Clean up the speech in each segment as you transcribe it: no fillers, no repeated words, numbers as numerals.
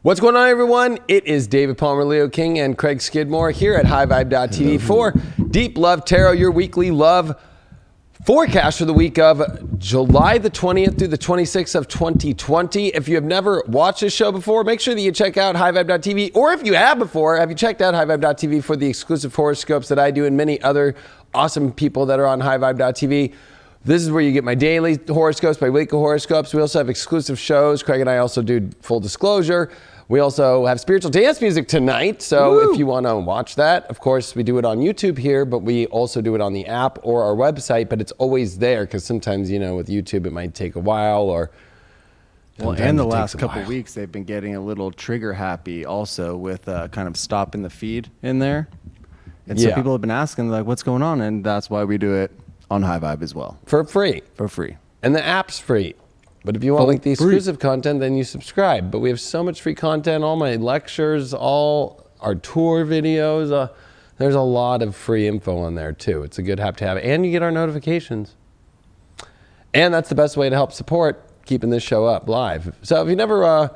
What's going on, everyone? It is David Palmer, Leo King, and Craig Skidmore here at highvibe.tv for Deep Love Tarot, your weekly love forecast for the week of July the 20th through the 26th of 2020. If you have never watched this show before, make sure that you check out highvibe.tv, or if you have before, have you checked out highvibe.tv for the exclusive horoscopes that I do and many other awesome people that are on highvibe.tv. This is where you get my daily horoscopes, my weekly horoscopes. We also have exclusive shows. Craig and I also do full disclosure. We also have spiritual dance music tonight. So if you want to watch that, of course, we do it on YouTube here, but we also do it on the app or our website, but it's always there because sometimes, you know, with YouTube, it might take a while or... Well, and the last couple weeks, they've been getting a little trigger happy also with kind of stopping the feed in there. And so people have been asking, like, what's going on? And that's why we do it on High Vibe as well. For free. For free. And the app's free. But if you want like the exclusive content, then you subscribe. But we have so much free content, all my lectures, all our tour videos. There's a lot of free info on there too. It's a good app to have. And you get our notifications. And that's the best way to help support keeping this show up live. So if you never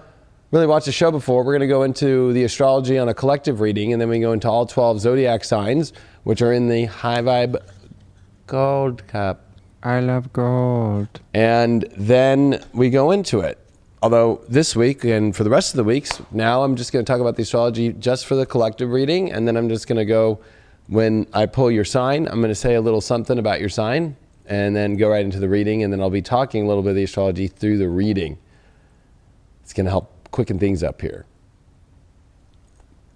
really watched the show before, we're going to go into the astrology on a collective reading, and then we go into all 12 zodiac signs, which are in the High Vibe Gold Cup. I love gold. And then we go into it. Although this week and for the rest of the weeks, now I'm just going to talk about the astrology just for the collective reading. And then I'm just going to go, when I pull your sign, I'm going to say a little something about your sign and then go right into the reading. And then I'll be talking a little bit of the astrology through the reading. It's going to help quicken things up here.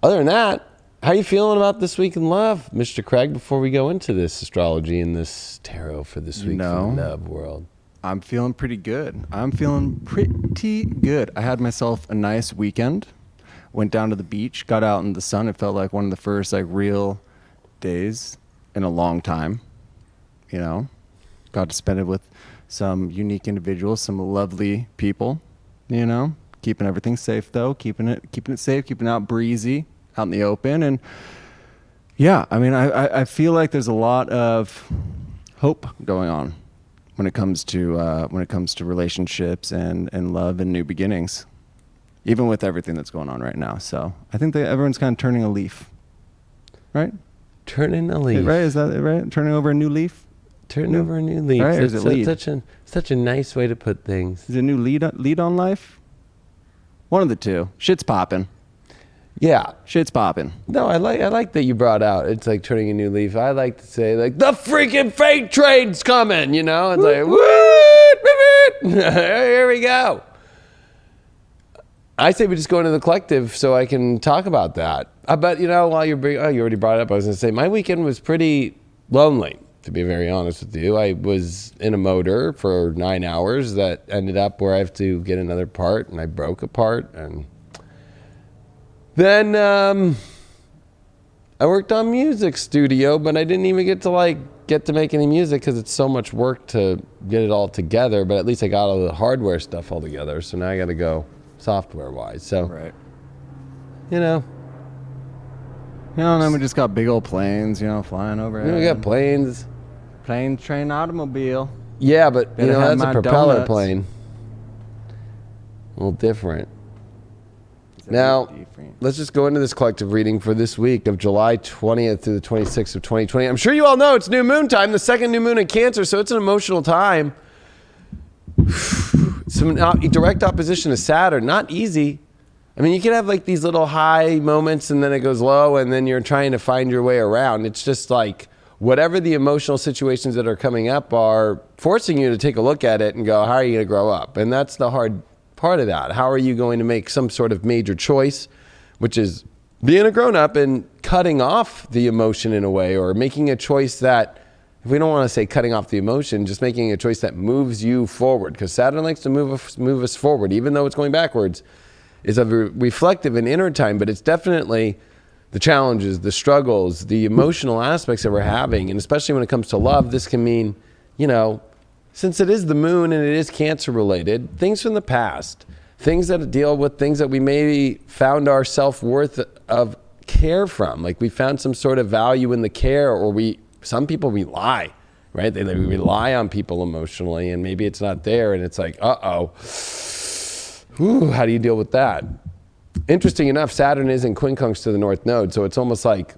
Other than that, how are you feeling about this week in love, Mr. Craig, before we go into this astrology and this tarot for this week in the love world? I'm feeling pretty good. I'm feeling pretty good. I had myself a nice weekend. Went down to the beach, got out in the sun. It felt like one of the first like real days in a long time. You know, got to spend it with some unique individuals, some lovely people, you know, keeping everything safe though, keeping it safe, keeping it out breezy, out in the open. And yeah, I mean, I feel like there's a lot of hope going on when it comes to relationships and love and new beginnings, even with everything that's going on right now. So I think that everyone's kind of turning a leaf, right? Turning a leaf, right? Is that right? Turning over a new leaf. Turning over a new leaf. Right? It's such a nice way to put things. Is it a new lead on life? One of the two. Shit's popping. Yeah. Shit's popping. No, I like that you brought out, it's like turning a new leaf. I like to say, like, the freaking freight train's coming, you know? It's like, woo, here we go. I say we just go into the collective so I can talk about that. But, you know, while you already brought it up, I was going to say, my weekend was pretty lonely, to be very honest with you. I was in a motor for 9 hours that ended up where I have to get another part, and I broke a part, and... Then I worked on music studio, but I didn't even get to make any music because it's so much work to get it all together. But at least I got all the hardware stuff all together. So now I got to go software-wise. So, right. You know, and then we just got big old planes, you know, flying overhead. You know, we got planes. Plane, train, automobile. Yeah, but, you know, that's a propeller donuts. plane. A little different. Now, let's just go into this collective reading for this week of July 20th through the 26th of 2020. I'm sure you all know it's new moon time, the second new moon in Cancer, so it's an emotional time. Some direct opposition to Saturn, not easy. I mean, you can have like these little high moments and then it goes low and then you're trying to find your way around. It's just like whatever the emotional situations that are coming up are forcing you to take a look at it and go, how are you going to grow up? And that's the hard part of that. How are you going to make some sort of major choice, which is being a grown-up and cutting off the emotion in a way, or making a choice that, if we don't want to say cutting off the emotion, just making a choice that moves you forward, because Saturn likes to move us forward, even though it's going backwards. It's a reflective and inner time, but it's definitely the challenges, the struggles, the emotional aspects that we're having, and especially when it comes to love, this can mean, you know, since it is the moon and it is Cancer related, things from the past, things that deal with things that we maybe found our self-worth of care from, like we found some sort of value in the care, or some people rely, right? They rely on people emotionally and maybe it's not there and it's like, how do you deal with that? interesting enough, Saturn is in quincunx to the North Node. So it's almost like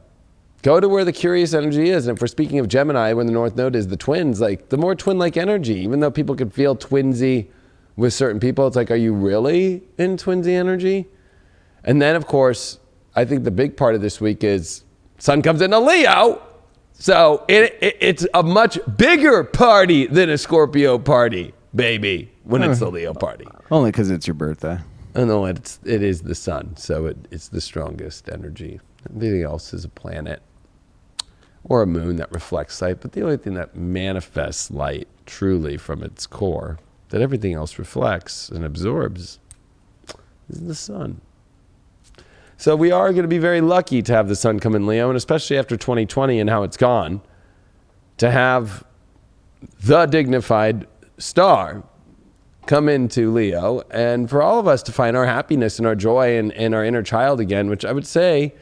go to where the curious energy is. And if we're speaking of Gemini, when the North Node is the twins, like the more twin-like energy, even though people could feel twinsy with certain people, it's like, are you really in twinsy energy? And then, of course, I think the big part of this week is Sun comes into Leo. So it's a much bigger party than a Scorpio party, baby, when it's the Leo party. Only because it's your birthday. Oh, no, it is the Sun, so it's the strongest energy. Everything else is a planet or a moon that reflects light, but the only thing that manifests light truly from its core, that everything else reflects and absorbs, is the Sun. So we are going to be very lucky to have the Sun come in Leo, and especially after 2020 and how it's gone, to have the dignified star come into Leo, and for all of us to find our happiness and our joy and our inner child again, which I would say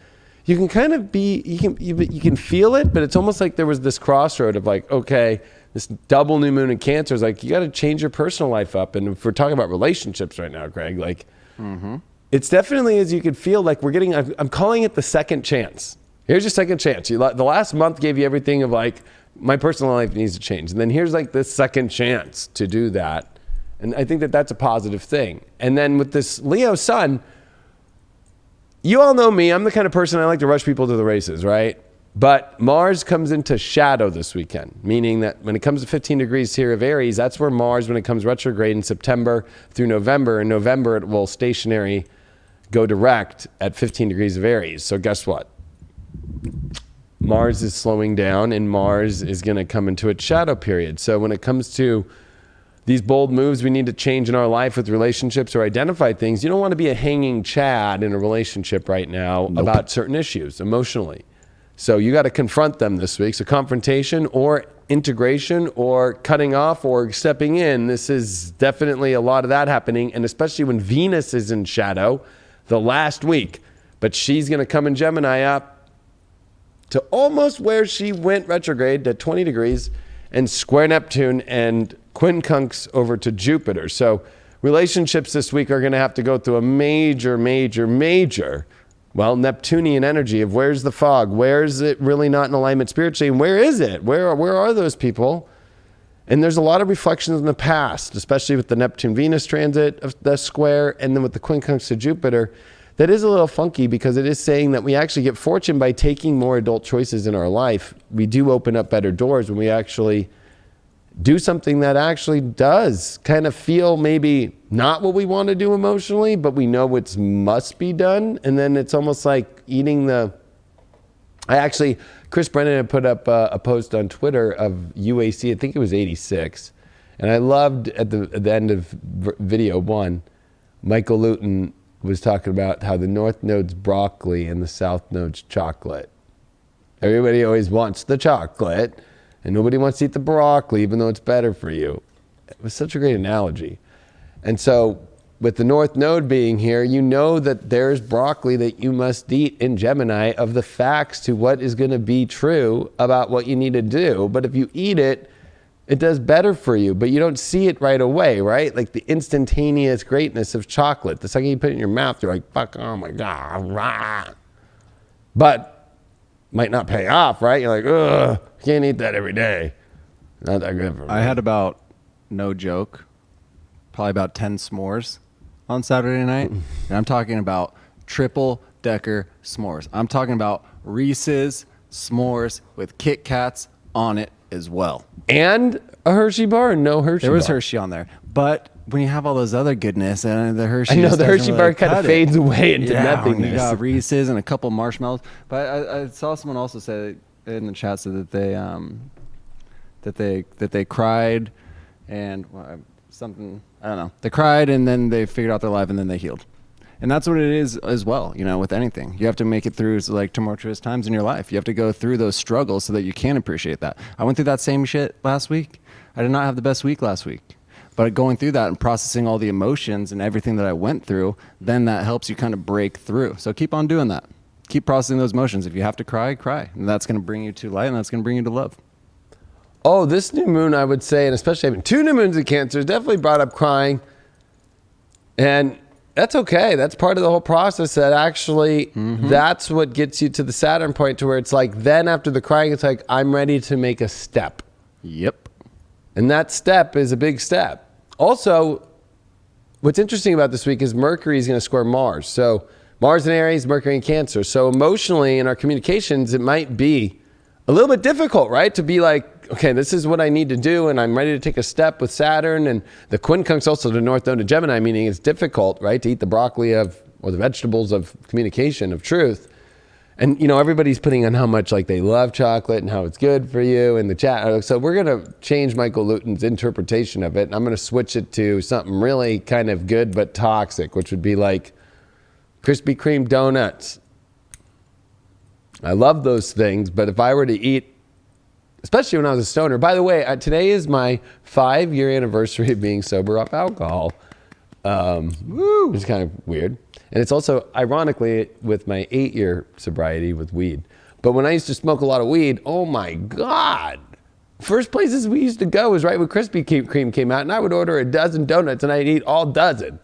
you can kind of be, you can feel it, but it's almost like there was this crossroad of like, okay, this double new moon in Cancer is like, you got to change your personal life up. And if we're talking about relationships right now, Greg, like, it's definitely, as you could feel, like we're getting, I'm calling it the second chance. Here's your second chance. The last month gave you everything of like, my personal life needs to change. And then here's like this second chance to do that. And I think that that's a positive thing. And then with this Leo Sun, you all know me. I'm the kind of person I like to rush people to the races, right? But Mars comes into shadow this weekend, meaning that when it comes to 15 degrees here of Aries, that's where Mars, when it comes retrograde in September through November, in November it will stationary go direct at 15 degrees of Aries. So guess what? Mars is slowing down and Mars is going to come into its shadow period. So when it comes to these bold moves we need to change in our life with relationships or identify things, you don't want to be a hanging Chad in a relationship right now about certain issues emotionally. So you got to confront them this week. So confrontation or integration or cutting off or stepping in. This is definitely a lot of that happening. And especially when Venus is in shadow the last week. But she's going to come in Gemini up to almost where she went retrograde to 20 degrees and square Neptune and quincunx over to Jupiter. So relationships this week are going to have to go through a major, well, Neptunian energy of where's the fog? Where is it really not in alignment spiritually? And where is it? Where are those people? And there's a lot of reflections in the past, especially with the Neptune-Venus transit of the square, and then with the quincunx to Jupiter. That is a little funky because it is saying that we actually get fortune by taking more adult choices in our life. We do open up better doors when we actually do something that actually does kind of feel maybe not what we want to do emotionally, but we know it must be done. And then it's almost like eating Chris Brennan had put up a post on Twitter of UAC, I think it was 86. And I loved at the end of video 1, Michael Luton was talking about how the North Node's broccoli and the South Node's chocolate. Everybody always wants the chocolate and nobody wants to eat the broccoli even though it's better for you. It was such a great analogy. And so with the North Node being here, you know that there's broccoli that you must eat in Gemini of the facts to what is going to be true about what you need to do. But if you eat it, it does better for you, but you don't see it right away, right? Like the instantaneous greatness of chocolate. The second you put it in your mouth, you're like, fuck, oh my God. Rah. But might not pay off, right? You're like, ugh, can't eat that every day. Not that good for me. I had about, no joke, probably about 10 s'mores on Saturday night. And I'm talking about triple decker s'mores. I'm talking about Reese's s'mores with Kit Kats on it as well. And a Hershey bar or no Hershey bar? There was Hershey on there. But when you have all those other goodness and the Hershey, I know the Hershey bar kind of fades away into nothingness. You got Reese's and a couple marshmallows. But I saw someone also say in the chat said that they cried and something, I don't know. They cried and then they figured out their life and then they healed. And that's what it is as well, you know, with anything. You have to make it through like tumultuous times in your life. You have to go through those struggles so that you can appreciate that. I went through that same shit last week. I did not have the best week last week. But going through that and processing all the emotions and everything that I went through, then that helps you kind of break through. So keep on doing that. Keep processing those emotions. If you have to cry, cry. And that's going to bring you to light and that's going to bring you to love. Oh, this new moon, I would say, and especially having 2 new moons in Cancer, definitely brought up crying. And That's okay. That's part of the whole process. That actually, that's what gets you to the Saturn point, to where it's like, then after the crying, it's like, I'm ready to make a step. Yep. And that step is a big step. Also, what's interesting about this week is Mercury is going to square Mars. So Mars in Aries, Mercury in Cancer. So emotionally in our communications, it might be a little bit difficult, right? To be like, okay, this is what I need to do, and I'm ready to take a step with Saturn. And the quincunx also the North Node to Gemini, meaning it's difficult, right, to eat the broccoli or the vegetables of communication, of truth. And, everybody's putting on how much like they love chocolate and how it's good for you in the chat. So we're going to change Michael Luton's interpretation of it. And I'm going to switch it to something really kind of good but toxic, which would be like Krispy Kreme donuts. I love those things, but if I were to eat, especially when I was a stoner, by the way, today is my 5-year anniversary of being sober off alcohol. Which is kind of weird. And it's also, ironically, with my 8-year sobriety with weed. But when I used to smoke a lot of weed, oh my God. First places we used to go was right when Krispy Kreme came out, and I would order a dozen donuts and I'd eat all dozen.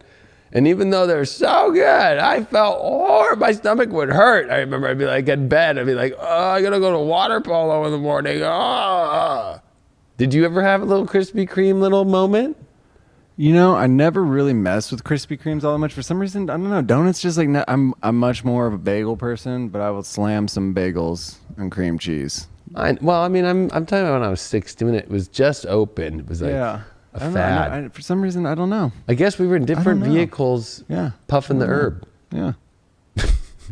And even though they're so good, I felt horrible. My stomach would hurt. I remember I'd be like in bed, I'd be like, oh, I gotta go to water polo in the morning. Oh. Did you ever have a little Krispy Kreme little moment? I never really messed with Krispy Kremes all that much. For some reason, I don't know. Donuts just like, I'm much more of a bagel person, but I will slam some bagels and cream cheese. I'm talking about when I was 16, when it was just open. It was like a fad. For some reason, I don't know. I guess we were in different vehicles puffing the herb. Yeah.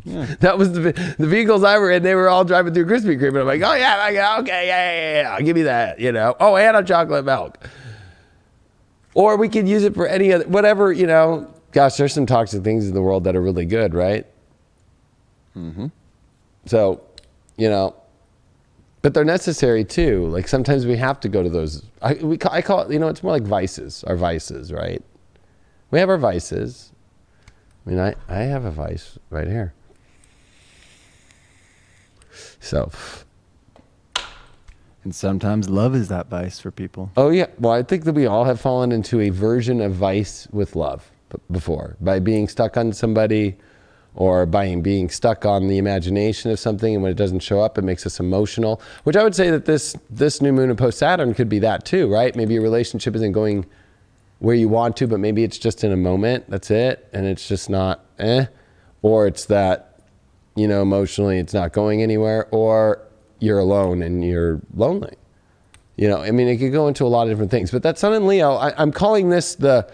Yeah. That was the vehicles I were in. They were all driving through Krispy Kreme. And I'm like, oh, yeah, okay, yeah. Give me that, Oh, and a chocolate milk. Or we could use it for any other, whatever, Gosh, there's some toxic things in the world that are really good, right? Mm-hmm. So, but they're necessary too. Like sometimes we have to go to those. I call it, it's more like vices, our vices, right? We have our vices. I have a vice right here. So. And sometimes love is that vice for people. Oh, yeah. Well, I think that we all have fallen into a version of vice with love before, by being stuck on somebody or by being stuck on the imagination of something. And when it doesn't show up, it makes us emotional, which I would say that this new moon and post Saturn could be that too, right? Maybe your relationship isn't going where you want to, but maybe it's just in a moment. That's it. And it's just not, or it's that, emotionally it's not going anywhere, or you're alone and you're lonely. It could go into a lot of different things. But that Sun in Leo, I'm calling this the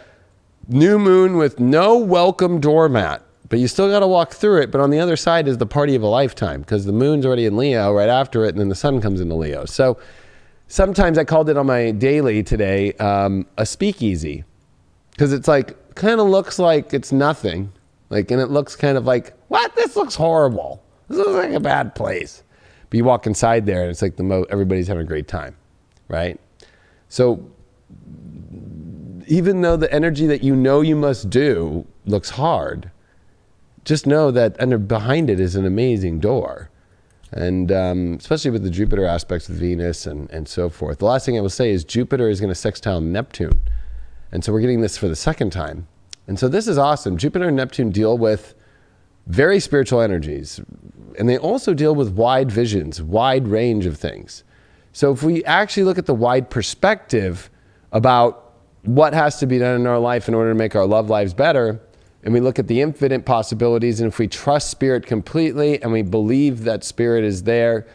new moon with no welcome doormat. But you still got to walk through it. But on the other side is the party of a lifetime, because the moon's already in Leo right after it, and then the sun comes into Leo. So sometimes I called it on my daily today a speakeasy, because it's like, kind of looks like it's nothing. And it looks kind of like, what? This looks horrible. This looks like a bad place. But you walk inside there and it's like everybody's having a great time, right? So even though the energy that you must do looks hard, just know that behind it is an amazing door. And especially with the Jupiter aspects with Venus and so forth. The last thing I will say is Jupiter is going to sextile Neptune. And so we're getting this for the second time. And so this is awesome. Jupiter and Neptune deal with very spiritual energies. And they also deal with wide visions, wide range of things. So if we actually look at the wide perspective about what has to be done in our life in order to make our love lives better, and we look at the infinite possibilities, and if we trust spirit completely and we believe that spirit is there,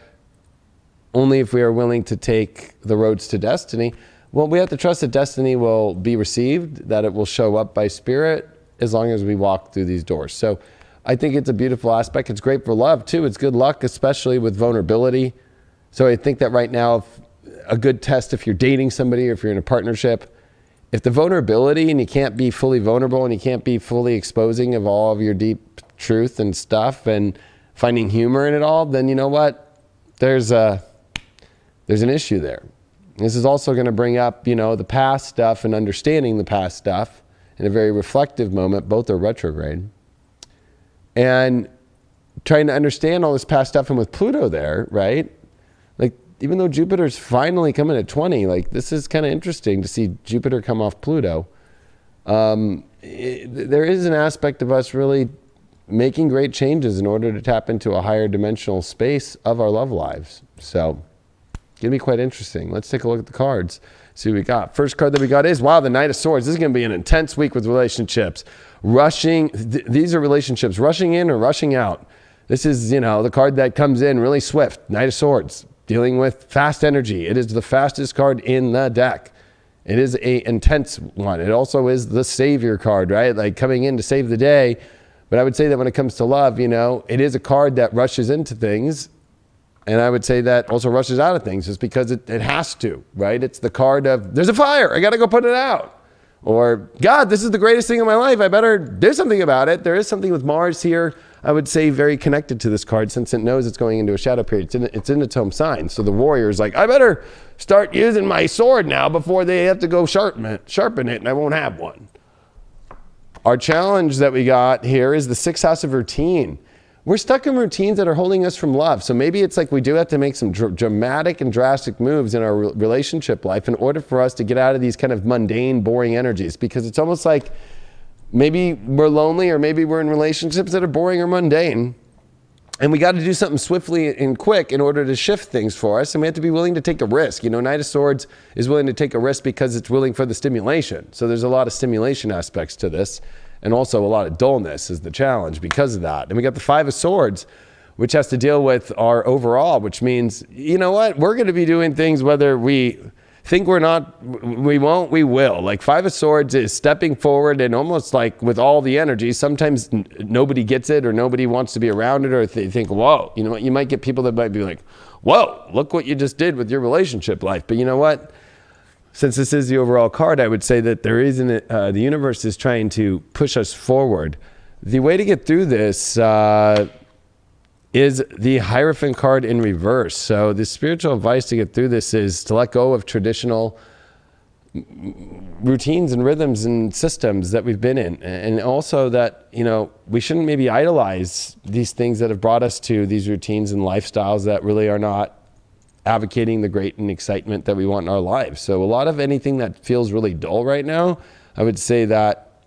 only if we are willing to take the roads to destiny, well, we have to trust that destiny will be received, that it will show up by spirit as long as we walk through these doors. So I think it's a beautiful aspect. It's great for love too. It's good luck, especially with vulnerability. So I think that right now, a good test if you're dating somebody or if you're in a partnership, if the vulnerability and you can't be fully vulnerable and you can't be fully exposing of all of your deep truth and stuff and finding humor in it all, then you know what? There's an issue there. This is also going to bring up, the past stuff and understanding the past stuff in a very reflective moment. Both are retrograde. And trying to understand all this past stuff, and with Pluto there, right? Even though Jupiter's finally coming at 20, this is kind of interesting to see Jupiter come off Pluto. There is an aspect of us really making great changes in order to tap into a higher dimensional space of our love lives. So it's going to be quite interesting. Let's take a look at the cards, see what we got. First card that we got is, wow, the Knight of Swords. This is going to be an intense week with relationships. These are relationships rushing in or rushing out. This is, the card that comes in really swift. Knight of Swords, dealing with fast energy. It is the fastest card in the deck. It is an intense one. It also is the savior card, right? Like coming in to save the day. But I would say that when it comes to love, it is a card that rushes into things. And I would say that also rushes out of things just because it has to, right? It's the card of, there's a fire, I got to go put it out. Or, God, this is the greatest thing in my life, I better do something about it. There is something with Mars here, I would say, very connected to this card since it knows it's going into a shadow period. It's in its home sign. So the warrior is like, I better start using my sword now before they have to go sharpen it and I won't have one. Our challenge that we got here is the 6th house of routine. We're stuck in routines that are holding us from love. So maybe it's like we do have to make some dramatic and drastic moves in our relationship life in order for us to get out of these kind of mundane, boring energies. Because it's almost like maybe we're lonely or maybe we're in relationships that are boring or mundane. And we got to do something swiftly and quick in order to shift things for us. And we have to be willing to take a risk. Knight of Swords is willing to take a risk because it's willing for the stimulation. So there's a lot of stimulation aspects to this. And also a lot of dullness is the challenge because of that. And we got the 5 of Swords, which has to deal with our overall, which means, we're going to be doing things whether we think we're not, we won't, we will. Like 5 of Swords is stepping forward and almost like with all the energy. Sometimes nobody gets it or nobody wants to be around it or they think, whoa, you might get people that might be like, whoa, look what you just did with your relationship life. But you know what? Since this is the overall card, I would say that there isn't, the universe is trying to push us forward. The way to get through this is the Hierophant card in reverse. So the spiritual advice to get through this is to let go of traditional routines and rhythms and systems that we've been in. And also that, we shouldn't maybe idolize these things that have brought us to these routines and lifestyles that really are not advocating the great and excitement that we want in our lives. So a lot of anything that feels really dull right now, I would say that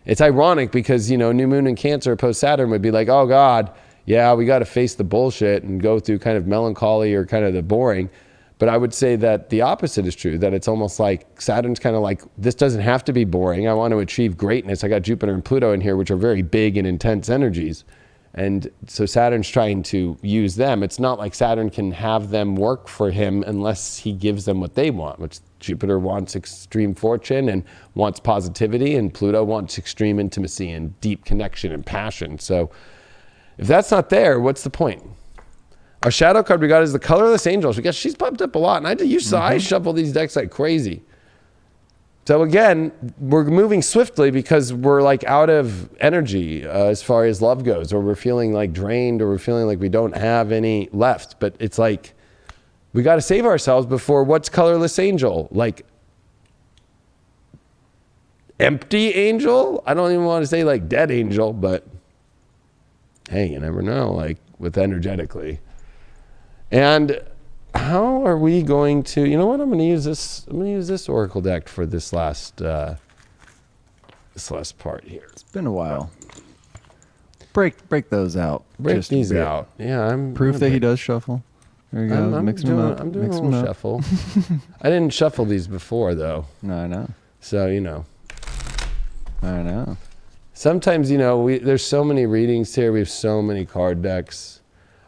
it's ironic because, new moon in Cancer post Saturn would be like, oh God, yeah, we got to face the bullshit and go through kind of melancholy or kind of the boring. But I would say that the opposite is true, that it's almost like Saturn's kind of like, this doesn't have to be boring. I want to achieve greatness. I got Jupiter and Pluto in here, which are very big and intense energies. And so Saturn's trying to use them. It's not like Saturn can have them work for him unless he gives them what they want, which Jupiter wants extreme fortune and wants positivity, and Pluto wants extreme intimacy and deep connection and passion. So if that's not there, what's the point? Our shadow card we got is the Colorless Angels. We got, she's popped up a lot, and I shuffle these decks like crazy. So again, we're moving swiftly because we're like out of energy as far as love goes, or we're feeling like drained, or we're feeling like we don't have any left. But it's like, we got to save ourselves before what's Colorless Angel? Like empty angel? I don't even want to say like dead angel, but hey, you never know, like with energetically. And how are we going to, I'm going to use this Oracle deck for this last part here. It's been a while. Break those out. Break these out. Yeah, proof that he does shuffle. There you go. I'm doing a little shuffle. I didn't shuffle these before though. No, I know. So, I know. Sometimes, there's so many readings here. We have so many card decks.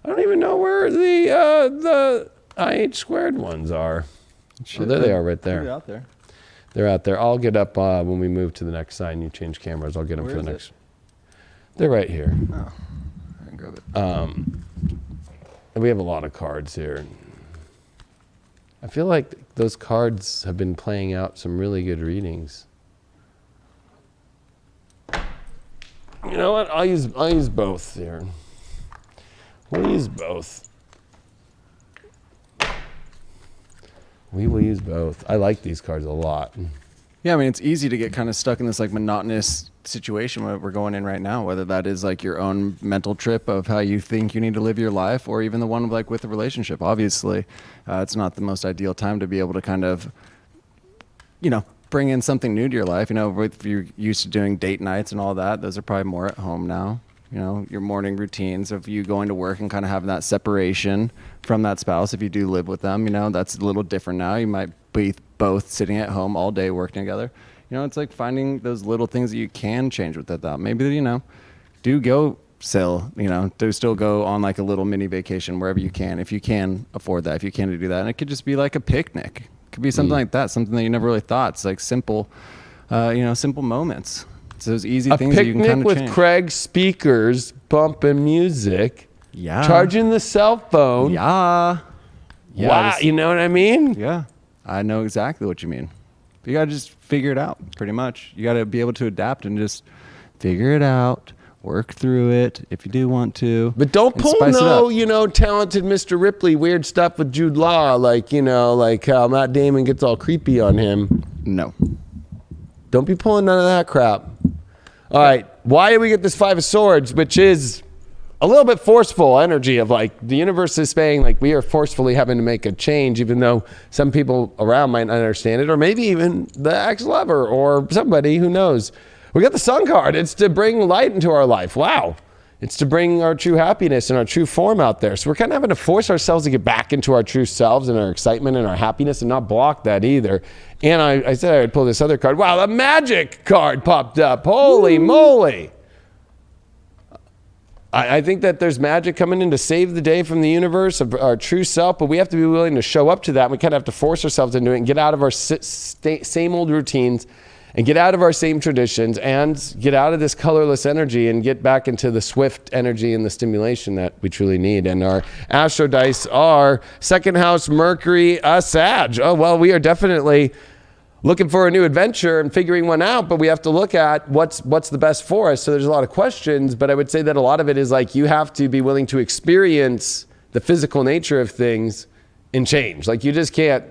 I don't even know where the IH squared ones are. There they are right there. They're out there. They're out there. I'll get up when we move to the next sign. You change cameras. I'll get them for the next. They're right here. Oh, I can grab it. And we have a lot of cards here. I feel like those cards have been playing out some really good readings. You know what? I'll use both here. We'll use both. We will use both. I like these cards a lot. Yeah, I mean, it's easy to get kind of stuck in this like monotonous situation where we're going in right now, whether that is like your own mental trip of how you think you need to live your life, or even the one like with a relationship. Obviously, it's not the most ideal time to be able to kind of, bring in something new to your life. If you're used to doing date nights and all that, those are probably more at home now. Your morning routines of you going to work and kind of having that separation from that spouse. If you do live with them, that's a little different now. You might be both sitting at home all day working together. It's like finding those little things that you can change with that. Maybe, do go sail, do still go on like a little mini vacation wherever you can, if you can afford that, if you can do that. And it could just be like a picnic. It could be something like that, something that you never really thought. It's like simple, simple moments. It's those easy things that you can kind of change. A picnic with Craig's speakers, bumping music. Yeah. Charging the cell phone. Yeah. Wow, you know what I mean? Yeah, I know exactly what you mean. But you got to just figure it out, pretty much. You got to be able to adapt and just figure it out, work through it if you do want to. But don't pull no, talented Mr. Ripley weird stuff with Jude Law, like how Matt Damon gets all creepy on him. No. Don't be pulling none of that crap. All right, why do we get this Five of Swords, which is a little bit forceful energy of like the universe is saying like we are forcefully having to make a change, even though some people around might not understand it, or maybe even the ex-lover or somebody who knows. We got the Sun card. It's to bring light into our life. Wow. It's to bring our true happiness and our true form out there. So we're kind of having to force ourselves to get back into our true selves and our excitement and our happiness and not block that either. And I said I would pull this other card. Wow, the Magic card popped up. Holy moly. I think that there's magic coming in to save the day from the universe of our true self, but we have to be willing to show up to that. We kind of have to force ourselves into it and get out of our same old routines and get out of our same traditions and get out of this colorless energy and get back into the swift energy and the stimulation that we truly need. And our astro dice are second house Mercury, Sag. Oh, well, we are definitely looking for a new adventure and figuring one out, but we have to look at what's the best for us. So there's a lot of questions, but I would say that a lot of it is like you have to be willing to experience the physical nature of things and change. Like you just can't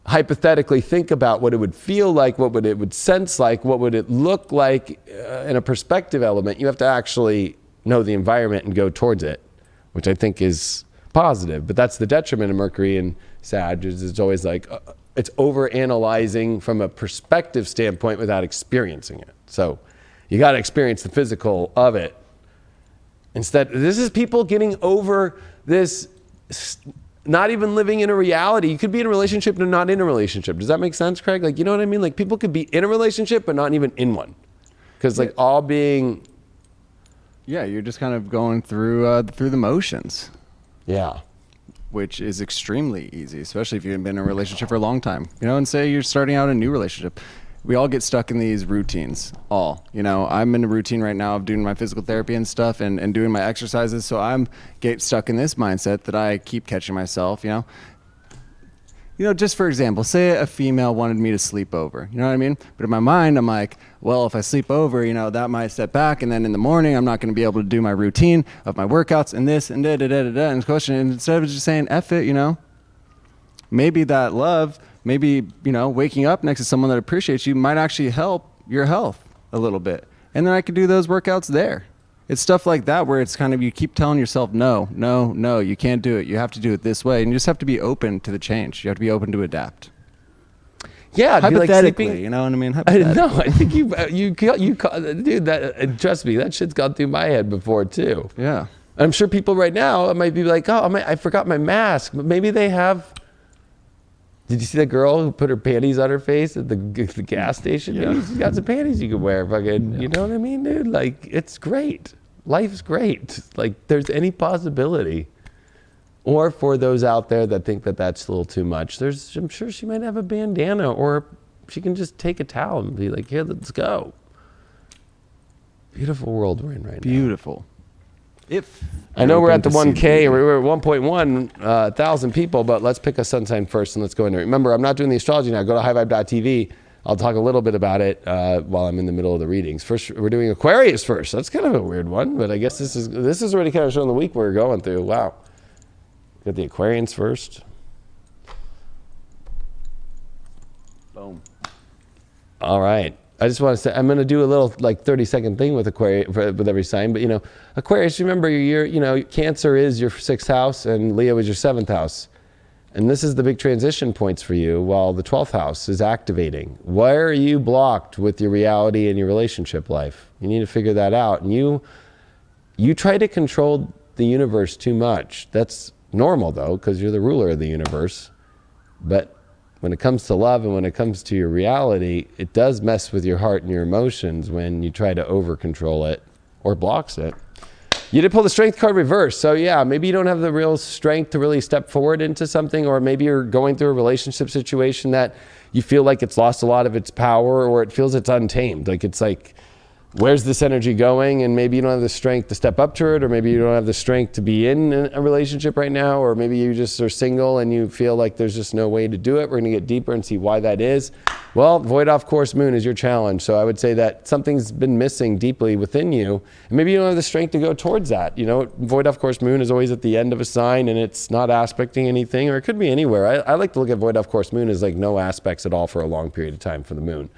hypothetically think about what it would feel like, what it would sense like, what would it look like in a perspective element. You have to actually know the environment and go towards it, which I think is positive. But that's the detriment of Mercury and Sag. It's always like it's over-analyzing from a perspective standpoint without experiencing it. So you got to experience the physical of it. Instead, this is people getting over this not even living in a reality. You could be in a relationship and not in a relationship. Does that make sense, Craig? Like, you know what I mean? Like people could be in a relationship but not even in one. Because like all being... Yeah, you're just kind of going through the motions. Yeah. Which is extremely easy, especially if you've been in a relationship for a long time. And say you're starting out a new relationship. We all get stuck in these routines, I'm in a routine right now of doing my physical therapy and stuff and doing my exercises. So I'm get stuck in this mindset that I keep catching myself, just for example, say a female wanted me to sleep over, you know what I mean? But in my mind, I'm like, well, if I sleep over, that might set back. And then in the morning, I'm not going to be able to do my routine of my workouts and this and da-da-da-da-da. And question, and instead of just saying, F it, maybe that love, maybe, waking up next to someone that appreciates you might actually help your health a little bit. And then I could do those workouts there. It's stuff like that where it's kind of you keep telling yourself, no, you can't do it. You have to do it this way. And you just have to be open to the change. You have to be open to adapt. Yeah, hypothetically, like you know what I mean? No, I think you dude, that trust me, that shit's gone through my head before too. Yeah. I'm sure people right now might be like, oh, I forgot my mask. But maybe they have. Did you see that girl who put her panties on her face at the gas station? Yeah. Maybe she's got some panties you could wear. Fucking, yeah. You know what I mean, dude? Like, it's great. Life's great. Like, there's any possibility. Or for those out there that think that that's a little too much, I'm sure she might have a bandana, or she can just take a towel and be like, here, let's go. Beautiful world we're in right now. Beautiful. I know we're at the 1K and we're at 1.1 thousand people, but let's pick a sun sign first and let's go in there. Remember, I'm not doing the astrology now. Go to highvibe.tv. I'll talk a little bit about it while I'm in the middle of the readings. First, we're doing Aquarius first. That's kind of a weird one, but I guess this is already kind of showing the week we're going through. Wow. Got the Aquarians first. Boom. All right. I just want to say, I'm going to do a little 30-second thing with Aquarius, with every sign. But, Aquarius, remember your year, Cancer is your 6th house and Leo is your 7th house. and this is the big transition points for you while the 12th house is activating. Where are you blocked with your reality and your relationship life? You need to figure that out. And you try to control the universe too much. That's normal though, because you're the ruler of the universe. But when it comes to love and when it comes to your reality, it does mess with your heart and your emotions when you try to over control it or blocks it. You did pull the strength card reverse. So yeah, maybe you don't have the real strength to really step forward into something, or maybe you're going through a relationship situation that you feel like it's lost a lot of its power, or it feels it's untamed. Like it's like, where's this energy going? And maybe you don't have the strength to step up to it, or maybe you don't have the strength to be in a relationship right now, or maybe you just are single and you feel like there's just no way to do it. We're gonna get deeper and see why that is. Well, void off course moon is your challenge. So I would say that something's been missing deeply within you, and maybe you don't have the strength to go towards that. You know, void off course moon is always at the end of a sign and it's not aspecting anything, or it could be anywhere. I like to look at void off course moon as like no aspects at all for a long period of time for the moon.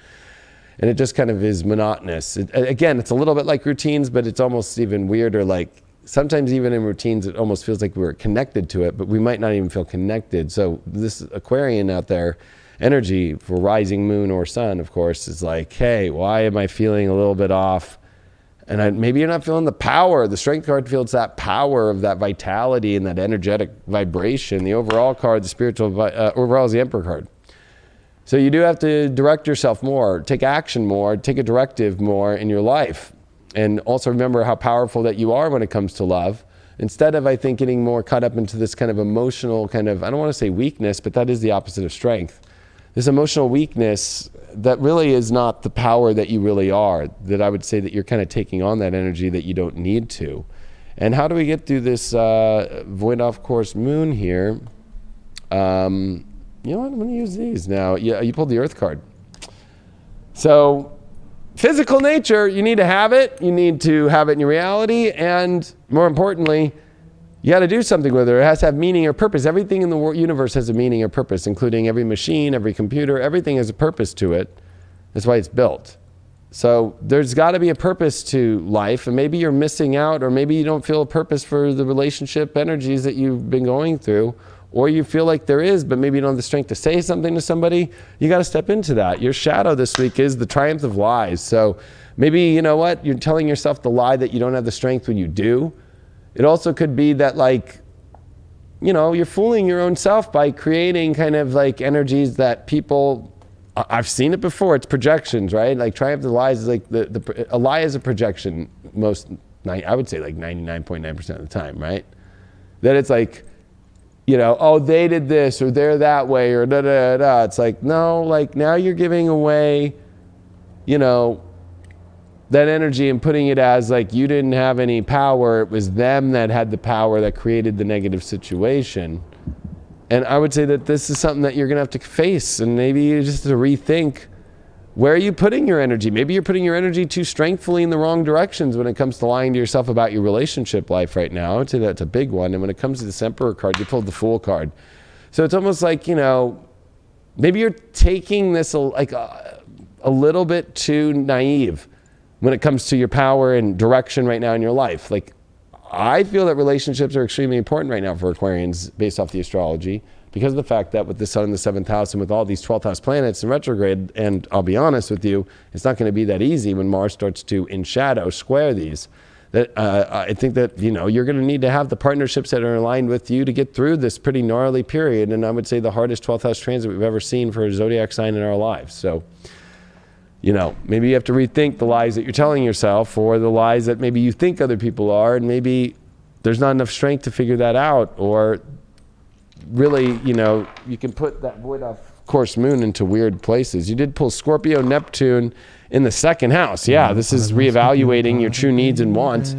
And it just kind of is monotonous. Again, it's a little bit like routines, but it's almost even weirder. Like sometimes even in routines, it almost feels like we're connected to it, but we might not even feel connected. So this Aquarian out there, energy for rising moon or sun, of course, is like, hey, why am I feeling a little bit off? And maybe you're not feeling the power. The strength card feels that power of that vitality and that energetic vibration. The overall card, the spiritual, overall is the Emperor card. So you do have to direct yourself more, take action more, take a directive more in your life. And also remember how powerful that you are when it comes to love. Instead of, I think, getting more caught up into this kind of emotional kind of, I don't want to say weakness, but that is the opposite of strength. This emotional weakness that really is not the power that you really are, that I would say that you're kind of taking on that energy that you don't need to. And how do we get through this void off course moon here? You know what, I'm gonna use these now. Yeah, you pulled the Earth card. So physical nature, you need to have it. You need to have it in your reality. And more importantly, you got to do something with it. It has to have meaning or purpose. Everything in the universe has a meaning or purpose, including every machine, every computer. Everything has a purpose to it. That's why it's built. So there's got to be a purpose to life, and maybe you're missing out, or maybe you don't feel a purpose for the relationship energies that you've been going through, or you feel like there is, but maybe you don't have the strength to say something to somebody. You got to step into that. Your shadow this week is the triumph of lies. So maybe, you know what, you're telling yourself the lie that you don't have the strength when you do. It also could be that, like, you know, you're fooling your own self by creating kind of like energies that people, I've seen it before, it's projections, right? Like triumph of lies is like, a lie is a projection I would say like 99.9% of the time, right? That it's like, you know, oh, they did this, or they're that way, or da da da. It's like, no, like now you're giving away, you know, that energy and putting it as like you didn't have any power. It was them that had the power that created the negative situation. And I would say that this is something that you're going to have to face, and maybe you just have to rethink, where are you putting your energy? Maybe you're putting your energy too strengthfully in the wrong directions when it comes to lying to yourself about your relationship life right now. I would say that's a big one. And when it comes to this Emperor card, you pulled the Fool card. So it's almost like, you know, maybe you're taking this like a little bit too naive when it comes to your power and direction right now in your life. Like, I feel that relationships are extremely important right now for Aquarians based off the astrology, because of the fact that with the sun in the 7th house and with all these 12th house planets in retrograde, and I'll be honest with you, it's not going to be that easy when Mars starts to, in shadow, square these. That I think that, you know, you're going to need to have the partnerships that are aligned with you to get through this pretty gnarly period. And I would say the hardest 12th house transit we've ever seen for a zodiac sign in our lives. So, you know, maybe you have to rethink the lies that you're telling yourself, or the lies that maybe you think other people are, and maybe there's not enough strength to figure that out. Or really, you know, you can put that void off course moon into weird places. You did pull Scorpio, Neptune in the 2nd house. Yeah, this is reevaluating your true needs and wants,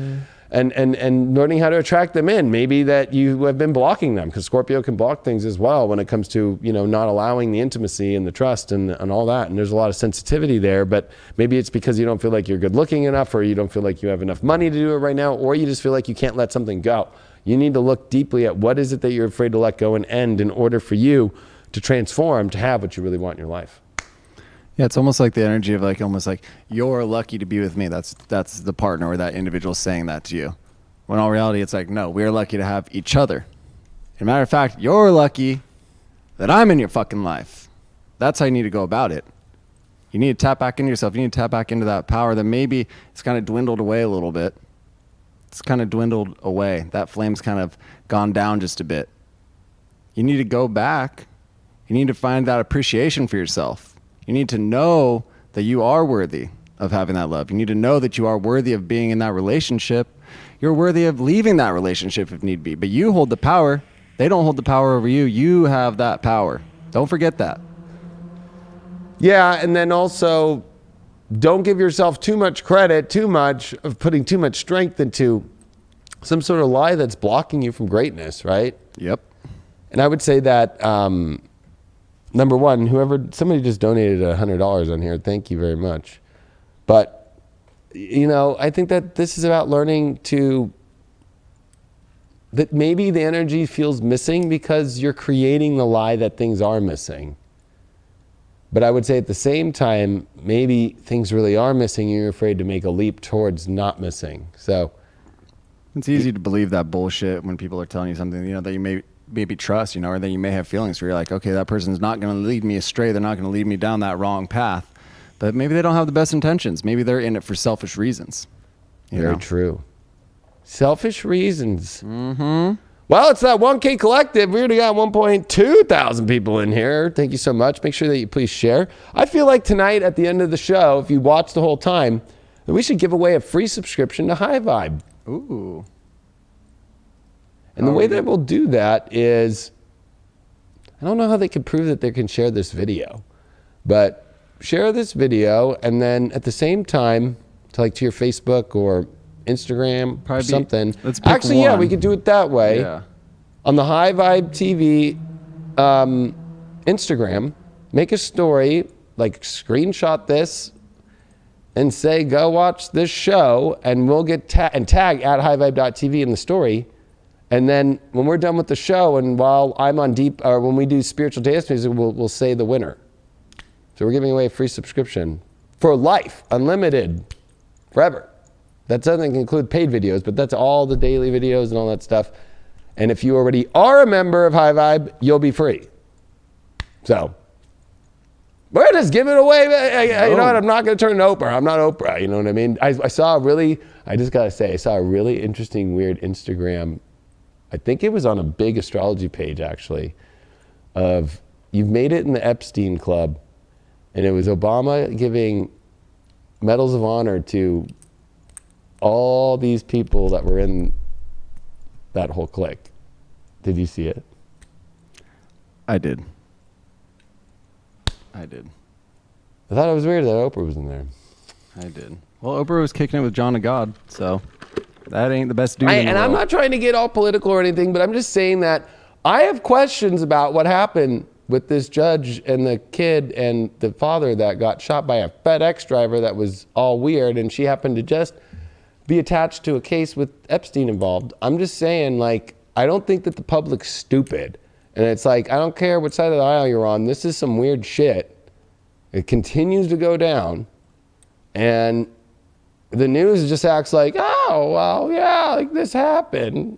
and learning how to attract them in. Maybe that you have been blocking them, because Scorpio can block things as well when it comes to, you know, not allowing the intimacy and the trust and all that. And there's a lot of sensitivity there, but maybe it's because you don't feel like you're good looking enough, or you don't feel like you have enough money to do it right now, or you just feel like you can't let something go. You need to look deeply at what is it that you're afraid to let go and end in order for you to transform to have what you really want in your life. Yeah, it's almost like the energy of like, almost like, you're lucky to be with me. That's the partner or that individual saying that to you. When in all reality, it's like, no, we're lucky to have each other. As a matter of fact, you're lucky that I'm in your fucking life. That's how you need to go about it. You need to tap back into yourself. You need to tap back into that power that maybe it's kind of dwindled away a little bit. It's kind of dwindled away. That flame's kind of gone down just a bit. You need to go back. You need to find that appreciation for yourself. You need to know that you are worthy of having that love. You need to know that you are worthy of being in that relationship. You're worthy of leaving that relationship if need be. But you hold the power. They don't hold the power over you. You have that power. Don't forget that. Yeah, and then also don't give yourself too much credit, too much of putting too much strength into some sort of lie that's blocking you from greatness, right? Yep. And I would say that, number one, somebody just donated $100 on here. Thank you very much. But, I think that this is about learning that maybe the energy feels missing because you're creating the lie that things are missing. But I would say at the same time, maybe things really are missing and you're afraid to make a leap towards not missing. So it's easy to believe that bullshit when people are telling you something, that you maybe trust, or that you may have feelings where you're like, okay, that person's not going to lead me astray. They're not going to lead me down that wrong path. But maybe they don't have the best intentions. Maybe they're in it for selfish reasons. Very true. Selfish reasons. Mm-hmm. Well, it's that 1K collective. We already got 1.2 thousand people in here. Thank you so much. Make sure that you please share. I feel like tonight at the end of the show, if you watch the whole time, that we should give away a free subscription to High Vibe. Ooh. And the way that we'll do that is, I don't know how they can prove that they can share this video, but share this video and then at the same time, to your Facebook or Instagram or something. Let's pick Actually, one. yeah, we could do it that way. Yeah. On the High Vibe TV Instagram, make a story, screenshot this and say, go watch this show, and we'll get tag at highvibe.tv in the story. And then when we're done with the show and while I'm on when we do spiritual dance music, we'll say the winner. So we're giving away a free subscription for life, unlimited, forever. That doesn't include paid videos, but that's all the daily videos and all that stuff. And if you already are a member of High Vibe, you'll be free. So we're just giving it away. You know what? I'm not going to turn to Oprah. I'm not Oprah. You know what I mean? I saw I just got to say, I saw a really interesting, weird Instagram. I think it was on a big astrology page, actually, of you've made it in the Epstein Club. And it was Obama giving medals of honor to all these people that were in that whole clique. Did you see it? I did. I thought it was weird that Oprah was in there. I did. Well, Oprah was kicking it with John of God, so that ain't the best dude in the world. I'm not trying to get all political or anything, but I'm just saying that I have questions about what happened with this judge and the kid and the father that got shot by a FedEx driver that was all weird, and she happened to just be attached to a case with Epstein involved. I'm just saying, I don't think that the public's stupid. And it's I don't care what side of the aisle you're on. This is some weird shit. It continues to go down. And the news just acts like, oh, well, yeah, this happened.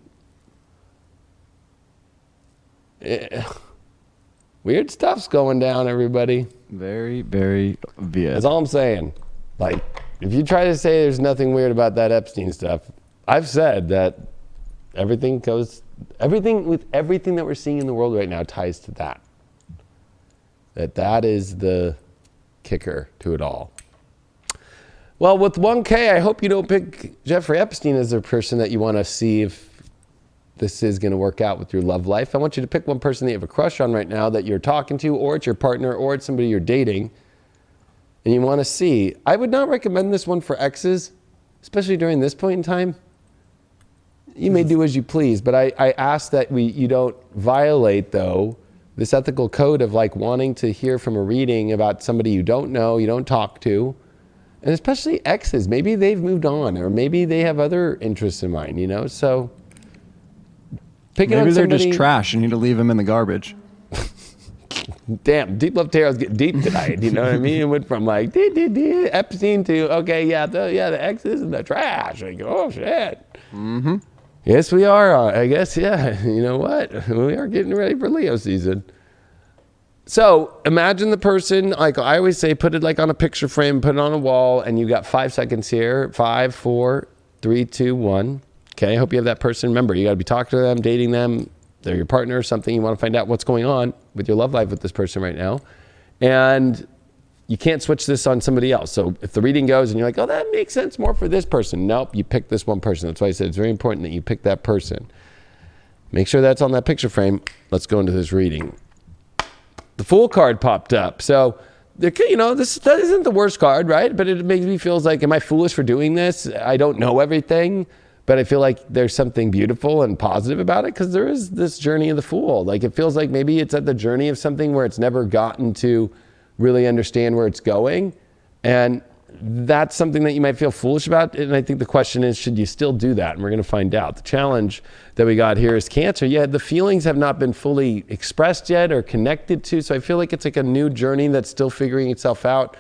Weird stuff's going down, everybody. Very, very weird. That's all I'm saying. If you try to say there's nothing weird about that Epstein stuff, I've said that everything that we're seeing in the world right now ties to that. That is the kicker to it all. Well, with 1K, I hope you don't pick Jeffrey Epstein as the person that you want to see if this is going to work out with your love life. I want you to pick one person that you have a crush on right now that you're talking to, or it's your partner, or it's somebody you're dating, and you want to see. I would not recommend this one for exes, especially during this point in time. You may do as you please, but I ask that you don't violate, though, this ethical code of wanting to hear from a reading about somebody you don't know, you don't talk to, and especially exes. Maybe they've moved on, or maybe they have other interests in mind, so maybe they're just trash and you need to leave them in the garbage. Damn, Deep Love Tarot's getting deep tonight. You know what I mean? It went from Epstein to, okay, the exes and the trash. Oh, shit. Mm-hmm. Yes, we are. I guess, yeah. You know what? We are getting ready for Leo season. So imagine the person, like I always say, put it like on a picture frame, put it on a wall, and you got 5 seconds here. 5, 4, 3, 2, 1. Okay, I hope you have that person. Remember, you got to be talking to them, dating them. They're your partner or something. You want to find out what's going on with your love life with this person right now. And you can't switch this on somebody else. So if the reading goes and you're like, oh, that makes sense more for this person. Nope, you pick this one person. That's why I said it's very important that you pick that person. Make sure that's on that picture frame. Let's go into this reading. The Fool card popped up. So, that isn't the worst card, right? But it makes me feel like, am I foolish for doing this? I don't know everything, but I feel like there's something beautiful and positive about it because there is this journey of the Fool. Like it feels like maybe it's at the journey of something where it's never gotten to really understand where it's going. And that's something that you might feel foolish about. And I think the question is, should you still do that? And we're going to find out. The challenge that we got here is Cancer. Yeah, the feelings have not been fully expressed yet or connected to. So I feel like it's like a new journey that's still figuring itself out.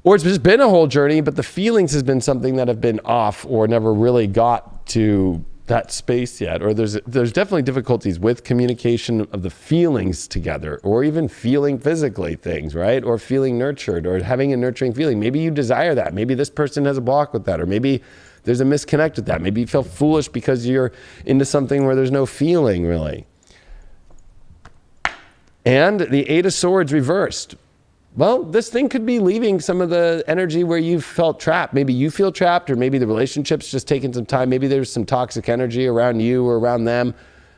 Or it's just been a whole journey, but the feelings has been something that have been off or never really got to that space yet. Or there's definitely difficulties with communication of the feelings together, or even feeling physically things, right? Or feeling nurtured or having a nurturing feeling. Maybe you desire that. Maybe this person has a block with that, or maybe there's a misconnect with that. Maybe you feel foolish because you're into something where there's no feeling really. And the 8 of Swords reversed. Well, this thing could be leaving some of the energy where you felt trapped. Maybe you feel trapped, or maybe the relationship's just taking some time. Maybe there's some toxic energy around you or around them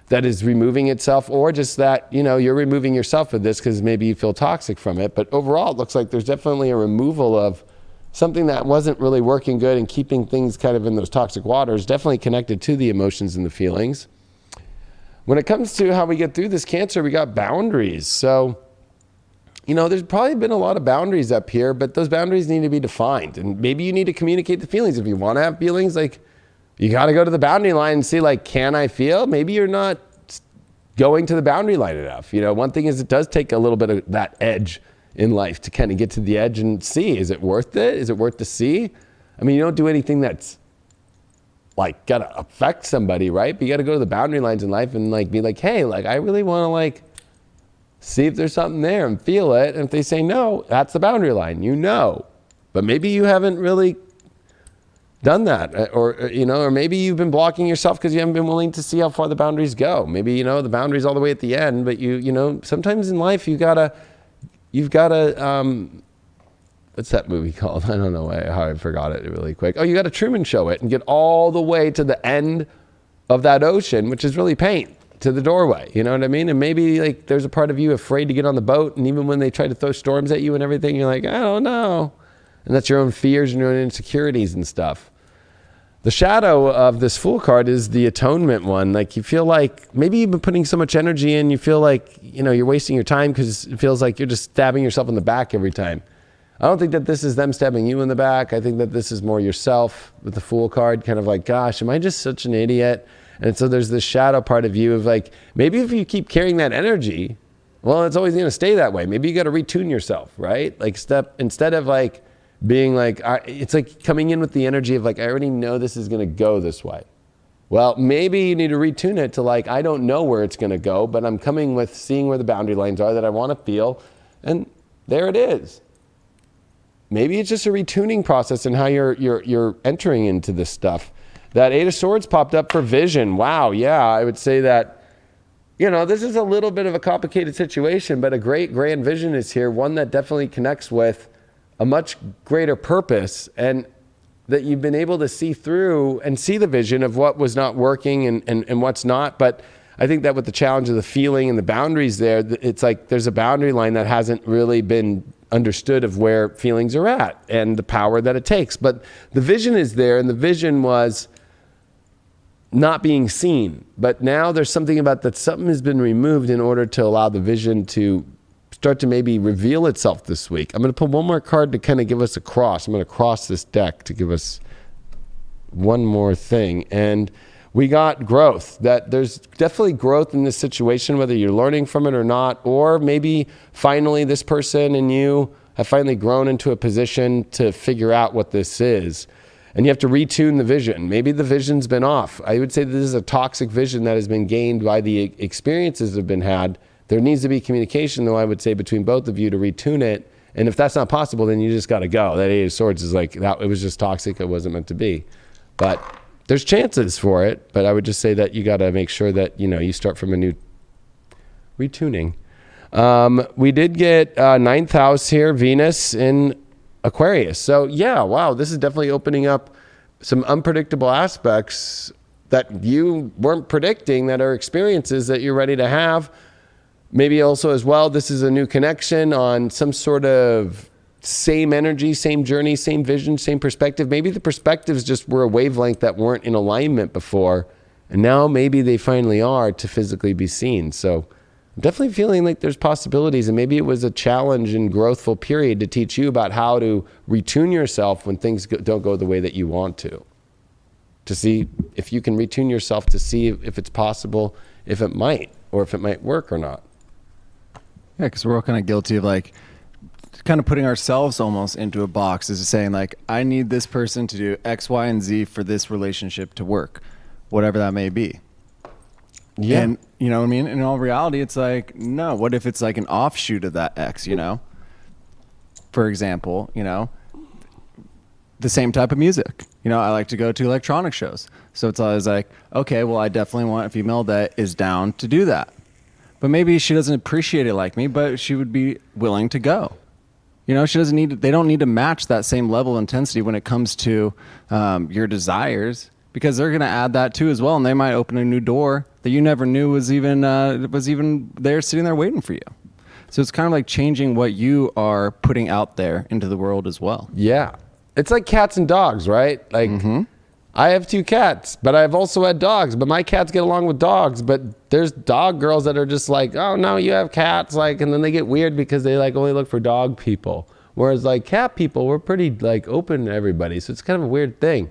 that is removing itself, or just that, you're removing yourself with this because maybe you feel toxic from it. But overall, it looks like there's definitely a removal of something that wasn't really working good and keeping things kind of in those toxic waters, definitely connected to the emotions and the feelings. When it comes to how we get through this Cancer, we got boundaries. So, there's probably been a lot of boundaries up here, but those boundaries need to be defined. And maybe you need to communicate the feelings. If you want to have feelings, like, you got to go to the boundary line and see, like, can I feel? Maybe you're not going to the boundary line enough. One thing is it does take a little bit of that edge in life to kind of get to the edge and see, is it worth it? Is it worth to see? I mean, you don't do anything that's like got to affect somebody, right? But you got to go to the boundary lines in life and like be like, hey, like, I really want to like see if there's something there and feel it. And if they say no, that's the boundary line, but maybe you haven't really done that, or maybe you've been blocking yourself because you haven't been willing to see how far the boundaries go. Maybe, the boundaries all the way at the end, but sometimes in life you've got to, what's that movie called? I don't know how I forgot it really quick. Oh, you got to Truman Show it and get all the way to the end of that ocean, which is really paint, to the doorway. You know what I mean? And maybe like there's a part of you afraid to get on the boat. And even when they try to throw storms at you and everything, you're like, I don't know. And that's your own fears and your own insecurities and stuff. The shadow of this Fool card is the atonement one. Like you feel like maybe you've been putting so much energy in, you feel like, you're wasting your time because it feels like you're just stabbing yourself in the back every time. I don't think that this is them stabbing you in the back. I think that this is more yourself with the Fool card, kind of like, gosh, am I just such an idiot? And so there's this shadow part of you of like, maybe if you keep carrying that energy, well, it's always going to stay that way. Maybe you got to retune yourself, right? Like instead of like being like, it's like coming in with the energy of like, I already know this is going to go this way. Well, maybe you need to retune it to like, I don't know where it's going to go, but I'm coming with seeing where the boundary lines are that I want to feel. And there it is. Maybe it's just a retuning process in how you're entering into this stuff. That 8 of Swords popped up for vision. Wow, yeah, I would say that, this is a little bit of a complicated situation, but a great grand vision is here, one that definitely connects with a much greater purpose, and that you've been able to see through and see the vision of what was not working and what's not. But I think that with the challenge of the feeling and the boundaries there, it's like there's a boundary line that hasn't really been understood of where feelings are at and the power that it takes. But the vision is there, and the vision was not being seen. But now there's something about that something has been removed in order to allow the vision to start to maybe reveal itself this week. I'm going to put one more card to kind of give us a cross. I'm going to cross this deck to give us one more thing. And we got growth, that there's definitely growth in this situation, whether you're learning from it or not, or maybe finally this person and you have finally grown into a position to figure out what this is. And you have to retune the vision. Maybe the vision's been off. I would say that this is a toxic vision that has been gained by the experiences that have been had There needs to be communication, though, I would say, between both of you to retune it. And if that's not possible, then you just got to go. That Eight of Swords is like, that, it was just toxic. It wasn't meant to be. But there's chances for it. But I would just say that you got to make sure that, you know, you start from a new retuning. We did get ninth house here, Venus in Aquarius. So yeah, wow, this is definitely opening up some unpredictable aspects that you weren't predicting, that are experiences that you're ready to have. Maybe also as well, this is a new connection on some sort of same energy, same journey, same vision, same perspective. Maybe the perspectives just were a wavelength that weren't in alignment before, and now maybe they finally are to physically be seen. So I'm definitely feeling like there's possibilities, and maybe it was a challenge and growthful period to teach you about how to retune yourself when things don't go the way that you want to see if you can retune yourself, to see if it's possible, if it might, or if it might work or not. Yeah, because we're all kind of guilty of like kind of putting ourselves almost into a box, is saying like, I need this person to do X, Y, and Z for this relationship to work, whatever that may be. Yeah. And you know what I mean? In all reality, it's like, no, what if it's like an offshoot of that X, you know? For example, you know, the same type of music. You know, I like to go to electronic shows. So it's always like, okay, well, I definitely want a female that is down to do that. But maybe she doesn't appreciate it like me, but she would be willing to go. You know, they don't need to match that same level of intensity when it comes to your desires, because they're going to add that too as well. And they might open a new door that you never knew was even there, sitting there waiting for you. So it's kind of like changing what you are putting out there into the world as well. Yeah. It's like cats and dogs, right? Like, I have 2 cats, but I've also had dogs, but my cats get along with dogs. But there's dog girls that are just like, oh no, you have cats, like, and then they get weird because they like only look for dog people. Whereas like cat people, we're pretty like open to everybody. So it's kind of a weird thing.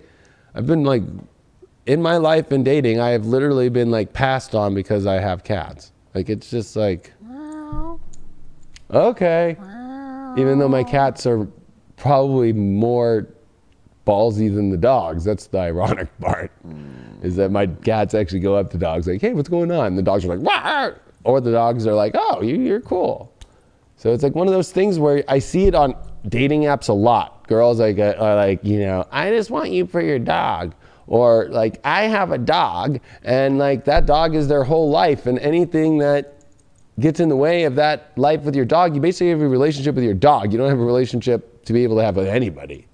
I've been like, in my life and dating, I have literally been like passed on because I have cats. Like, it's just like, okay. Even though my cats are probably more ballsy than the dogs. That's the ironic part, is that my cats actually go up to dogs like, hey, what's going on? And the dogs are like, wah! Or the dogs are like, oh, you're cool. So it's like one of those things where I see it on dating apps a lot. Girls like are like, you know, I just want you for your dog. Or like, I have a dog, and like that dog is their whole life, and anything that gets in the way of that life with your dog, you basically have a relationship with your dog. You don't have a relationship to be able to have with anybody,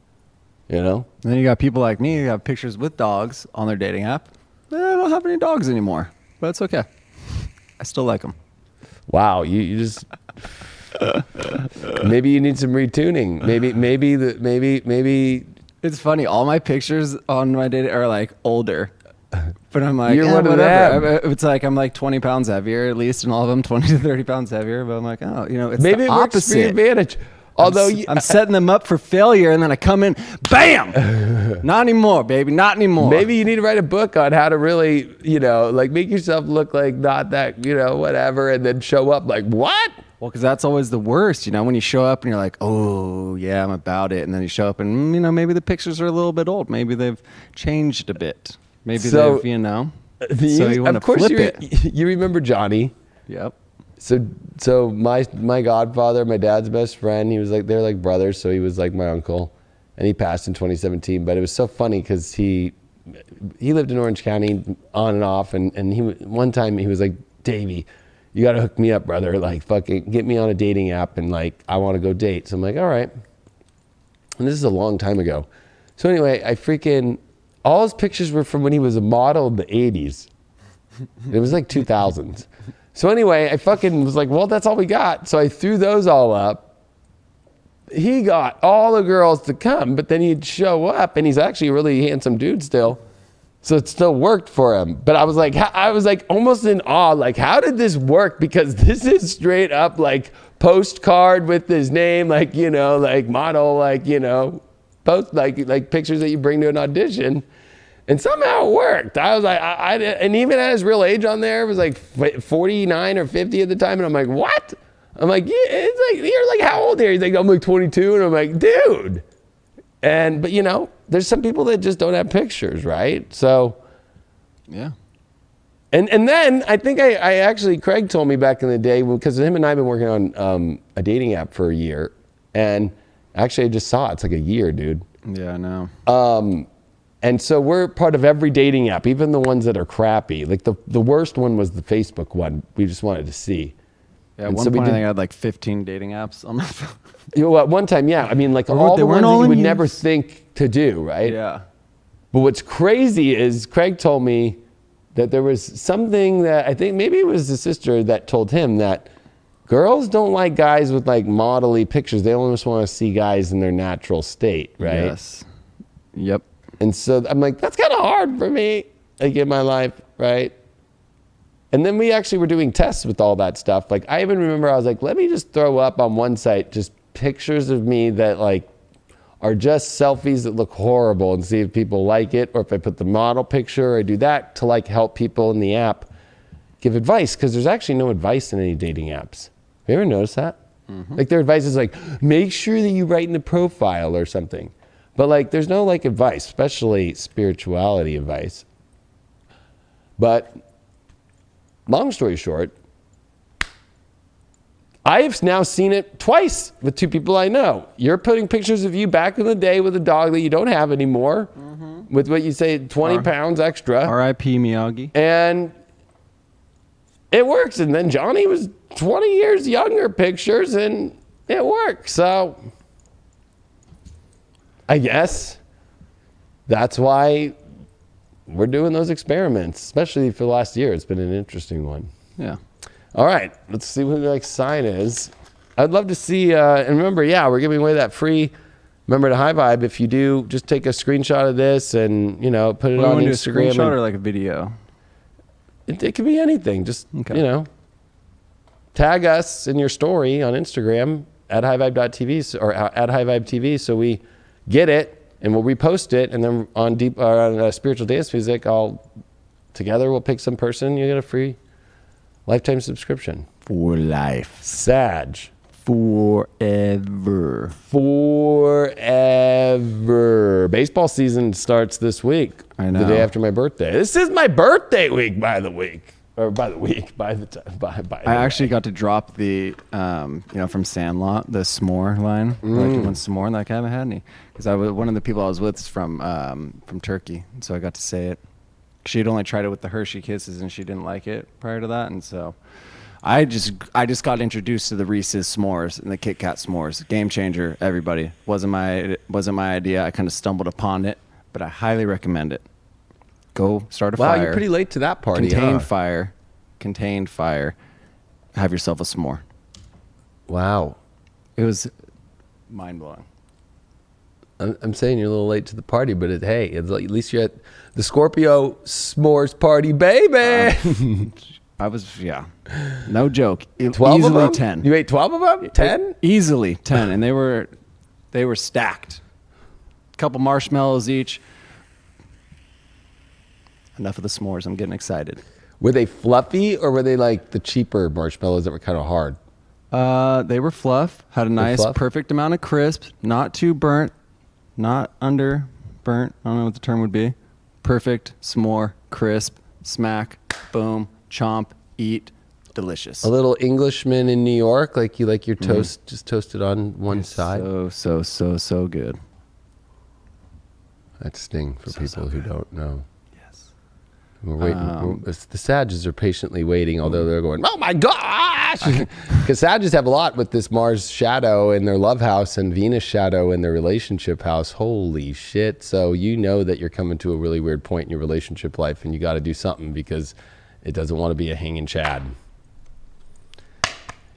you know? And then you got people like me who have pictures with dogs on their dating app. They don't have any dogs anymore, but it's okay. I still like them. Wow, you just... maybe you need some retuning. Maybe It's funny. All my pictures on my dating are like older, but I'm like, you're one of whatever. It's like I'm like 20 pounds heavier, at least in all of them, 20 to 30 pounds heavier. But I'm like, oh, you know, it's maybe the it works for your opposite. advantage. Although I'm setting them up for failure, and then I come in, bam! Not anymore, baby, not anymore. Maybe you need to write a book on how to really, you know, like make yourself look like not that, you know, whatever, and then show up like, what? Well, because that's always the worst, you know, when you show up and you're like, oh, yeah, I'm about it. And then you show up and, you know, maybe the pictures are a little bit old. Maybe they've changed a bit. Maybe they've, you know. So you want to flip it. You remember Johnny. Yep. So my godfather, my dad's best friend, he was like, they're like brothers. So he was like my uncle, and he passed in 2017. But it was so funny because he lived in Orange County on and off. And one time he was like, Davey, you got to hook me up, brother. Like, fucking get me on a dating app, and like, I want to go date. So I'm like, all right. And this is a long time ago. So anyway, all his pictures were from when he was a model in the 80s. It was like 2000s. So anyway, I fucking was like, well, that's all we got. So I threw those all up. He got all the girls to come, but then he'd show up, and he's actually a really handsome dude still. So it still worked for him. But I was like almost in awe, like, how did this work? Because this is straight up like postcard with his name, like, you know, like model, like, you know, post like pictures that you bring to an audition. And somehow it worked. I was like, and even at his real age on there, it was like 49 or 50 at the time. And I'm like, what? I'm like, yeah, it's like, you're like, how old are you? He's like, I'm like 22. And I'm like, dude. But you know, there's some people that just don't have pictures, right? So yeah, And then I think I actually, Craig told me back in the day, because him and I have been working on a dating app for a year. And actually I just saw it's like a year, dude. Yeah, I know. And so we're part of every dating app, even the ones that are crappy. Like the worst one was the Facebook one. We just wanted to see. Yeah, at one point I think I had like 15 dating apps on my phone. You know, at one time, yeah. I mean, like Or all they the weren't ones that all you in would use. never think to do, right? Yeah. But what's crazy is Craig told me that there was something that I think maybe it was his sister that told him that girls don't like guys with like modelly pictures. They almost want to see guys in their natural state, right? Yes. Yep. And so I'm like, that's kind of hard for me, like in my life, right? And then we actually were doing tests with all that stuff. Like I even remember I was like, let me just throw up on one site just pictures of me that like are just selfies that look horrible and see if people like it, or if I put the model picture, I do that to like help people in the app give advice, because there's actually no advice in any dating apps. Have you ever noticed that? Like their advice is like, make sure that you write in the profile or something. But like there's no like advice, especially spirituality advice. But long story short, I've now seen it twice with two people I know. You're putting pictures of you back in the day with a dog that you don't have anymore, with what you say, 20 pounds extra. R.I.P. Miyagi. And it works. And then Johnny was 20 years younger pictures, and it works. So I guess that's why we're doing those experiments, especially for the last year. It's been an interesting one. Yeah. All right, let's see what the next sign is. I'd love to see, and remember, yeah, we're giving away that free member to High Vibe. If you do, just take a screenshot of this and, you know, put it on Do a Instagram. screenshot or like a video? It could be anything. Just, Okay. you know, tag us in your story on Instagram at highvibe.tv or at highvibe.tv so we get it and we'll repost it. And then on Spiritual Dance Music, we'll pick some person. You get a free lifetime subscription. For life. Sag. Forever. Baseball season starts this week. I know. The day after my birthday. This is my birthday week, by the time. I actually got to drop the, from Sandlot, the s'more line. Like, you want s'more? Like, I haven't had any. Because one of the people I was with is from Turkey. And so I got to say it. She had only tried it with the Hershey Kisses, and she didn't like it prior to that. And so I just got introduced to the Reese's s'mores and the Kit Kat s'mores. Game changer, everybody. Wasn't my idea. I kind of stumbled upon it, but I highly recommend it. Go start a fire. Wow, you're pretty late to that party. Contained fire. Have yourself a s'more. Wow. It was mind blowing. I'm saying you're a little late to the party, but at least you're at the Scorpio s'mores party, baby. I was, no joke. 12 easily of them? 10. You ate 12 of them? 10? Easily 10, and they were stacked. A couple marshmallows each. Enough of the s'mores. I'm getting excited. Were they fluffy, or were they like the cheaper marshmallows that were kind of hard? They were fluff. Had a nice, fluff? perfect amount of crisp. Not too burnt. Not under burnt. I don't know what the term would be. Perfect, s'more, crisp, smack, boom, chomp, eat, delicious. A little Englishman in New York, like you like your toast just toasted on one side. So good. That's Sting for people who don't know. Yes. We're waiting. The Sages are patiently waiting, although they're going, oh my gosh! Because Sages have a lot with this Mars shadow in their love house and Venus shadow in their relationship house. Holy shit. So you know that you're coming to a really weird point in your relationship life, and you got to do something because it doesn't want to be a hanging chad.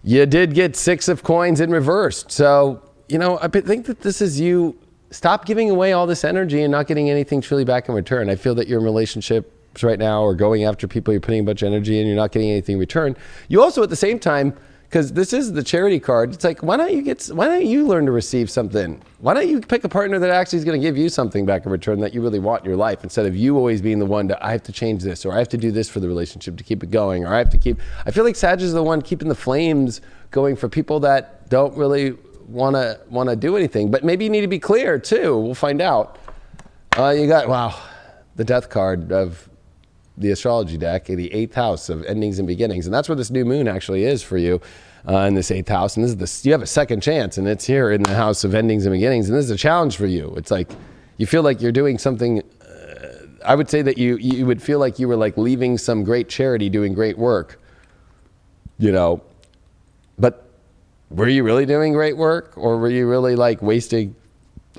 You did get 6 of coins in reversed. So, I think that this is you. Stop giving away all this energy and not getting anything truly back in return. I feel that you're in relationships right now or going after people, you're putting a bunch of energy and you're not getting anything in return. You also, at the same time, because this is the charity card, it's like, why don't you learn to receive something? Why don't you pick a partner that actually is going to give you something back in return that you really want in your life, instead of you always being the one to, I have to change this, or I have to do this for the relationship to keep it going, or I feel like Sag is the one keeping the flames going for people that don't really want to do anything. But maybe you need to be clear too. We'll find out. You got, the death card of the astrology deck, the 8th house of endings and beginnings. And that's where this new moon actually is for you in this 8th house. And you have a second chance, and it's here in the house of endings and beginnings. And this is a challenge for you. It's like you feel like you're doing something. I would say that you would feel like you were like leaving some great charity doing great work, but were you really doing great work, or were you really like wasting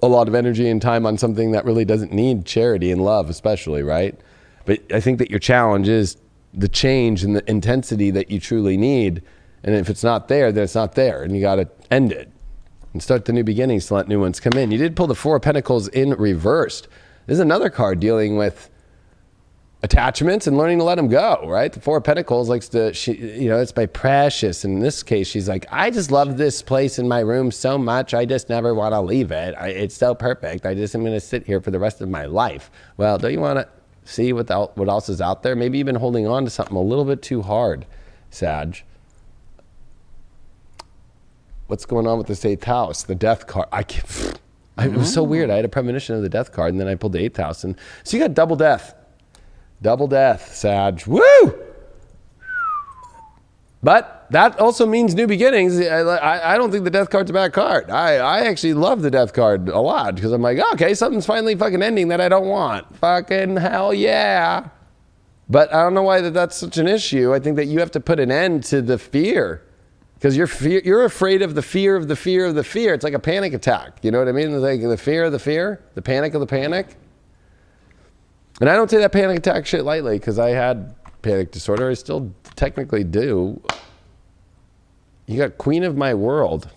a lot of energy and time on something that really doesn't need charity and love, especially, right? But I think that your challenge is the change and the intensity that you truly need. And if it's not there, then it's not there, and you got to end it and start the new beginnings to let new ones come in. You did pull the 4 of Pentacles in reversed. This is another card dealing with attachments and learning to let them go, right? The 4 of Pentacles likes to, it's my precious. In this case, she's like, I just love this place in my room so much. I just never want to leave it. It's so perfect. I'm going to sit here for the rest of my life. Well, don't you want to see what else is out there? Maybe you've been holding on to something a little bit too hard, Sag. What's going on with this 8th house? The death card. It was so weird. I had a premonition of the death card, and then I pulled the 8th house. And so you got double death. Double death, Sag. Woo! But that also means new beginnings. I don't think the death card's a bad card. I actually love the death card a lot, because I'm like, okay, something's finally fucking ending that I don't want. Fucking hell yeah. But I don't know why that's such an issue. I think that you have to put an end to the fear. Because you're afraid of the fear of the fear of the fear. It's like a panic attack. You know what I mean? It's like the fear of the fear, the panic of the panic. And I don't say that panic attack shit lightly, because I had panic disorder. I still technically do. You got Queen of My World.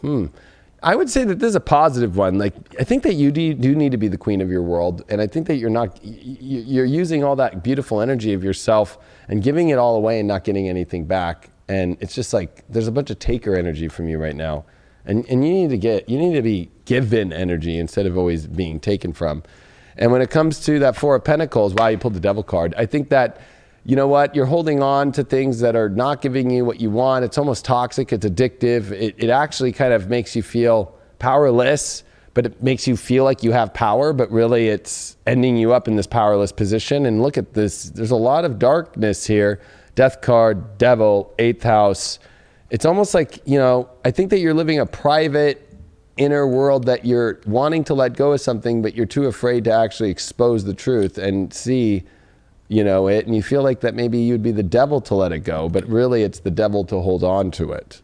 I would say that this is a positive one. Like, I think that you do need to be the queen of your world. And I think that you're using all that beautiful energy of yourself and giving it all away and not getting anything back. And it's just like, there's a bunch of taker energy from you right now. And you need to be given energy instead of always being taken from. And when it comes to that 4 of Pentacles, wow, you pulled the Devil card. I think that, you know what, you're holding on to things that are not giving you what you want. It's almost toxic. It's addictive. It actually kind of makes you feel powerless, but it makes you feel like you have power, but really it's ending you up in this powerless position. And look at this. There's a lot of darkness here. Death card, Devil, 8th house. It's almost like, I think that you're living a private inner world that you're wanting to let go of something, but you're too afraid to actually expose the truth and see, it. And you feel like that maybe you'd be the devil to let it go, but really it's the devil to hold on to it.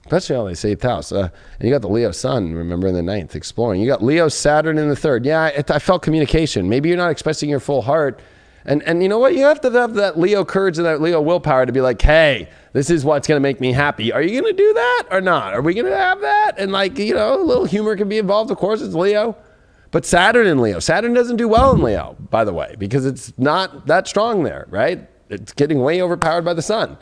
Especially all they say 8th house. And you got the Leo sun, remember, in the 9th, exploring. You got Leo Saturn in the 3rd. Yeah, I felt communication. Maybe you're not expressing your full heart. And you know what? You have to have that Leo courage and that Leo willpower to be like, hey, this is what's going to make me happy. Are you going to do that or not? Are we going to have that? And a little humor can be involved. Of course, it's Leo. But Saturn in Leo. Saturn doesn't do well in Leo, by the way, because it's not that strong there, right? It's getting way overpowered by the sun.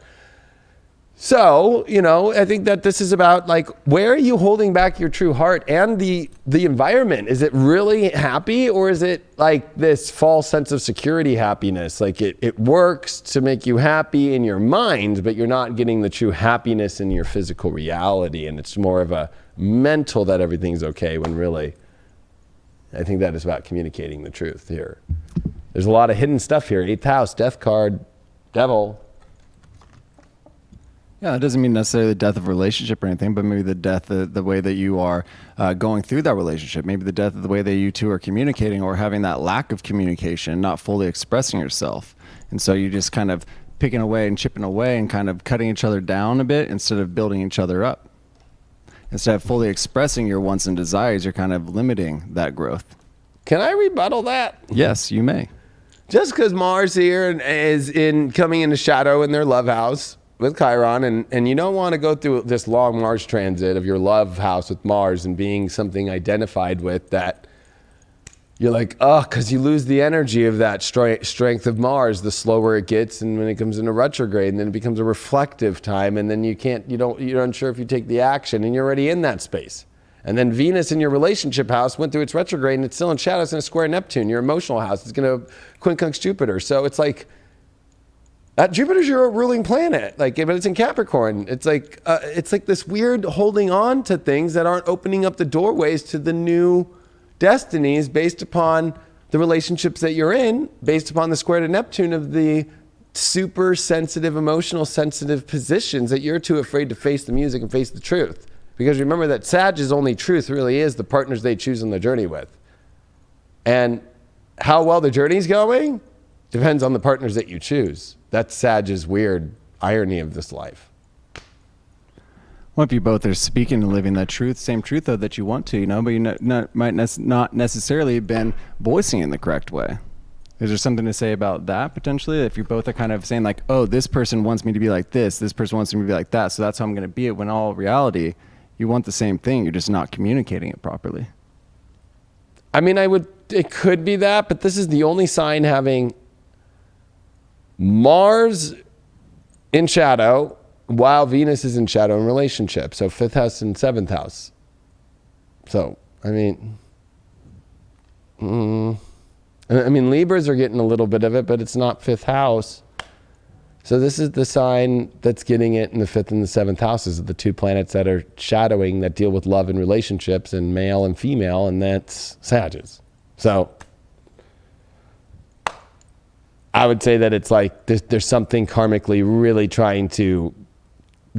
So, I think that this is about where are you holding back your true heart and the environment? Is it really happy, or is it like this false sense of security happiness? Like it works to make you happy in your mind, but you're not getting the true happiness in your physical reality. And it's more of a mental that everything's okay, when really, I think that is about communicating the truth here. There's a lot of hidden stuff here. 8th house, death card, Devil. Yeah, it doesn't mean necessarily the death of a relationship or anything, but maybe the death of the way that you are going through that relationship, maybe the death of the way that you two are communicating, or having that lack of communication, not fully expressing yourself. And so you just kind of picking away and chipping away and kind of cutting each other down a bit instead of building each other up. Instead of fully expressing your wants and desires, you're kind of limiting that growth. Can I rebuttal that? Yes, you may. Just because Mars here is coming into shadow in their love house with Chiron, and you don't want to go through this long Mars transit of your love house with Mars and being something identified with that you're like, because you lose the energy of that strength of Mars the slower it gets, and when it comes into retrograde, and then it becomes a reflective time, and then you're unsure if you take the action, and you're already in that space. And then Venus in your relationship house went through its retrograde, and it's still in shadow. It's in a square Neptune. Your emotional house is going to quincunx Jupiter. So it's like, Jupiter's your ruling planet, but it's in Capricorn. It's like this weird holding on to things that aren't opening up the doorways to the new destinies based upon the relationships that you're in based upon the square to Neptune of the super sensitive, emotional, sensitive positions that you're too afraid to face the music and face the truth. Because remember that Sag's only truth really is the partners they choose on the journey with. And how well the journey's going depends on the partners that you choose. That's Sag's weird irony of this life. What if you both are speaking and living that truth, same truth though that you want to, but you might not necessarily been voicing it in the correct way? Is there something to say about that potentially? If you both are kind of saying like, oh, this person wants me to be like this person wants me to be like that, so that's how I'm going to be it, when all reality, you want the same thing, you're just not communicating it properly. I mean, it could be that, but this is the only sign having Mars in shadow while Venus is in shadow in relationship. So 5th house and 7th house. So, I mean, Libras are getting a little bit of it, but it's not 5th house. So this is the sign that's getting it in the 5th and the 7th houses of the two planets that are shadowing, that deal with love and relationships and male and female, and that's Sagittarius. So I would say that it's like there's something karmically really trying to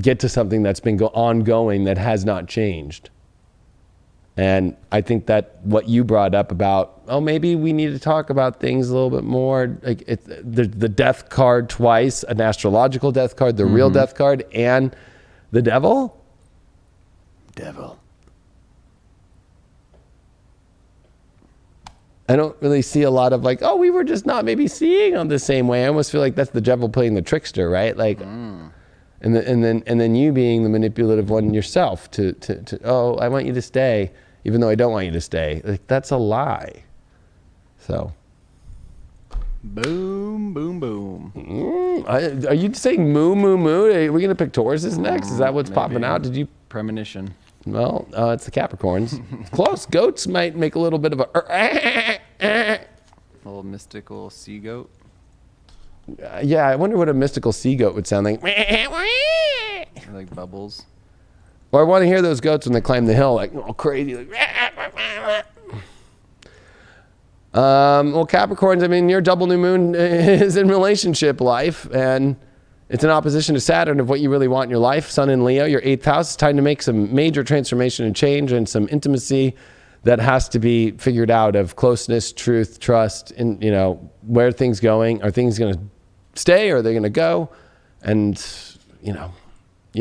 get to something that's been ongoing that has not changed. And I think that what you brought up about, maybe we need to talk about things a little bit more, like the death card twice, an astrological death card, the real death card, and the devil. I don't really see a lot of like, we were just not maybe seeing on the same way. I almost feel like that's the devil playing the trickster, right? Like, and then you being the manipulative one yourself to I want you to stay, even though I don't want you to stay. Like, that's a lie. So. Boom, boom, boom. Are you saying moo, moo, moo? Are we going to pick Tauruses next? Is that what's popping out? Did you? Premonition. Well, it's the Capricorns. Close. Goats might make a little bit of a little mystical sea goat. Yeah, I wonder what a mystical sea goat would sound like. Like bubbles. Or I want to hear those goats when they climb the hill, like all crazy. Like, well, Capricorns, I mean, your double new moon is in relationship life, and it's in opposition to Saturn of what you really want in your life. Sun in Leo, your 8th house. It's time to make some major transformation and change and some intimacy that has to be figured out, of closeness, truth, trust, and where are things going? Are things going to stay or are they going to go? And you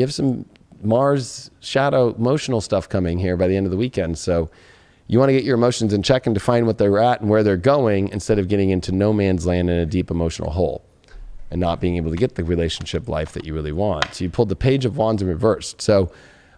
have some Mars shadow emotional stuff coming here by the end of the weekend. So you want to get your emotions in check and define what they're at and where they're going, instead of getting into no man's land in a deep emotional hole and not being able to get the relationship life that you really want. So you pulled the Page of Wands in reversed. So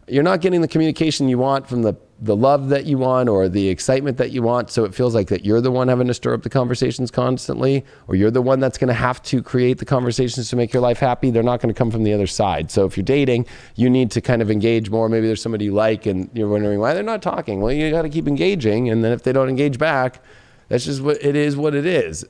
you're not getting the communication you want from the love that you want or the excitement that you want. So it feels like that you're the one having to stir up the conversations constantly, or you're the one that's going to have to create the conversations to make your life happy. They're not going to come from the other side. So if you're dating, you need to kind of engage more. Maybe there's somebody you like and you're wondering why they're not talking. Well, you got to keep engaging. And then if they don't engage back, that's just what it is.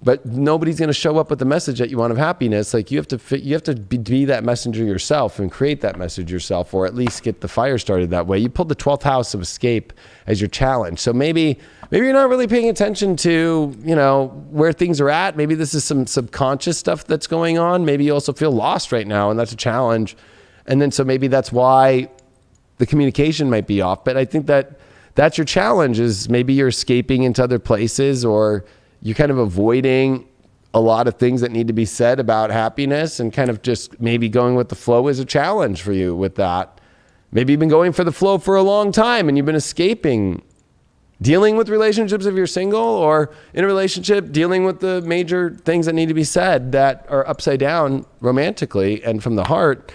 But nobody's going to show up with the message that you want of happiness. Like you have to be that messenger yourself and create that message yourself, or at least get the fire started that way. You pulled the 12th house of escape as your challenge. So maybe you're not really paying attention to, where things are at. Maybe this is some subconscious stuff that's going on. Maybe you also feel lost right now, and that's a challenge. And then so maybe that's why the communication might be off. But I think that's your challenge, is maybe you're escaping into other places, or you're kind of avoiding a lot of things that need to be said about happiness, and kind of just maybe going with the flow is a challenge for you with that. Maybe you've been going for the flow for a long time and you've been escaping dealing with relationships if you're single, or in a relationship, dealing with the major things that need to be said that are upside down romantically and from the heart.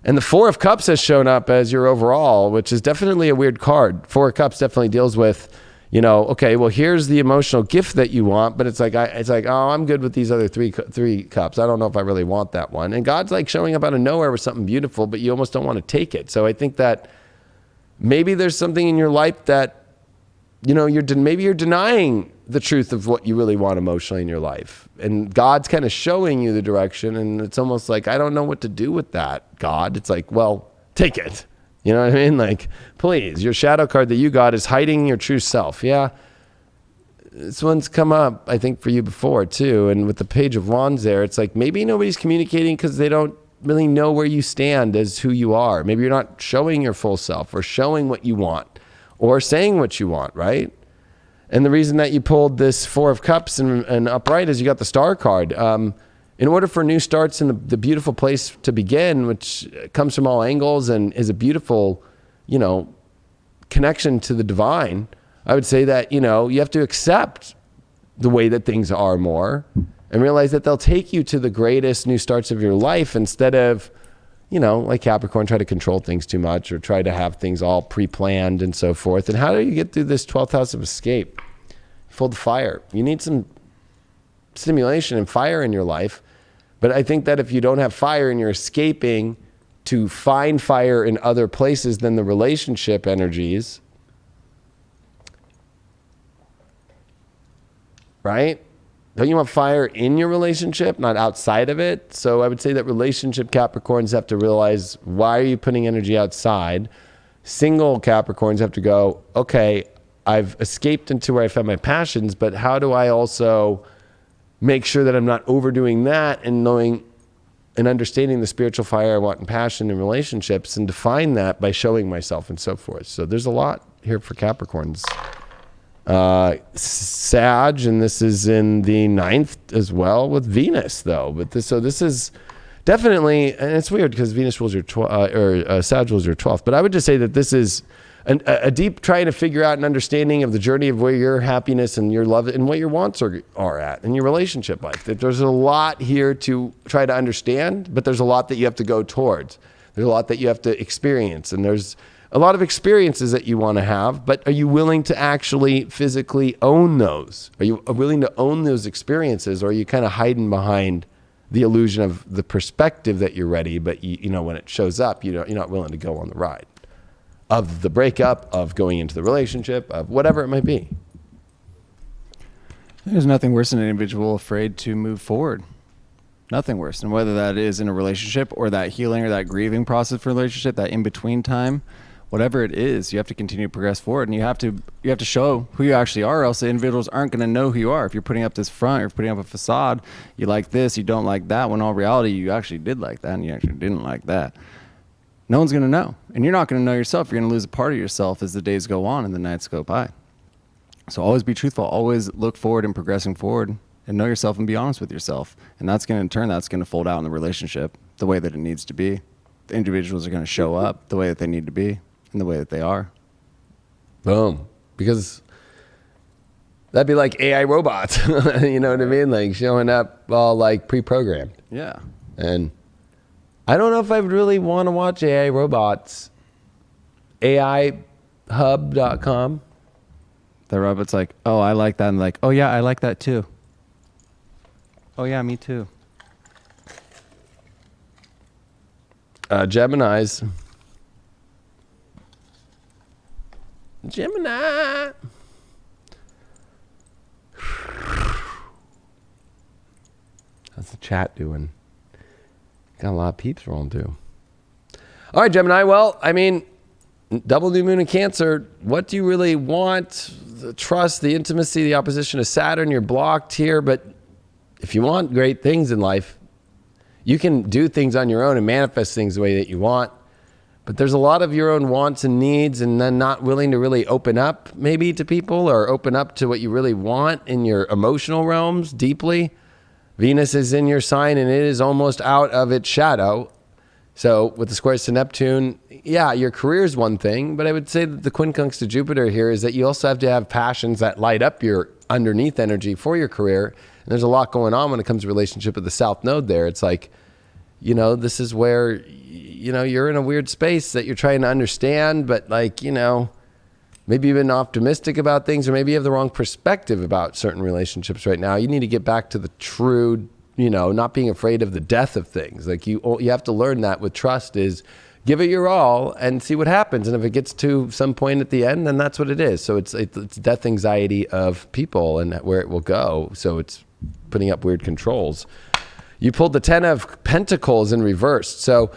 And the 4 of Cups has shown up as your overall, which is definitely a weird card. 4 of Cups definitely deals with, okay, well, here's the emotional gift that you want, but it's like, I'm good with these other three cups. I don't know if I really want that one. And God's like showing up out of nowhere with something beautiful, but you almost don't want to take it. So I think that maybe there's something in your life that, maybe you're denying the truth of what you really want emotionally in your life. And God's kind of showing you the direction. And it's almost like, I don't know what to do with that, God. It's like, well, take it. You know what I mean? Like, please, your shadow card that you got is hiding your true self. Yeah. this one's come up, I think, for you before too. And with the Page of Wands there, it's like maybe nobody's communicating because they don't really know where you stand as who you are. Maybe you're not showing your full self or showing what you want or saying what you want, right? And the reason that you pulled this Four of Cups and upright is you got the Star card. In order for new starts in the beautiful place to begin, which comes from all angles and is a beautiful, connection to the divine, I would say that, you have to accept the way that things are more and realize that they'll take you to the greatest new starts of your life instead of, like Capricorn, try to control things too much or try to have things all pre-planned and so forth. And how do you get through this 12th house of escape? You fold the fire. You need some stimulation and fire in your life. But I think that if you don't have fire and you're escaping to find fire in other places than the relationship energies, right? Don't you want fire in your relationship, not outside of it? So I would say that relationship Capricorns have to realize, why are you putting energy outside? Single Capricorns have to go, okay, I've escaped into where I found my passions, but how do I also make sure that I'm not overdoing that and knowing and understanding the spiritual fire I want in passion and relationships and define that by showing myself and so forth. So there's a lot here for Capricorns. Sag, and this is in the 9th as well with Venus though. But this is definitely, and it's weird because Venus rules your Sag rules your 12th. But I would just say that this is a deep trying to figure out an understanding of the journey of where your happiness and your love and what your wants are at in your relationship life. That there's a lot here to try to understand, but there's a lot that you have to go towards. There's a lot that you have to experience, and there's a lot of experiences that you want to have, but are you willing to actually physically own those? Are you willing to own those experiences, or are you kind of hiding behind the illusion of the perspective that you're ready, but when it shows up, you're not willing to go on the ride of the breakup, of going into the relationship, of whatever it might be? There's nothing worse than an individual afraid to move forward. Nothing worse. And whether that is in a relationship or that healing or that grieving process for a relationship, that in-between time, whatever it is, you have to continue to progress forward, and you have to show who you actually are, or else the individuals aren't going to know who you are. If you're putting up this front, or putting up a facade, you like this, you don't like that, when in all reality, you actually did like that, and you actually didn't like that. No one's going to know, and you're not going to know yourself. You're going to lose a part of yourself as the days go on and the nights go by. So always be truthful, always look forward and progressing forward, and know yourself and be honest with yourself. And that's going to, in turn, that's going to fold out in the relationship the way that it needs to be. The individuals are going to show up the way that they need to be and the way that they are. Boom. Because that'd be like AI robots. You know what I mean? Like showing up all like pre-programmed. Yeah. And I don't know if I would really want to watch AI robots. AIhub.com. The robot's like, oh, I like that. And like, oh yeah, I like that too. Oh yeah, me too. Gemini. How's the chat doing? Got a lot of peeps rolling too. All right, Gemini. Well, I mean, double new moon in Cancer. What do you really want? The trust, the intimacy, the opposition to Saturn. You're blocked here, but if you want great things in life, you can do things on your own and manifest things the way that you want. But there's a lot of your own wants and needs, and then not willing to really open up maybe to people or open up to what you really want in your emotional realms deeply. Venus is in your sign and it is almost out of its shadow. So with the squares to Neptune, yeah, your career is one thing, but I would say that the quincunx to Jupiter here is that you also have to have passions that light up your underneath energy for your career. And there's a lot going on when it comes to relationship with the South Node there. It's like, this is where, you're in a weird space that you're trying to understand, but like, maybe you've been optimistic about things, or maybe you have the wrong perspective about certain relationships right now. You need to get back to the true, not being afraid of the death of things. Like you have to learn that with trust is give it your all and see what happens. And if it gets to some point at the end, then that's what it is. So it's death anxiety of people and where it will go. So it's putting up weird controls. You pulled the 10 of Pentacles in reverse. So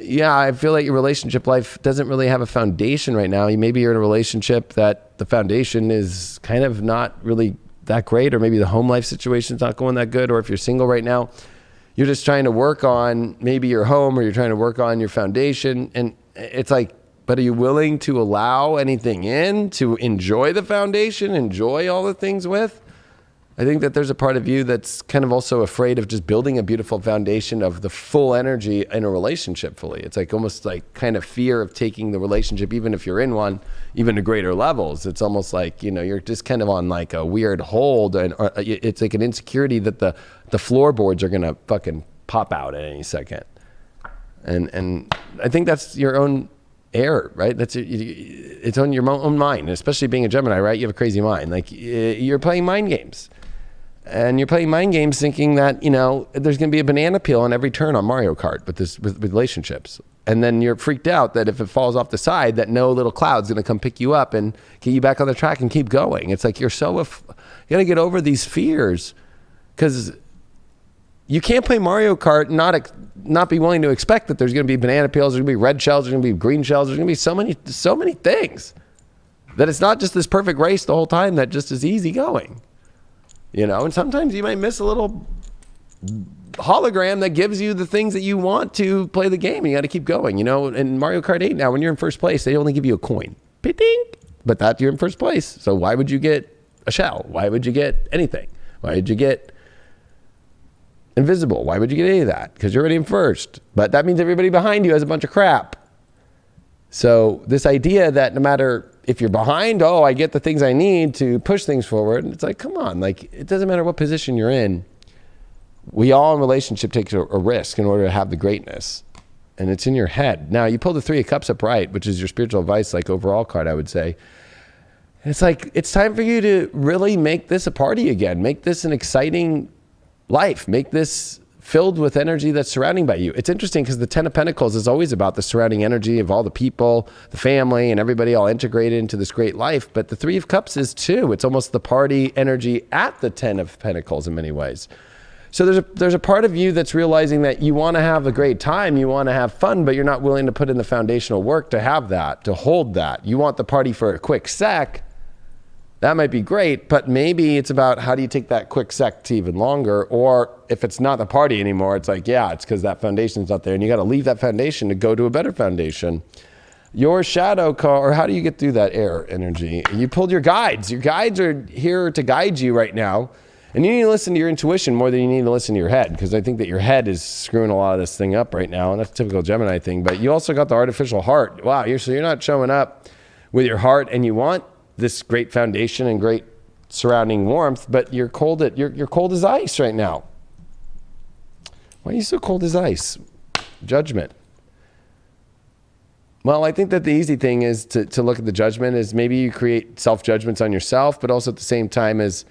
yeah, I feel like your relationship life doesn't really have a foundation right now. Maybe you're in a relationship that the foundation is kind of not really that great, or maybe the home life situation's not going that good, or if you're single right now, you're just trying to work on maybe your home, or you're trying to work on your foundation. And it's like, but are you willing to allow anything in to enjoy the foundation, enjoy all the things with? I think that there's a part of you that's kind of also afraid of just building a beautiful foundation of the full energy in a relationship fully. It's like almost like kind of fear of taking the relationship, even if you're in one, even to greater levels. It's almost like, you know, you're just kind of on like a weird hold, and it's like an insecurity that the floorboards are going to fucking pop out at any second. And I think that's your own error, right? It's on your own mind, especially being a Gemini, right? You have a crazy mind. Like you're playing mind games. And you're playing mind games thinking that, you know, there's going to be a banana peel on every turn on Mario Kart with relationships. And then you're freaked out that if it falls off the side, that no little cloud's going to come pick you up and get you back on the track and keep going. It's like you got to get over these fears, because you can't play Mario Kart and not be willing to expect that there's going to be banana peels, there's going to be red shells, there's going to be green shells, there's going to be so many things, that it's not just this perfect race the whole time that just is easy going. You know, and sometimes you might miss a little hologram that gives you the things that you want to play the game. You got to keep going. You know, in Mario Kart 8 now, when you're in first place, they only give you a coin. Ping! But that you're in first place. So why would you get a shell? Why would you get anything? Why would you get invisible? Why would you get any of that? Because you're already in first. But that means everybody behind you has a bunch of crap. So this idea that no matter if you're behind, oh, I get the things I need to push things forward. It's like, come on, like it doesn't matter what position you're in. We all in relationship take a risk in order to have the greatness. And it's in your head. Now you pull the 3 of Cups up right, which is your spiritual advice, like overall card, I would say. And it's like, it's time for you to really make this a party again. Make this an exciting life. Make this filled with energy that's surrounding by you. It's interesting because the 10 of Pentacles is always about the surrounding energy of all the people, the family, and everybody all integrated into this great life. But the 3 of Cups is too. It's almost the party energy at the 10 of Pentacles in many ways. So there's a part of you that's realizing that you want to have a great time, you want to have fun, but you're not willing to put in the foundational work to have that, to hold that. You want the party for a quick sec. That might be great, but maybe it's about how do you take that quick sec to even longer, or if it's not the party anymore, it's like, yeah, it's because that foundation's not there, and you got to leave that foundation to go to a better foundation. Your shadow card, or how do you get through that air energy? You pulled your guides. Your guides are here to guide you right now, and you need to listen to your intuition more than you need to listen to your head, because I think that your head is screwing a lot of this thing up right now, and that's a typical Gemini thing. But you also got the artificial heart. Wow, so you're not showing up with your heart, and you want this great foundation and great surrounding warmth, but you're cold as ice right now. Why are you so cold as ice? Judgment. Well, I think that the easy thing is to look at the judgment is maybe you create self-judgments on yourself, but also at the same time is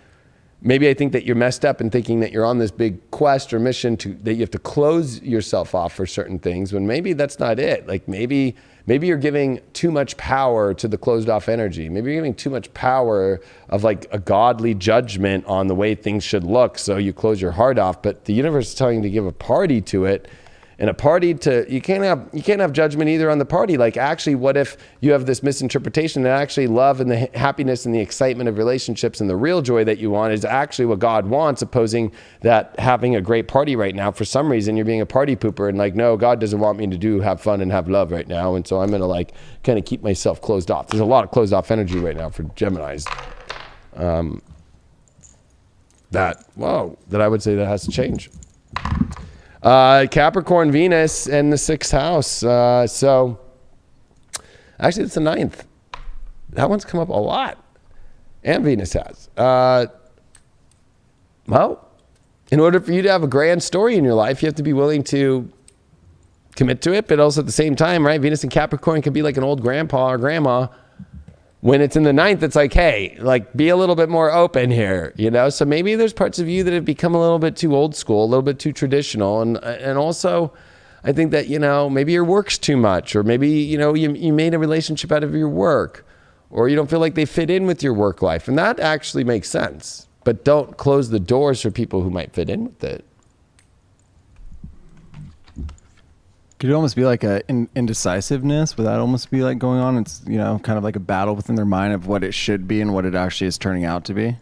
maybe I think that you're messed up in thinking that you're on this big quest or mission that you have to close yourself off for certain things, when maybe that's not it. Like maybe you're giving too much power to the closed off energy. Maybe you're giving too much power of like a godly judgment on the way things should look, so you close your heart off. But the universe is telling you to give a party to it. And a party you can't have judgment either on the party. Like actually, what if you have this misinterpretation that actually love and the happiness and the excitement of relationships and the real joy that you want is actually what God wants, opposing that having a great party right now, for some reason you're being a party pooper and like, no, God doesn't want me to have fun and have love right now. And so I'm going to like kind of keep myself closed off. There's a lot of closed off energy right now for Geminis. That I would say that has to change. Capricorn, Venus, and the 6th house. So actually it's the 9th. That one's come up a lot. And Venus has. Well, in order for you to have a grand story in your life, you have to be willing to commit to it, but also at the same time, right? Venus and Capricorn can be like an old grandpa or grandma. When it's in the 9th, it's like, hey, like be a little bit more open here, you know? So maybe there's parts of you that have become a little bit too old school, a little bit too traditional. And also I think that, you know, maybe your work's too much, or maybe, you know, you made a relationship out of your work, or you don't feel like they fit in with your work life. And that actually makes sense, but don't close the doors for people who might fit in with it. Could it almost be like a indecisiveness? Would that almost be like going on? It's, you know, kind of like a battle within their mind of what it should be and what it actually is turning out to be.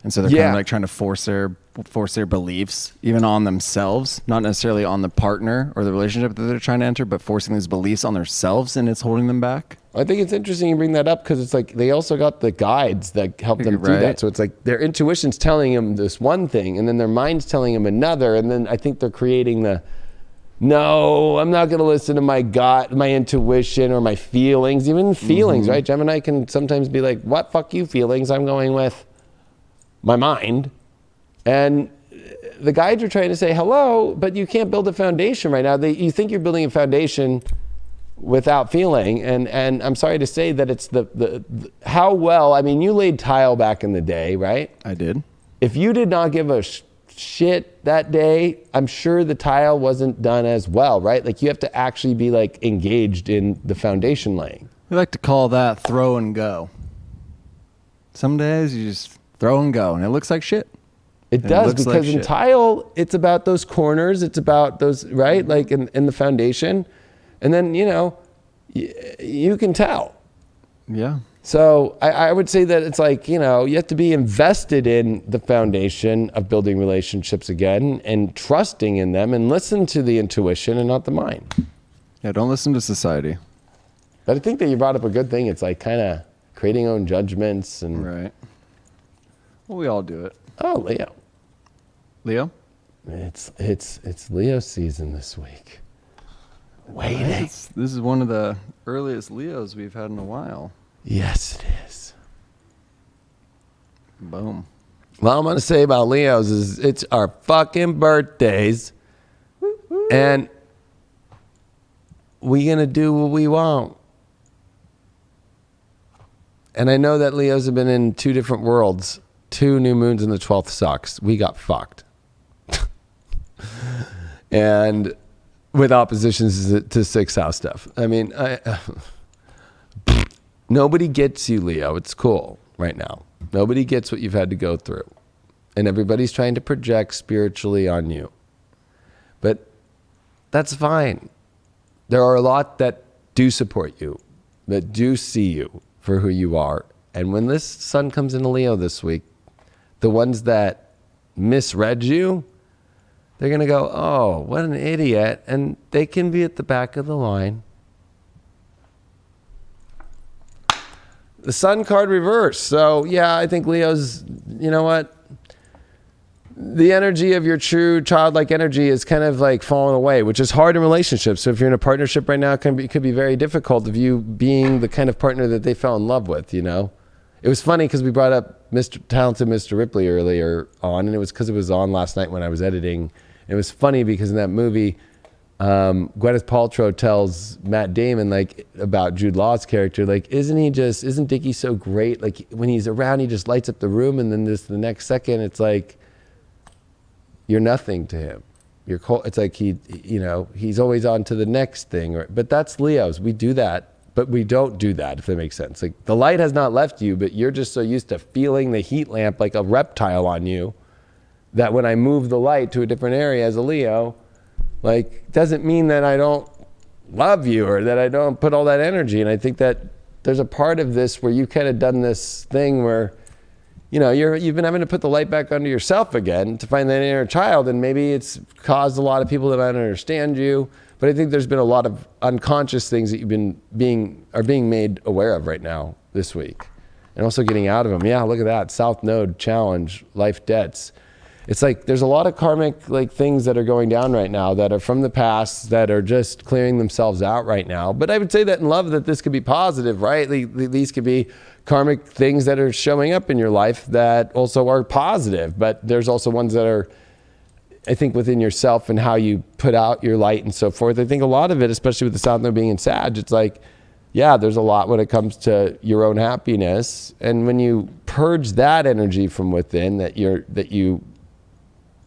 And so they're kind of like trying to force their beliefs even on themselves, not necessarily on the partner or the relationship that they're trying to enter, but forcing these beliefs on themselves, and it's holding them back. I think it's interesting you bring that up because it's like they also got the guides that help them do that. So it's like their intuition's telling them this one thing, and then their mind's telling them another, and then I think they're creating no, I'm not going to listen to my gut, my intuition, or my feelings, even feelings, right? Gemini can sometimes be like, what, fuck you feelings, I'm going with my mind. And the guides are trying to say hello, but you can't build a foundation right now. You think you're building a foundation without feeling, and I'm sorry to say that it's the how well, I mean, you laid tile back in the day, right? I did. If you did not give a shit that day, I'm sure the tile wasn't done as well, right? Like you have to actually be like engaged in the foundation laying. We like to call that throw and go. Some days you just throw and go, and it looks like shit. It does, because in tile, it's about those corners. It's about those, right? Like in the foundation. And then, you can tell. Yeah. So I would say that it's like, you have to be invested in the foundation of building relationships again and trusting in them and listen to the intuition and not the mind. Yeah, don't listen to society. But I think that you brought up a good thing. It's like kind of creating own judgments and... Right. Well, we all do it. Oh, Leo. Leo? It's Leo season this week. Waiting. This is one of the earliest Leos we've had in a while. Yes, it is. Boom. Well, I'm going to say about Leos is it's our fucking birthdays. And we're going to do what we want. And I know that Leos have been in two different worlds. 2 new moons in the 12th sucks. We got fucked. And with oppositions to 6th house stuff. I mean, nobody gets you, Leo. It's cool right now. Nobody gets what you've had to go through. And everybody's trying to project spiritually on you. But that's fine. There are a lot that do support you, that do see you for who you are. And when this sun comes into Leo this week, the ones that misread you, they're going to go, oh, what an idiot. And they can be at the back of the line. The sun card reverse. So, yeah, I think Leo's, you know what? The energy of your true childlike energy is kind of like falling away, which is hard in relationships. So if you're in a partnership right now, it could be very difficult of you being the kind of partner that they fell in love with, It was funny because we brought up talented Mr. Ripley earlier on, and it was because it was on last night when I was editing. It was funny because in that movie, Gwyneth Paltrow tells Matt Damon about Jude Law's character, isn't Dickie so great? Like when he's around, he just lights up the room, and then the next second, it's like you're nothing to him. You're cold. It's like he's always on to the next thing. But that's Leos. We do that, but we don't do that, if that makes sense. Like the light has not left you, but you're just so used to feeling the heat lamp like a reptile on you that when I move the light to a different area as a Leo, doesn't mean that I don't love you or that I don't put all that energy. And I think that there's a part of this where you kind of done this thing where, you've been having to put the light back onto yourself again to find that inner child. And maybe it's caused a lot of people that don't understand you. But I think there's been a lot of unconscious things that you've been being made aware of right now this week. And also getting out of them. Yeah, look at that. South Node challenge, life debts. It's like there's a lot of karmic things that are going down right now that are from the past that are just clearing themselves out right now. But I would say that in love that this could be positive, right? These could be karmic things that are showing up in your life that also are positive. But there's also ones that are, I think, within yourself and how you put out your light and so forth. I think a lot of it, especially with the South Node being in Sag, it's like, yeah, there's a lot when it comes to your own happiness. And when you purge that energy from within,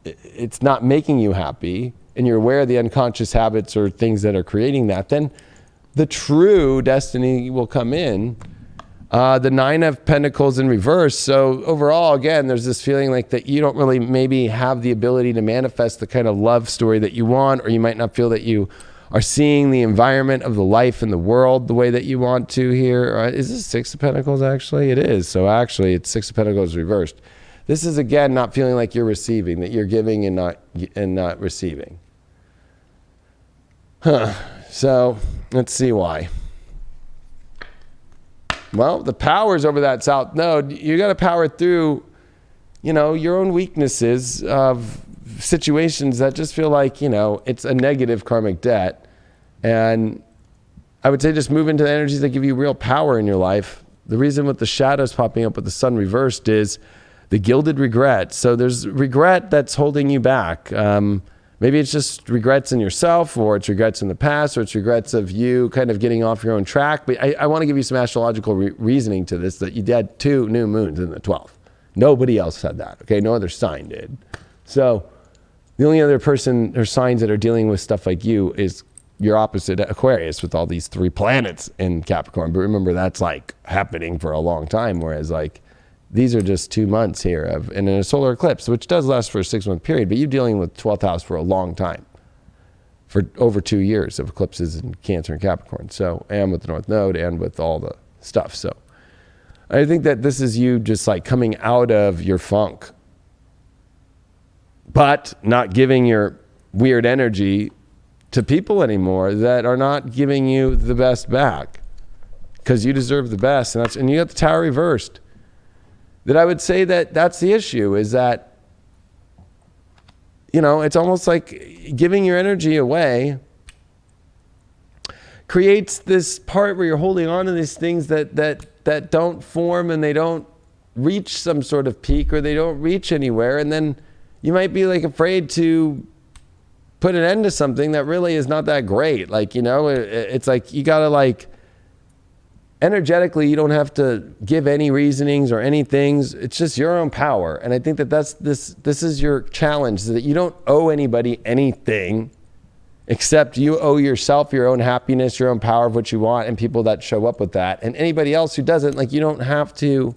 it's not making you happy, and you're aware of the unconscious habits or things that are creating that, then the true destiny will come in. The 9 of Pentacles in reverse. So overall, again, there's this feeling like that you don't really maybe have the ability to manifest the kind of love story that you want, or you might not feel that you are seeing the environment of the life in the world the way that you want to here. Is this 6 of Pentacles actually? It is. So actually it's 6 of Pentacles reversed. This is, again, not feeling like you're receiving, that you're giving and not receiving. So let's see why. Well, the power's over that south node. You got to power through, your own weaknesses of situations that just feel like, it's a negative karmic debt. And I would say just move into the energies that give you real power in your life. The reason with the shadows popping up with the sun reversed is the gilded regret. So there's regret that's holding you back. Maybe it's just regrets in yourself, or it's regrets in the past, or it's regrets of you kind of getting off your own track. But I want to give you some astrological reasoning to this, that you had 2 new moons in the 12th. Nobody else had that, okay? No other sign did. So the only other person or signs that are dealing with stuff like you is your opposite, Aquarius, with all these 3 planets in Capricorn. But remember, that's like happening for a long time, whereas like these are just 2 months here and in a solar eclipse, which does last for a 6-month period, but you're dealing with 12th house for a long time, for over 2 years of eclipses in Cancer and Capricorn. So, and with the North Node and with all the stuff. So I think that this is you just like coming out of your funk, but not giving your weird energy to people anymore that are not giving you the best back, because you deserve the best. And you got the Tower reversed. That I would say that that's the issue, is that, it's almost like giving your energy away creates this part where you're holding on to these things that don't form, and they don't reach some sort of peak, or they don't reach anywhere. And then you might be like afraid to put an end to something that really is not that great. Like, it's like you got to like, energetically, you don't have to give any reasonings or any things. It's just your own power. And I think that this is your challenge, that you don't owe anybody anything, except you owe yourself your own happiness, your own power of what you want, and people that show up with that. And anybody else who doesn't, like, you don't have to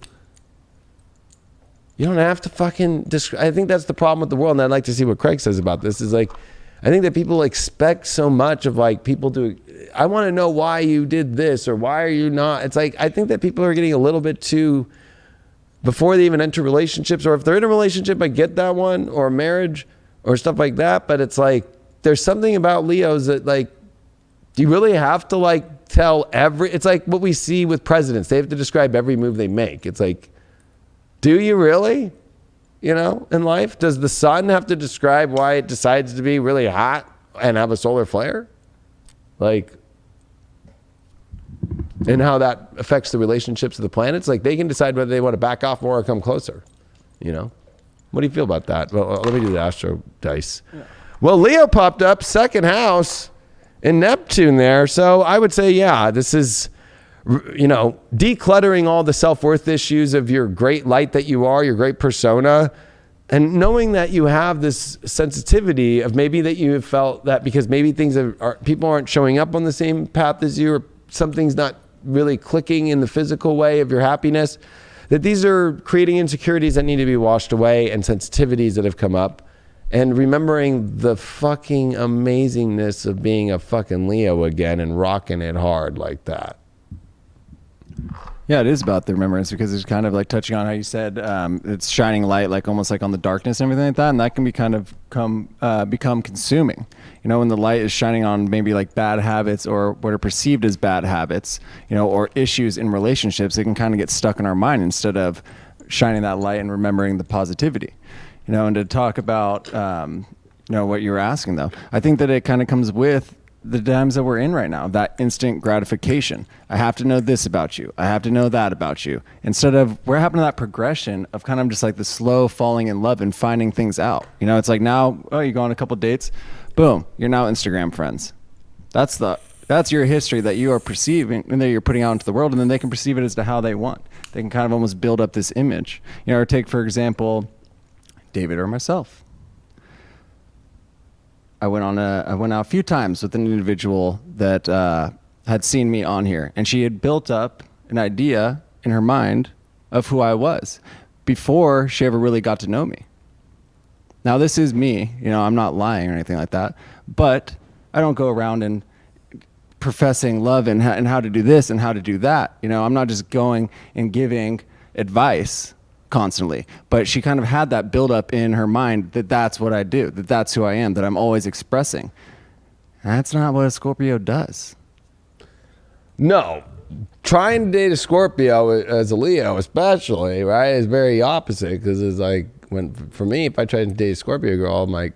fucking I think that's the problem with the world. And I'd like to see what Craig says about this, is like, I think that people expect so much of like people to, I want to know why you did this, or why are you not. It's like, I think that people are getting a little bit too, before they even enter relationships, or if they're in a relationship, I get that one, or marriage or stuff like that. But it's like, there's something about Leos that like, do you really have to like tell it's like what we see with presidents. They have to describe every move they make. It's like, do you really? In life, does the sun have to describe why it decides to be really hot and have a solar flare? Like, and how that affects the relationships of the planets? Like, they can decide whether they want to back off more or come closer. What do you feel about that? Well, let me do the astro dice. Yeah. Well, Leo popped up, 2nd house in Neptune there. So I would say, yeah, this is, decluttering all the self-worth issues of your great light that you are, your great persona, and knowing that you have this sensitivity of maybe that you have felt that because maybe things people aren't showing up on the same path as you, or something's not really clicking in the physical way of your happiness, that these are creating insecurities that need to be washed away, and sensitivities that have come up, and remembering the fucking amazingness of being a fucking Leo again and rocking it hard like that. Yeah, it is about the remembrance, because it's kind of like touching on how you said it's shining light, like almost like on the darkness and everything like that, and that can be kind of become consuming. When the light is shining on maybe like bad habits, or what are perceived as bad habits, or issues in relationships, it can kind of get stuck in our mind instead of shining that light and remembering the positivity. And to talk about what you were asking though, I think that it kind of comes with the times that we're in right now, that instant gratification. I have to know this about you. I have to know that about you. Instead of, we're having that progression of kind of just like the slow falling in love and finding things out. It's like now, you go on a couple dates, boom, you're now Instagram friends. That's your history that you are perceiving and that you're putting out into the world, and then they can perceive it as to how they want. They can kind of almost build up this image. Or take, for example, David or myself. I went out a few times with an individual that had seen me on here, and she had built up an idea in her mind of who I was before she ever really got to know me. Now, this is me, I'm not lying or anything like that, but I don't go around and professing love and how to do this and how to do that. I'm not just going and giving advice constantly. But she kind of had that build up in her mind that that's what I do, that that's who I am, that I'm always expressing. That's not what a Scorpio does. No. Trying to date a Scorpio as a Leo, especially, right, is very opposite, because it's like, for me, if I try to date a Scorpio girl, I'm like,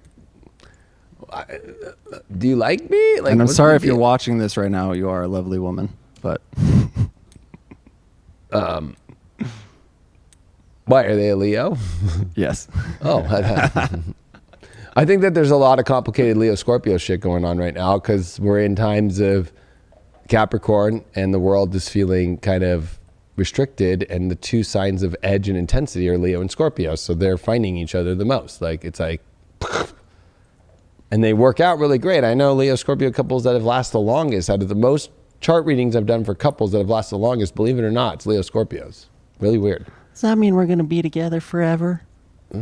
do you like me? Like, and I'm sorry if you're watching this right now, you are a lovely woman, but why are they a Leo? yes. Oh, I think that there's a lot of complicated Leo Scorpio shit going on right now, because we're in times of Capricorn and the world is feeling kind of restricted, and the two signs of edge and intensity are Leo and Scorpio, so they're finding each other the most. Like, it's like, and they work out really great. I know Leo Scorpio couples that have lasted the longest. Out of the most chart readings I've done for couples that have lasted the longest, believe it or not, it's Leo Scorpios. Really weird. Does that mean we're gonna be together forever?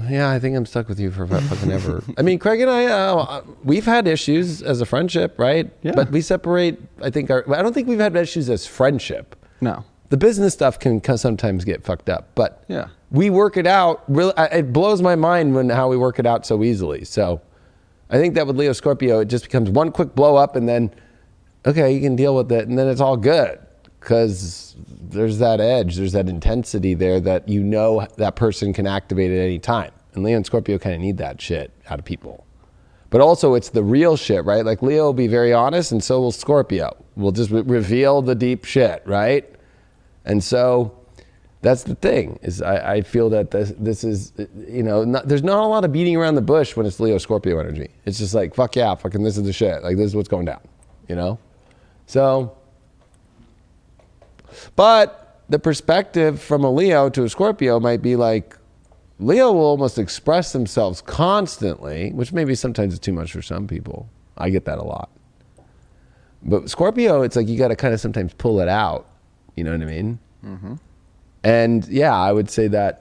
Yeah, I think I'm stuck with you for fucking ever. I mean, Craig and I, we've had issues as a friendship, right? Yeah. But we separate, I don't think we've had issues as friendship. No. The business stuff can sometimes get fucked up, but Yeah. we work it out. Really, it blows my mind how we work it out so easily. So I think that with Leo Scorpio, it just becomes one quick blow up, and then, okay, you can deal with it, and then it's all good. Because there's that edge, there's that intensity there that that person can activate at any time. And Leo and Scorpio kind of need that shit out of people. But also it's the real shit, right? Like Leo will be very honest, and so will Scorpio. We'll just reveal the deep shit, right? And so that's the thing, is I feel that this is, there's not a lot of beating around the bush when it's Leo Scorpio energy. It's just like, fuck yeah, fucking this is the shit. Like, this is what's going down, So... But the perspective from a Leo to a Scorpio might be like, Leo will almost express themselves constantly, which maybe sometimes is too much for some people. I get that a lot. But Scorpio, it's like you got to kind of sometimes pull it out. You know what I mean? Mm-hmm. And yeah, I would say that,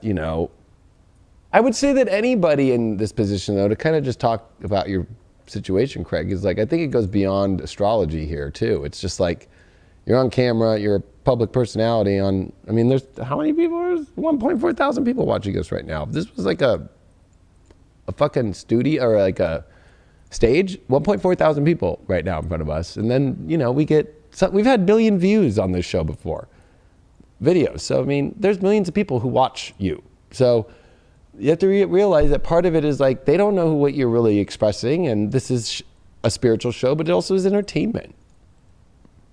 I would say that anybody in this position, though, to kind of just talk about your situation, Craig, is like, I think it goes beyond astrology here, too. It's just like, you're on camera, you're a public personality there's how many people? There's 1.4 thousand people watching us right now. If this was like a fucking studio or like a stage, 1.4 thousand people right now in front of us. And then, we've had 1 billion views on this show before, videos. So, there's millions of people who watch you. So you have to realize that part of it is like, they don't know what you're really expressing. And this is a spiritual show, but it also is entertainment.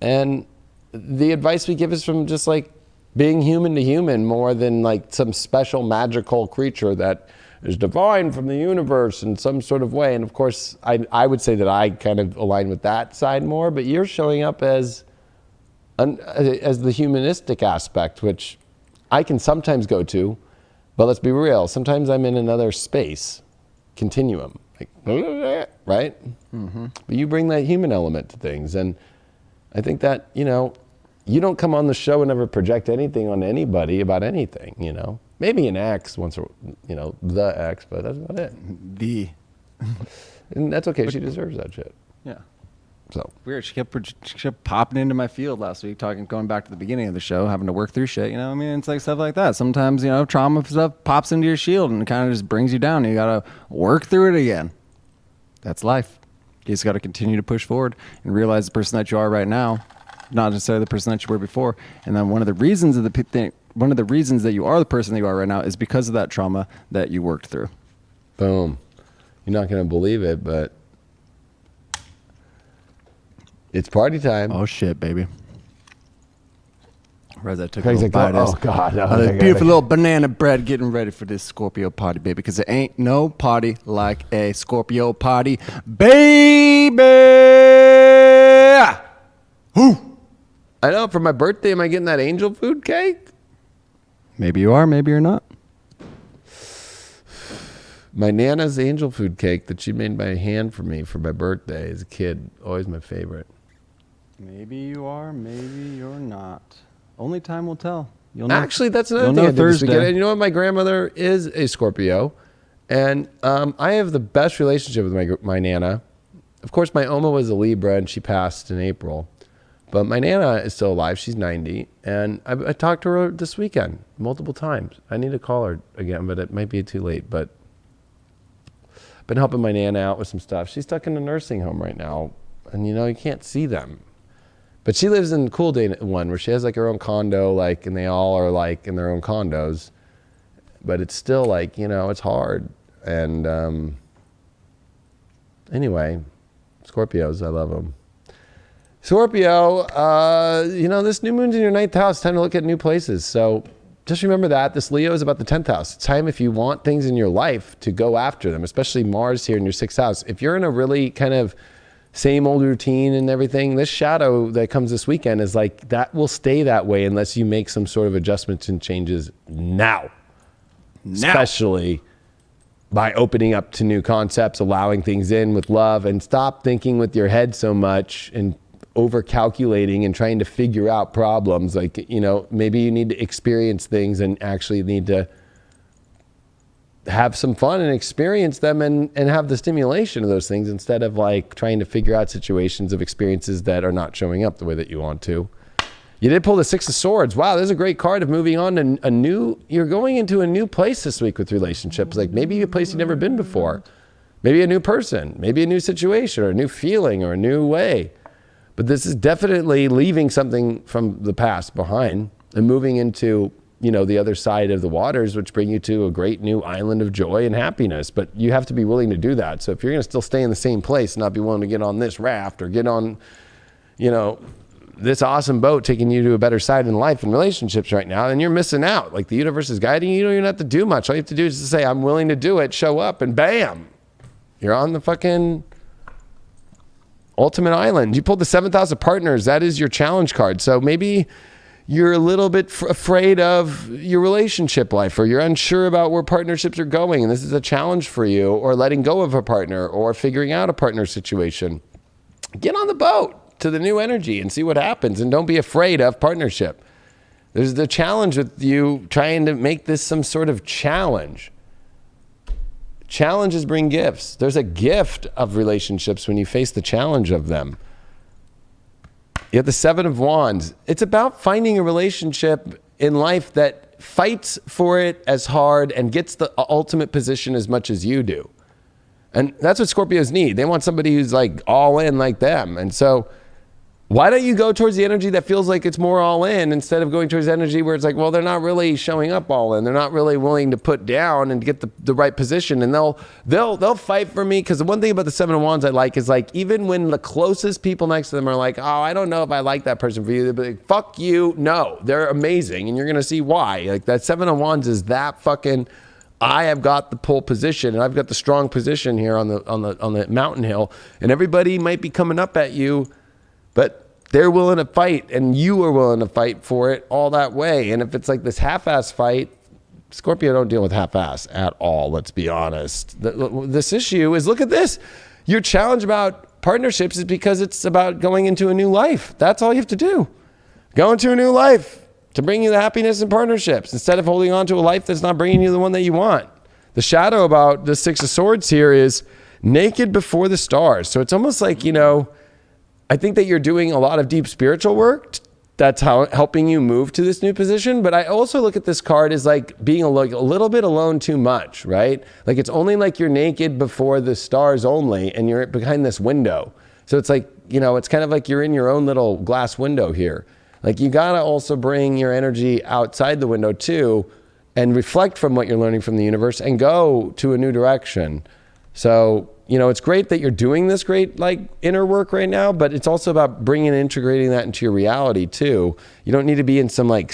And the advice we give is from just like being human to human, more than like some special magical creature that is divine from the universe in some sort of way. And of course, I would say that I kind of align with that side more, but you're showing up as the humanistic aspect, which I can sometimes go to, but let's be real. Sometimes I'm in another space, continuum, like, right? Mm-hmm. But you bring that human element to things. And I think that, you don't come on the show and ever project anything on anybody about anything, Maybe an ex once, the ex, but that's about it. And that's okay. She deserves that shit. Yeah. So weird. She kept popping into my field last week, going back to the beginning of the show, having to work through shit. It's like stuff like that. Sometimes, trauma stuff pops into your shield and kind of just brings you down. And you got to work through it again. That's life. You just got to continue to push forward and realize the person that you are right now, not necessarily the person that you were before. And then one of the reasons that you are the person that you are right now is because of that trauma that you worked through. Boom. You're not going to believe it, but it's party time. Oh shit, baby. Whereas I took Craig's a like, bite oh God. beautiful little banana bread, getting ready for this Scorpio party, baby. Because there ain't no party like a Scorpio party, baby. Whoo! I know, for my birthday, am I getting that angel food cake? Maybe you are, maybe you're not. My Nana's angel food cake that she made by hand for me for my birthday as a kid, always my favorite. Maybe you are, maybe you're not. Only time will tell. You'll know. Actually, that's another thing I did this weekend. And you know what? My grandmother is a Scorpio, and I have the best relationship with my Nana. Of course, my Oma was a Libra, and she passed in April. But my Nana is still alive. She's 90. And I talked to her this weekend multiple times. I need to call her again, but it might be too late. But I've been helping my Nana out with some stuff. She's stuck in a nursing home right now. And, you can't see them. But she lives in the cool day one where she has like her own condo, like, and they all are like in their own condos. But it's still like, it's hard. And anyway, Scorpios, I love them. Scorpio, this new moon's in your 9th house. Time to look at new places. So just remember that. This Leo is about the 10th house. It's time if you want things in your life to go after them, especially Mars here in your 6th house. If you're in a really kind of same old routine and everything, this shadow that comes this weekend is like, that will stay that way unless you make some sort of adjustments and changes now. Especially by opening up to new concepts, allowing things in with love, and stop thinking with your head so much and over calculating and trying to figure out problems. Like, maybe you need to experience things and actually need to have some fun and experience them and have the stimulation of those things instead of like trying to figure out situations of experiences that are not showing up the way that you want to. You did pull the 6 of Swords. Wow, there's a great card of moving on to you're going into a new place this week with relationships. Like maybe a place you've never been before. Maybe a new person, maybe a new situation or a new feeling or a new way. But this is definitely leaving something from the past behind and moving into, the other side of the waters, which bring you to a great new island of joy and happiness. But you have to be willing to do that. So if you're going to still stay in the same place and not be willing to get on this raft or get on, this awesome boat taking you to a better side in life and relationships right now, then you're missing out. Like the universe is guiding you. You don't even have to do much. All you have to do is just say, I'm willing to do it, show up, and bam, you're on the fucking ultimate island. You pulled the 7th house of partners. That is your challenge card. So maybe you're a little bit afraid of your relationship life, or you're unsure about where partnerships are going, and this is a challenge for you, or letting go of a partner, or figuring out a partner situation. Get on the boat to the new energy and see what happens, and don't be afraid of partnership. There's the challenge with you trying to make this some sort of challenge. Challenges bring gifts. There's a gift of relationships when you face the challenge of them. You have the 7 of Wands. It's about finding a relationship in life that fights for it as hard and gets the ultimate position as much as you do. And that's what Scorpios need. They want somebody who's like all in like them. And so why don't you go towards the energy that feels like it's more all in instead of going towards energy where it's like, well, they're not really showing up all in. They're not really willing to put down and get the right position. And they'll fight for me. Because the one thing about the 7 of Wands I like is like, even when the closest people next to them are like, oh, I don't know if I like that person for you. They'll be like, fuck you. No, they're amazing. And you're going to see why. Like that 7 of Wands is that fucking, I have got the pole position and I've got the strong position here on the mountain hill. And everybody might be coming up at you, but they're willing to fight and you are willing to fight for it all that way. And if it's like this half-ass fight, Scorpio don't deal with half-ass at all, let's be honest. This issue is, look at this. Your challenge about partnerships is because it's about going into a new life. That's all you have to do. Go into a new life to bring you the happiness in partnerships instead of holding on to a life that's not bringing you the one that you want. The shadow about the 6 of Swords here is naked before the stars. So it's almost like, I think that you're doing a lot of deep spiritual work that's helping you move to this new position. But I also look at this card as like being a little bit alone too much, right? Like it's only like you're naked before the stars only and you're behind this window. So it's like, it's kind of like you're in your own little glass window here. Like you gotta also bring your energy outside the window too and reflect from what you're learning from the universe and go to a new direction. So, it's great that you're doing this great like inner work right now, but it's also about bringing and integrating that into your reality too. You don't need to be in some like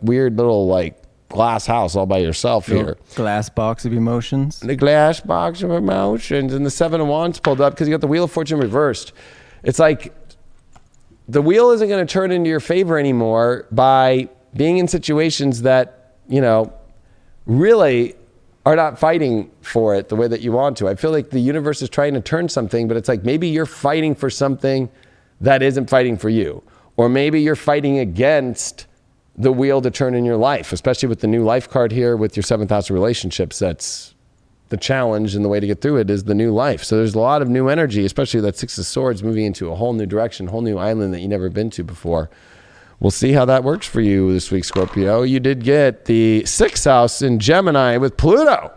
weird little like glass house all by yourself here. Glass box of emotions. The glass box of emotions. And the 7 of Wands pulled up because you got the Wheel of Fortune reversed. It's like the wheel isn't going to turn into your favor anymore by being in situations that, really are not fighting for it the way that you want to. I feel like the universe is trying to turn something, but it's like maybe you're fighting for something that isn't fighting for you. Or maybe you're fighting against the wheel to turn in your life, especially with the new life card here with your 7th house of relationships. That's the challenge and the way to get through it is the new life. So there's a lot of new energy, especially that Six of Swords moving into a whole new direction, whole new island that you never been to before. We'll see how that works for you this week, Scorpio. You did get the 6th house in Gemini with Pluto.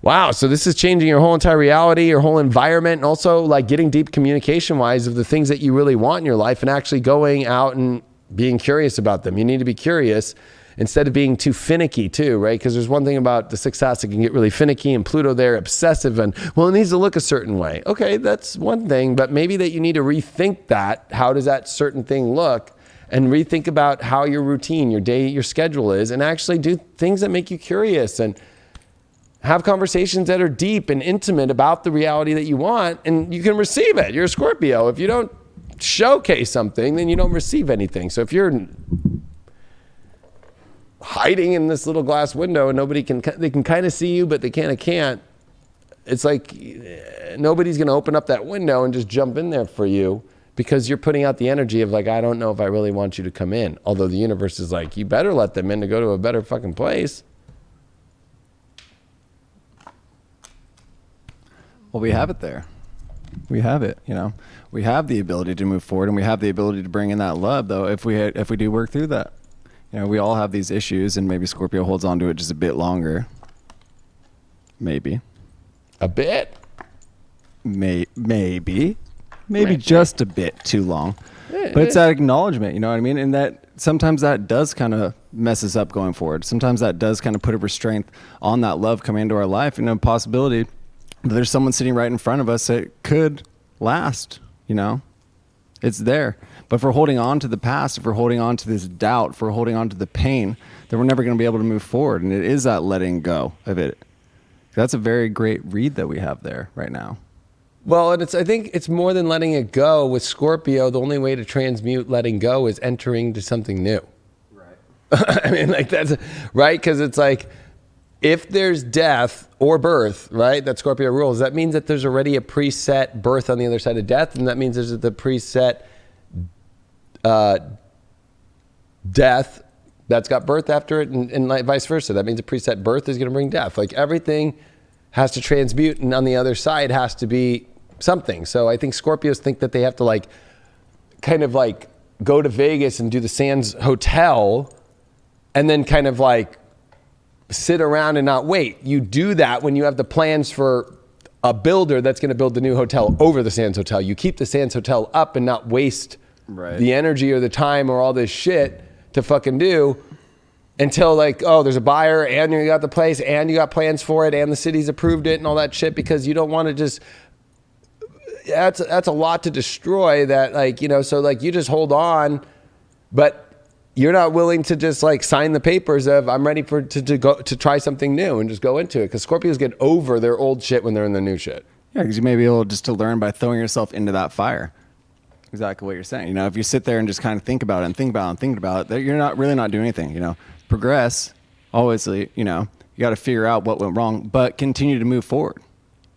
Wow, so this is changing your whole entire reality, your whole environment, and also like getting deep communication-wise of the things that you really want in your life and actually going out and being curious about them. You need to be curious instead of being too finicky too, right? Because there's one thing about the 6th house that can get really finicky, and Pluto there, obsessive, and well, it needs to look a certain way. Okay, that's one thing, but maybe that you need to rethink that. How does that certain thing look? And rethink about how your routine, your day, your schedule is, and actually do things that make you curious and have conversations that are deep and intimate about the reality that you want, and you can receive it. You're a Scorpio. If you don't showcase something, then you don't receive anything. So if you're hiding in this little glass window and they can kind of see you, but they kind of can't, it's like nobody's going to open up that window and just jump in there for you, because you're putting out the energy of like, I don't know if I really want you to come in. Although the universe is like, you better let them in to go to a better fucking place. Well, we have it there. We have it, you know. We have the ability to move forward, and we have the ability to bring in that love, though, if we do work through that. You know, we all have these issues, and maybe Scorpio holds on to it just a bit longer. Maybe. A bit? Maybe just a bit too long. But it's that acknowledgement, you know what I mean? And that sometimes that does kind of mess us up going forward. Sometimes that does kind of put a restraint on that love coming into our life, and a possibility that there's someone sitting right in front of us that could last, you know? It's there. But if we're holding on to the past, if we're holding on to this doubt, if we're holding on to the pain, then we're never going to be able to move forward. And it is that letting go of it. That's a very great read that we have there right now. Well, and I think it's more than letting it go. With Scorpio, the only way to transmute letting go is entering to something new. Right. I mean, like that's right. Because it's like, if there's death or birth, right, that Scorpio rules, that means that there's already a preset birth on the other side of death. And that means there's the preset death that's got birth after it, and like vice versa. That means a preset birth is going to bring death. Like everything has to transmute, and on the other side has to be something. So I think Scorpios think that they have to like kind of like go to Vegas and do the Sands Hotel and then kind of like sit around and not wait. You do that when you have the plans for a builder that's going to build the new hotel over the Sands Hotel. You keep the Sands Hotel up and not waste the energy or the time or all this shit to fucking do until like, oh, there's a buyer and you got the place and you got plans for it and the city's approved it and all that shit, because you don't want to just, that's a lot to destroy that, like, you know, so like you just hold on, but you're not willing to just like sign the papers of I'm ready to go to try something new and just go into it, because Scorpios get over their old shit when they're in the new shit. Yeah, because you may be able just to learn by throwing yourself into that fire. Exactly what you're saying. You know, if you sit there and just kind of think about it and think about it and think about it, you're not really not doing anything. You know, progress, obviously, you know, you got to figure out what went wrong, but continue to move forward.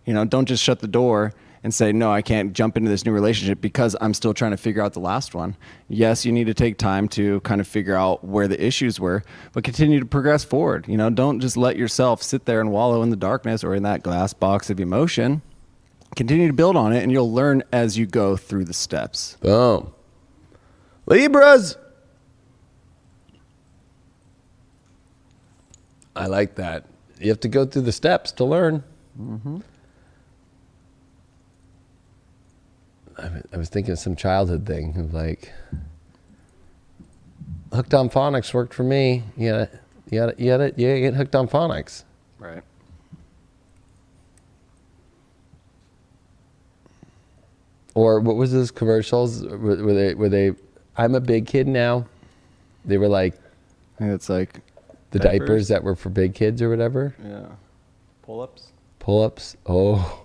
You know, don't just shut the door and say, no, I can't jump into this new relationship because I'm still trying to figure out the last one. Yes, you need to take time to kind of figure out where the issues were, but continue to progress forward. You know, don't just let yourself sit there and wallow in the darkness or in that glass box of emotion. Continue to build on it, and you'll learn as you go through the steps. Boom. Libras. I like that. You have to go through the steps to learn. Mm-hmm. I was thinking of some childhood thing of like, hooked on phonics worked for me. You gotta get hooked on phonics. Right. Or what was those commercials? Were they? I'm a big kid now. They were like, I think it's like the diapers that were for big kids or whatever. Yeah. Pull-ups. Pull-ups. Oh.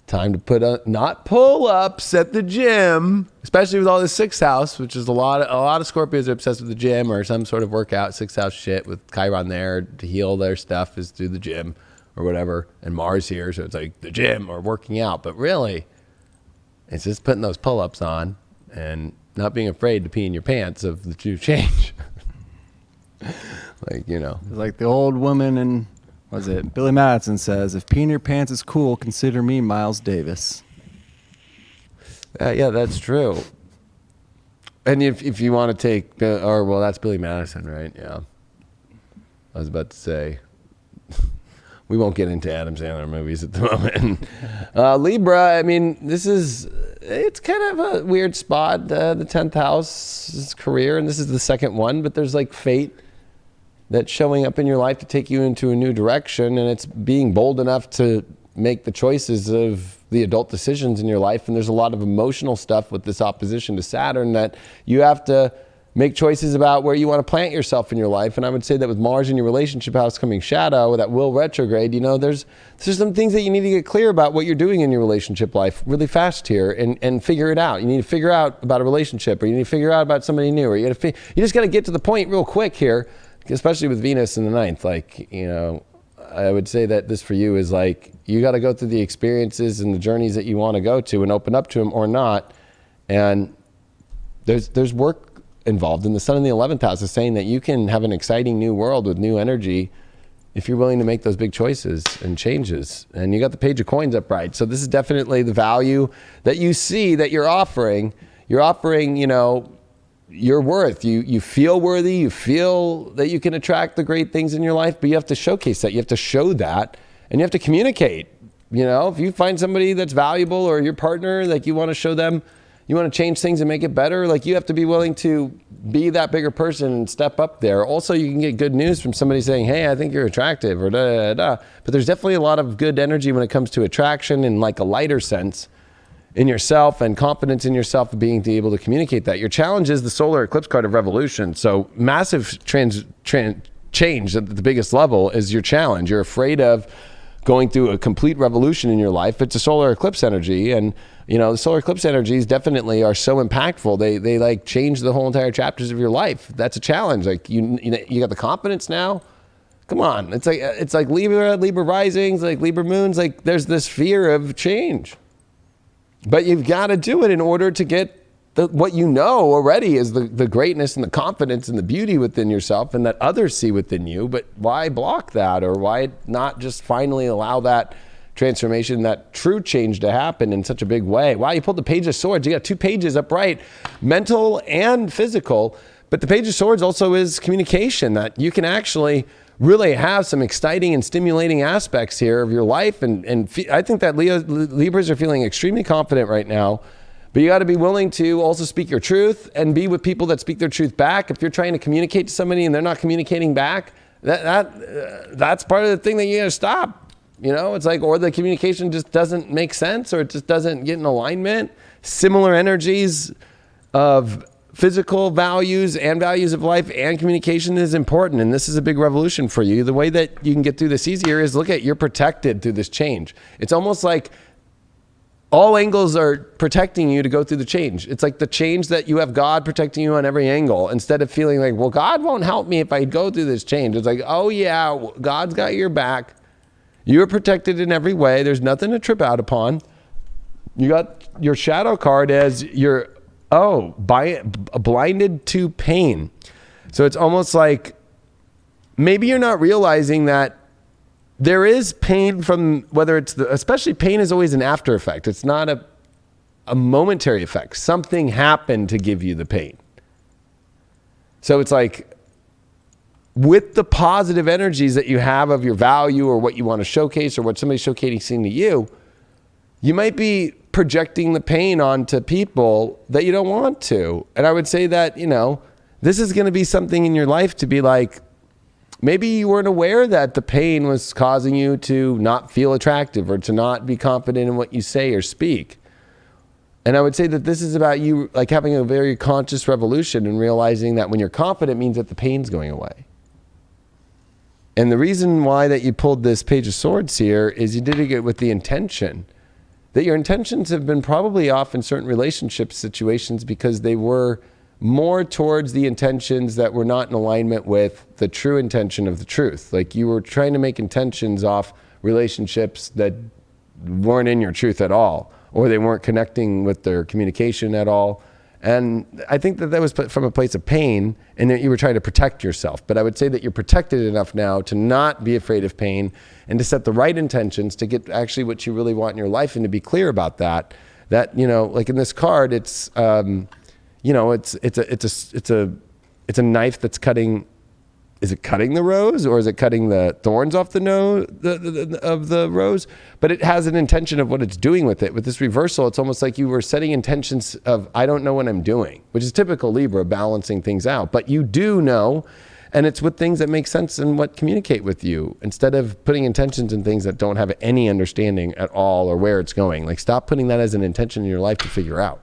Time to put on, not pull-ups at the gym, especially with all this 6th house, which is a lot of Scorpios are obsessed with the gym or some sort of workout. 6th house shit with Chiron there to heal their stuff is through the gym or whatever, and Mars here, so it's like the gym or working out. But really, it's just putting those pull-ups on and not being afraid to pee in your pants of the new change. Like, you know, it's like the old woman in Was it Billy Madison says, if peeing in your pants is cool, consider me Miles Davis. Yeah, that's true. And if you want to take, well, that's Billy Madison, right? Yeah. I was about to say, we won't get into Adam Sandler movies at the moment. Libra, I mean, it's kind of a weird spot. The 10th house is career, and this is the second one, but there's like fate that's showing up in your life to take you into a new direction, and it's being bold enough to make the choices of the adult decisions in your life. And there's a lot of emotional stuff with this opposition to Saturn that you have to make choices about where you want to plant yourself in your life. And I would say that with Mars in your relationship house coming shadow, that will retrograde, there's some things that you need to get clear about what you're doing in your relationship life really fast here and figure it out. You need to figure out about a relationship, or you need to figure out about somebody new, or you just got to get to the point real quick here, especially with Venus in the 9th. I would say that this for you is like, you got to go through the experiences and the journeys that you want to go to and open up to them or not. And there's work involved. And the sun in the 11th house is saying that you can have an exciting new world with new energy if you're willing to make those big choices and changes. And you got the Page of Coins upright. So this is definitely the value that you see that you're offering. You're offering, your worth. You feel worthy. You feel that you can attract the great things in your life, but you have to showcase that. You have to show that, and you have to communicate. If you find somebody that's valuable, or your partner, like you want to show them, you want to change things and make it better, like you have to be willing to be that bigger person and step up there. Also, you can get good news from somebody saying, hey, I think you're attractive, or da da da. But there's definitely a lot of good energy when it comes to attraction in like a lighter sense in yourself, and confidence in yourself of being able to communicate that. Your challenge is the solar eclipse card of revolution. So massive change at the biggest level is your challenge. You're afraid of going through a complete revolution in your life. It's a solar eclipse energy, and the solar eclipse energies definitely are so impactful. They like change the whole entire chapters of your life. That's a challenge. Like you got the confidence now. Come on, it's like Libra risings, like Libra moons. Like there's this fear of change. But you've got to do it in order to get what already is the greatness and the confidence and the beauty within yourself, and that others see within you. But why block that? Or why not just finally allow that transformation, that true change to happen in such a big way? Wow, you pulled the Page of Swords. You got 2 pages upright, mental and physical. But the Page of Swords also is communication, that you can actually really have some exciting and stimulating aspects here of your life. And I think that Libras are feeling extremely confident right now, but you got to be willing to also speak your truth and be with people that speak their truth back. If you're trying to communicate to somebody and they're not communicating back, that's part of the thing that you got to stop. It's like, or the communication just doesn't make sense, or it just doesn't get in alignment. Similar energies of physical values and values of life and communication is important, and this is a big revolution for you. The way that you can get through this easier is you're protected through this change. It's almost like all angles are protecting you to go through the change. It's like the change that you have God protecting you on every angle, instead of feeling like, well, God won't help me if I go through this change. It's like, oh yeah, God's got your back. You're protected in every way. There's nothing to trip out upon. You got your shadow card as your blinded to pain. So it's almost like maybe you're not realizing that there is pain from, whether it's especially pain is always an after effect. It's not a momentary effect. Something happened to give you the pain. So it's like, with the positive energies that you have of your value, or what you want to showcase, or what somebody's showcasing to you, you might be projecting the pain onto people that you don't want to. And I would say that, this is going to be something in your life to be like, maybe you weren't aware that the pain was causing you to not feel attractive, or to not be confident in what you say or speak. And I would say that this is about you like having a very conscious revolution and realizing that when you're confident means that the pain's going away. And the reason why that you pulled this Page of Swords here is you did it with the intention that your intentions have been probably off in certain relationship situations, because they were more towards the intentions that were not in alignment with the true intention of the truth. Like you were trying to make intentions off relationships that weren't in your truth at all, or they weren't connecting with their communication at all. And I think that was from a place of pain and that you were trying to protect yourself. But I would say that you're protected enough now to not be afraid of pain and to set the right intentions to get actually what you really want in your life and to be clear about that. That, you know, like in this card, it's, you know, it's a knife that's cutting. Is it cutting the rose or is it cutting the thorns off the nose of the rose? But it has an intention of what it's doing with it. With this reversal, it's almost like you were setting intentions of, I don't know what I'm doing, which is typical Libra, balancing things out. But you do know, and it's with things that make sense and what communicate with you, instead of putting intentions in things that don't have any understanding at all or where it's going. Like, stop putting that as an intention in your life to figure out.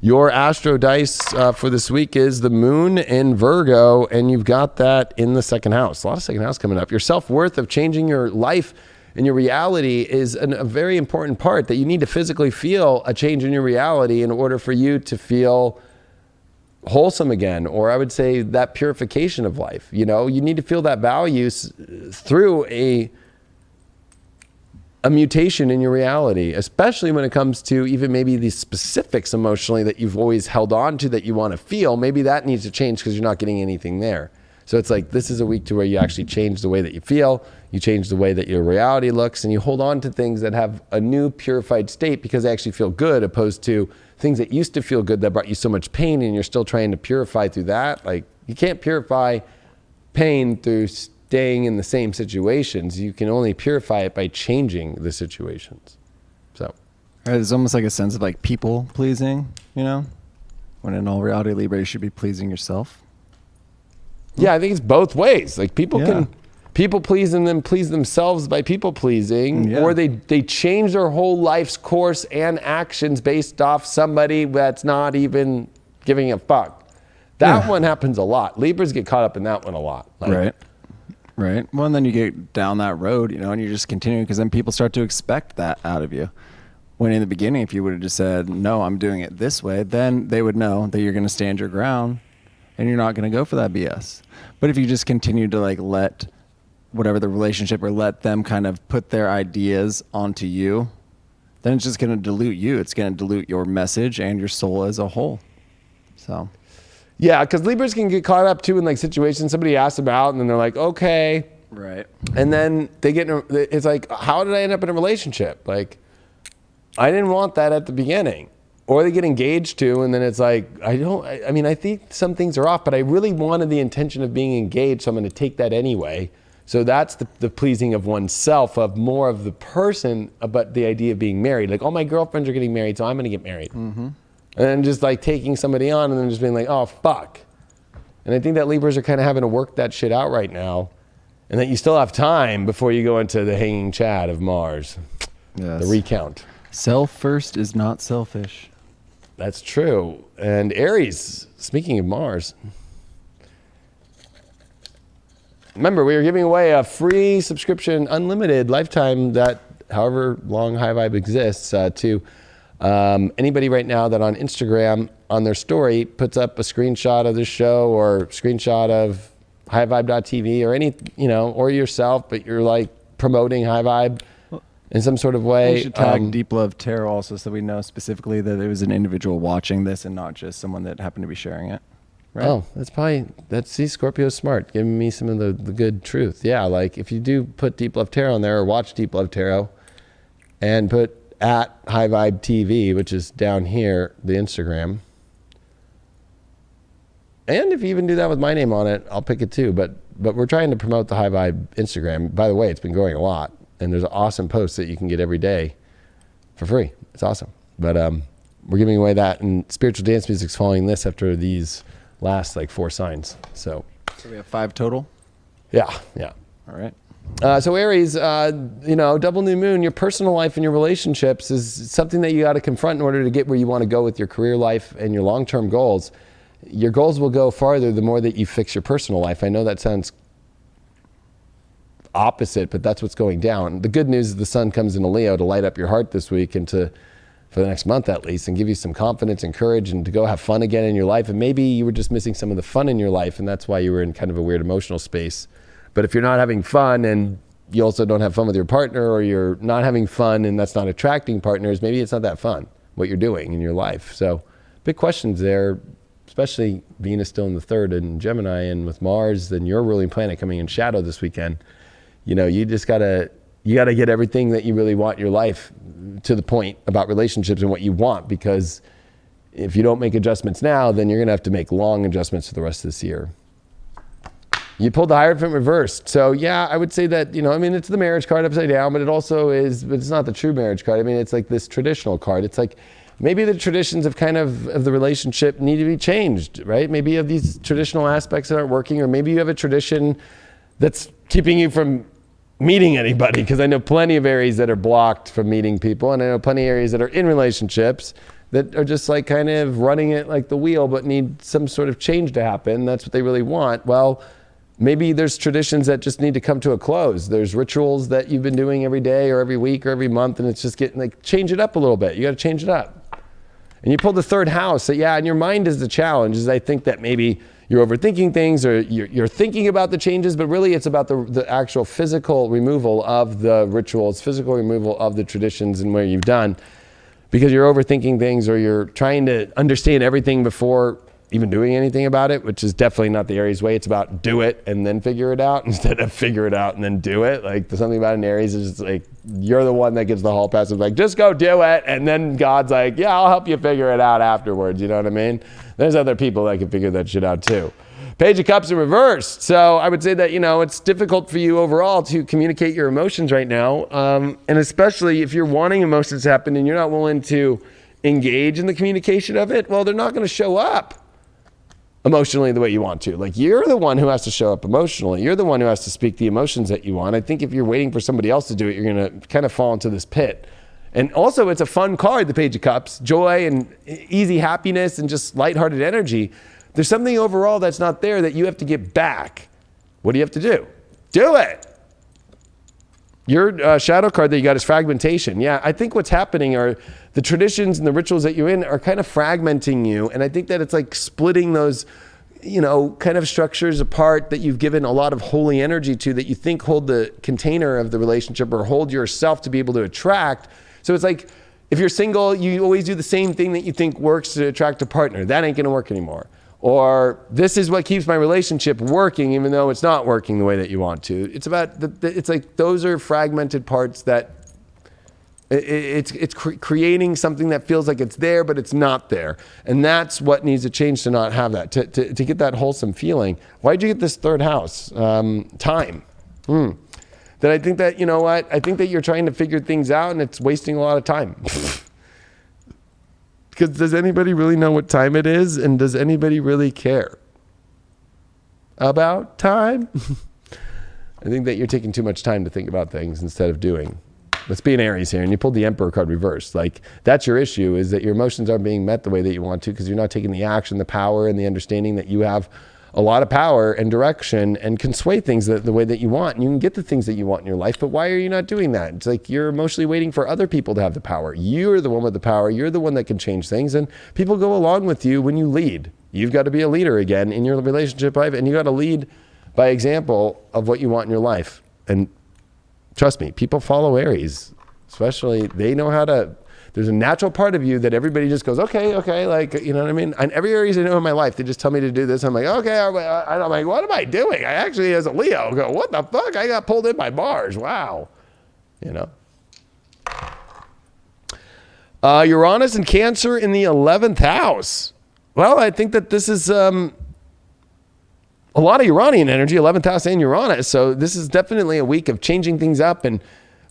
Your astro dice for this week is the moon in Virgo, and you've got that in the second house. A lot of second house coming up. Your self-worth of changing your life and your reality is a very important part, that you need to physically feel a change in your reality in order for you to feel wholesome again, or I would say that purification of life. You know, you need to feel that value through a mutation in your reality, especially when it comes to even maybe these specifics emotionally that you've always held on to that you want to feel. Maybe that needs to change because you're not getting anything there. So it's like, this is a week to where you actually change the way that you feel, you change the way that your reality looks, and you hold on to things that have a new purified state because they actually feel good, opposed to things that used to feel good that brought you so much pain and you're still trying to purify through that. Like, you can't purify pain through staying in the same situations. You can only purify it by changing the situations. So, Right, there's almost like a sense of like people pleasing, you know, when in all reality, Libra, you should be pleasing yourself. yeah, I think it's both ways. Like, people Yeah. can people please and then please themselves by people pleasing, Yeah. or they change their whole life's course and actions based off somebody that's not even giving a fuck. That one happens a lot. Libras get caught up in that one a lot. Like, Right. Well, and then you get down that road, you know, and you're just continuing, because then people start to expect that out of you. When in the beginning, if you would have just said, no, I'm doing it this way, then they would know that you're going to stand your ground and you're not going to go for that BS. But if you just continue to like let whatever the relationship, or let them kind of put their ideas onto you, then it's just going to dilute you. It's going to dilute your message and your soul as a whole. So... yeah, because Libras can get caught up too in like situations somebody asks about, and then they're like, okay. Right. And then they get, it's like, how did I end up in a relationship? Like, I didn't want that at the beginning. Or they get engaged to, and then it's like, I mean, I think some things are off, but I really wanted the intention of being engaged, so I'm going to take that anyway. So that's the pleasing of oneself, of more of the person, but the idea of being married. Like, all my girlfriends are getting married, so I'm going to get married. Mm-hmm. And then just like taking somebody on and then just being like, oh, fuck. And I think that Libras are kind of having to work that shit out right now. And that you still have time before you go into the hanging chad of Mars. Yes. The recount. Self first is not selfish. That's true. And Aries, speaking of Mars. Remember, we are giving away a free subscription, unlimited, lifetime, that however long High Vibe exists, to anybody right now that on Instagram, on their story, puts up a screenshot of the show or screenshot of highvibe.tv or any, you know, or yourself, but you're like promoting High Vibe in some sort of way. You should tag Deep Love Tarot also, so we know specifically that it was an individual watching this and not just someone that happened to be sharing it. Right? Oh, see, Scorpio's smart, giving me some of the good truth. Yeah, like if you do put Deep Love Tarot on there, or watch Deep Love Tarot, and put at High Vibe TV, which is down here, the Instagram. And if you even do that with my name on it, I'll pick it too. But we're trying to promote the High Vibe Instagram. By the way, it's been growing a lot, and there's awesome posts that you can get every day for free. It's awesome. But we're giving away that, and spiritual dance music's following this after these last like 4 signs. So we have 5 total. Yeah. All right. So Aries, you know, double new moon, your personal life and your relationships is something that you got to confront in order to get where you want to go with your career life and your long-term goals. Your goals will go farther the more that you fix your personal life. I know that sounds opposite, but that's what's going down. The good news is the sun comes into Leo to light up your heart this week and for the next month at least, and give you some confidence and courage and to go have fun again in your life. And maybe you were just missing some of the fun in your life, and that's why you were in kind of a weird emotional space. But if you're not having fun and you also don't have fun with your partner, or you're not having fun and that's not attracting partners, maybe it's not that fun what you're doing in your life. So big questions there, especially Venus still in the third and Gemini, and with Mars, then your ruling planet coming in shadow this weekend. You just gotta get everything that you really want in your life to the point about relationships and what you want, because if you don't make adjustments now, then you're gonna have to make long adjustments for the rest of this year. You pulled the Hierophant reversed. So yeah, I would say that, it's the marriage card upside down, but it also is, but it's not the true marriage card. It's like this traditional card. It's like, maybe the traditions of the relationship need to be changed, right? Maybe you have these traditional aspects that aren't working, or maybe you have a tradition that's keeping you from meeting anybody, because I know plenty of Aries that are blocked from meeting people, and I know plenty of Aries that are in relationships that are just like kind of running it like the wheel, but need some sort of change to happen. That's what they really want. Well, maybe there's traditions that just need to come to a close. There's rituals that you've been doing every day or every week or every month, and it's just getting like, change it up a little bit. You got to change it up. And you pulled the third house. So yeah, and your mind is the challenge. Is I think that maybe you're overthinking things, or you're thinking about the changes, but really it's about the actual physical removal of the rituals, physical removal of the traditions and where you've done, because you're overthinking things, or you're trying to understand everything before even doing anything about it, which is definitely not the Aries way. It's about do it and then figure it out, instead of figure it out and then do it. Like, there's something about an Aries is like, you're the one that gets the hall pass of like, just go do it. And then God's like, yeah, I'll help you figure it out afterwards. You know what I mean? There's other people that can figure that shit out too. Page of Cups in reverse. So I would say that, it's difficult for you overall to communicate your emotions right now. And especially if you're wanting emotions to happen and you're not willing to engage in the communication of it, well, they're not going to show up emotionally the way you want to. Like, you're the one who has to show up emotionally. You're the one who has to speak the emotions that you want. I think if you're waiting for somebody else to do it, you're going to kind of fall into this pit. And also, it's a fun card, the Page of Cups. Joy and easy happiness and just lighthearted energy. There's something overall that's not there that you have to get back. What do you have to do? Do it! Your shadow card that you got is fragmentation. Yeah, I think what's happening are the traditions and the rituals that you're in are kind of fragmenting you. And I think that it's like splitting those, kind of structures apart that you've given a lot of holy energy to, that you think hold the container of the relationship or hold yourself to be able to attract. So it's like, if you're single, you always do the same thing that you think works to attract a partner. That ain't going to work anymore. Or this is what keeps my relationship working, even though it's not working the way that you want to. It's about, it's like those are fragmented parts that it's creating something that feels like it's there, but it's not there. And that's what needs to change to not have that, to get that wholesome feeling. Why'd you get this third house? Time. Then I think that, I think that you're trying to figure things out and it's wasting a lot of time. Because does anybody really know what time it is? And does anybody really care about time? I think that you're taking too much time to think about things instead of doing. Let's be an Aries here. And you pulled the Emperor card reversed. Like, that's your issue, is that your emotions aren't being met the way that you want to, because you're not taking the action, the power, and the understanding that you have a lot of power and direction and can sway things the way that you want. And you can get the things that you want in your life, but why are you not doing that? It's like you're emotionally waiting for other people to have the power. You're the one with the power. You're the one that can change things, and people go along with you when you lead. You've got to be a leader again in your relationship life, and you got to lead by example of what you want in your life. And trust me, people follow Aries, especially they know how to. There's a natural part of you that everybody just goes, okay, like, you know what I mean? And every Aries I know in my life, they just tell me to do this. I'm like, okay, I'm like, what am I doing? I actually, as a Leo, go, what the fuck? I got pulled in by Mars. Wow. Uranus and Cancer in the 11th house. Well, I think that this is a lot of Uranian energy, 11th house and Uranus. So this is definitely a week of changing things up,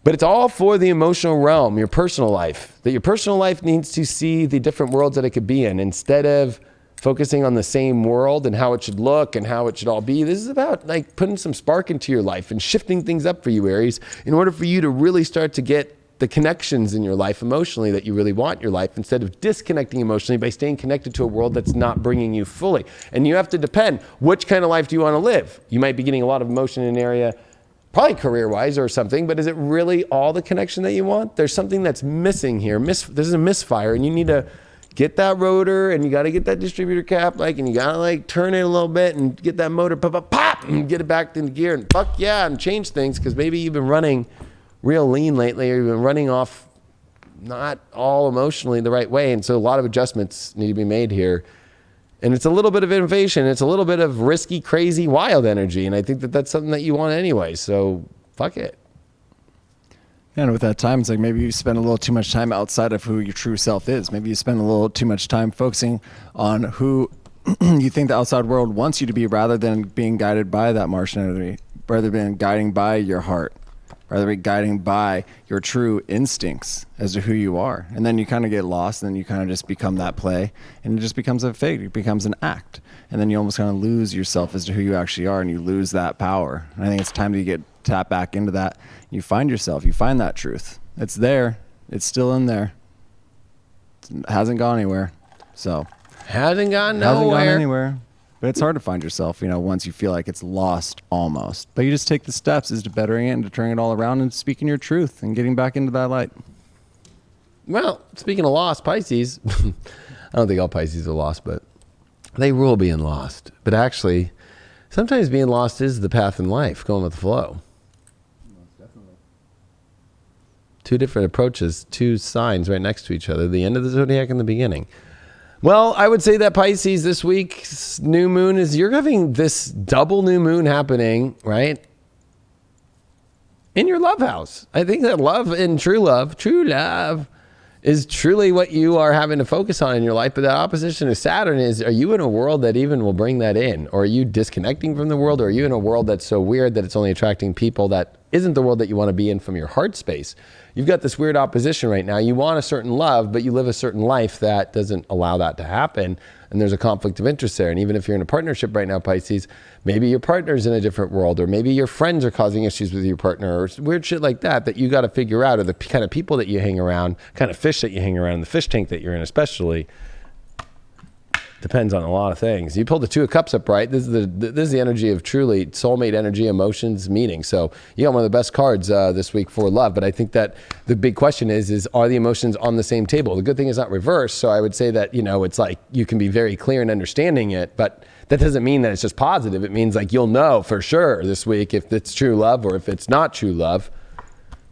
but it's all for the emotional realm, your personal life. That your personal life needs to see the different worlds that it could be in, instead of focusing on the same world and how it should look and how it should all be. This is about like putting some spark into your life and shifting things up for you, Aries, in order for you to really start to get the connections in your life emotionally that you really want in your life, instead of disconnecting emotionally by staying connected to a world that's not bringing you fully. And you have to depend, which kind of life do you want to live? You might be getting a lot of emotion in an area, probably career-wise or something, but is it really all the connection that you want? There's something that's missing here. This is a misfire, and you need to get that rotor, and you got to get that distributor cap, and you got to turn it a little bit and get that motor pop, and get it back into gear, and fuck yeah, and change things, because maybe you've been running real lean lately, or you've been running off not all emotionally the right way. And so a lot of adjustments need to be made here. And it's a little bit of innovation. It's a little bit of risky, crazy, wild energy. And I think that that's something that you want anyway. So fuck it. And with that time, it's like maybe you spend a little too much time outside of who your true self is. Maybe you spend a little too much time focusing on who you think the outside world wants you to be, rather than being guided by that Martian energy, rather than guiding by your heart, rather than guiding by your true instincts as to who you are. And then you kind of get lost, and then you kind of just become that play, and it just becomes a fake. It becomes an act. And then you almost kind of lose yourself as to who you actually are, and you lose that power. And I think it's time to tap back into that. You find yourself, you find that truth. It's there. It's still in there. It hasn't gone anywhere. So Hasn't gone hasn't nowhere. gone anywhere. But it's hard to find yourself, once you feel like it's lost almost. But you just take the steps as to bettering it and to turning it all around and speaking your truth and getting back into that light. Well, speaking of lost, Pisces, I don't think all Pisces are lost, but they rule being lost. But actually, sometimes being lost is the path in life, going with the flow. Most definitely. Two different approaches, two signs right next to each other, the end of the zodiac and the beginning. Well, I would say that Pisces, this week's new moon you're having this double new moon happening, right? In your love house. I think that love and true love is truly what you are having to focus on in your life. But that opposition to Saturn are you in a world that even will bring that in? Or are you disconnecting from the world? Or are you in a world that's so weird that it's only attracting people that isn't the world that you want to be in from your heart space? You've got this weird opposition right now. You want a certain love, but you live a certain life that doesn't allow that to happen. And there's a conflict of interest there. And even if you're in a partnership right now, Pisces, maybe your partner's in a different world, or maybe your friends are causing issues with your partner, or weird shit like that you got to figure out, or the kind of people that you hang around, kind of fish that you hang around, the fish tank that you're in especially. Depends on a lot of things. You pulled the Two of Cups up, right? This is the energy of truly soulmate energy, emotions, meaning. So you got one of the best cards this week for love. But I think that the big question is are the emotions on the same table? The good thing is not reversed. So I would say that, it's like you can be very clear in understanding it, but that doesn't mean that it's just positive. It means like you'll know for sure this week if it's true love or if it's not true love.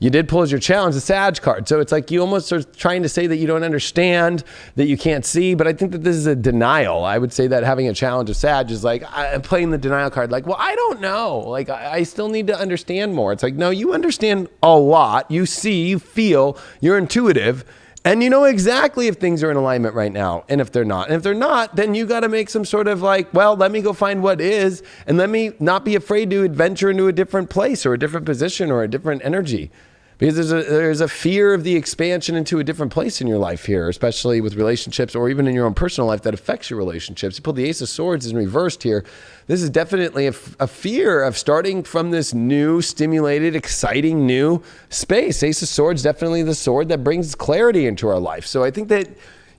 You did pull as your challenge the Sag card. So it's like you almost are trying to say that you don't understand, that you can't see. But I think that this is a denial. I would say that having a challenge of Sag is like I'm playing the denial card. Like, well, I don't know. Like, I still need to understand more. It's like, no, you understand a lot. You see, you feel, you're intuitive. And you know exactly if things are in alignment right now and if they're not. And if they're not, then you got to make some sort of like, well, let me go find what is, and let me not be afraid to adventure into a different place or a different position or a different energy. Because there's a fear of the expansion into a different place in your life here, especially with relationships or even in your own personal life that affects your relationships. You pull the Ace of Swords in reversed here. This is definitely a fear of starting from this new, stimulated, exciting new space. Ace of Swords, definitely the sword that brings clarity into our life. So I think that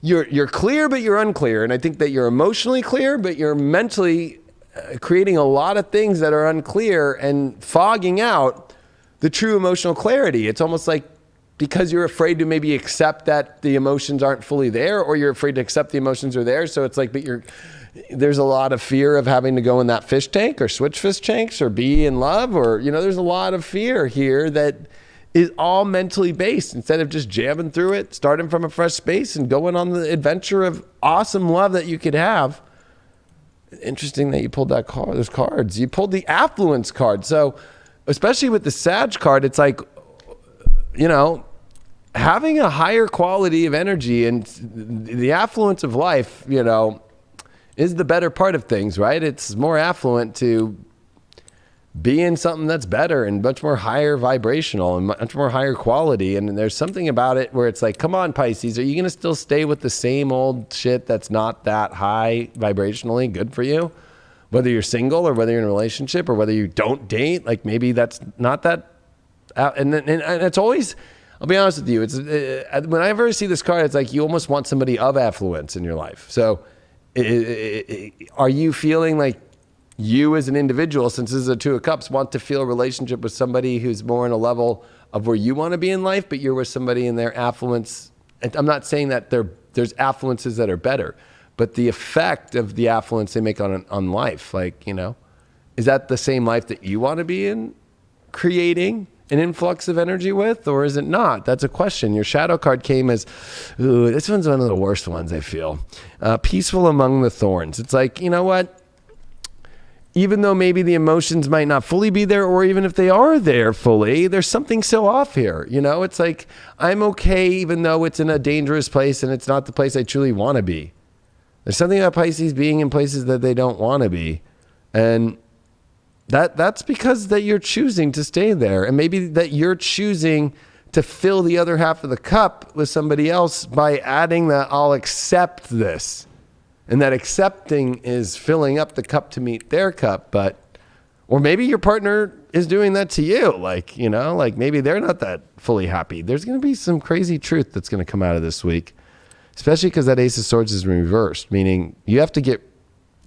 you're clear, but you're unclear. And I think that you're emotionally clear, but you're mentally creating a lot of things that are unclear and fogging out the true emotional clarity. It's almost like because you're afraid to maybe accept that the emotions aren't fully there, or you're afraid to accept the emotions are there. So it's like, but there's a lot of fear of having to go in that fish tank or switch fish tanks or be in love, or, there's a lot of fear here that is all mentally based instead of just jamming through it, starting from a fresh space and going on the adventure of awesome love that you could have. Interesting that you pulled that card, those cards. You pulled the affluence card. So especially with the Sag card, it's like, having a higher quality of energy and the affluence of life, is the better part of things, right? It's more affluent to be in something that's better and much more higher vibrational and much more higher quality. And there's something about it where it's like, come on, Pisces, are you going to still stay with the same old shit that's not that high vibrationally good for you? Whether you're single or whether you're in a relationship or whether you don't date, like maybe that's not that. And it's always, I'll be honest with you, it's whenever I see this card, it's like you almost want somebody of affluence in your life. So are you feeling like you as an individual, since this is a Two of Cups, want to feel a relationship with somebody who's more in a level of where you want to be in life, but you're with somebody in their affluence? And I'm not saying that there's affluences that are better, but the effect of the affluence they make on life, like, is that the same life that you want to be in creating? an influx of energy with, or is it not? That's a question. Your shadow card came as, ooh, this one's one of the worst ones, I feel. Peaceful among the thorns. It's like, you know what? Even though maybe the emotions might not fully be there, or even if they are there fully, there's something so off here. You know, it's like, I'm okay even though it's in a dangerous place and it's not the place I truly want to be. There's something about Pisces being in places that they don't want to be. And that's because that you're choosing to stay there. And maybe that you're choosing to fill the other half of the cup with somebody else by adding that I'll accept this. And that accepting is filling up the cup to meet their cup. Or maybe your partner is doing that to you. Like, you know, like maybe they're not that fully happy. There's going to be some crazy truth that's going to come out of this week, especially because that Ace of Swords is reversed, meaning you have to get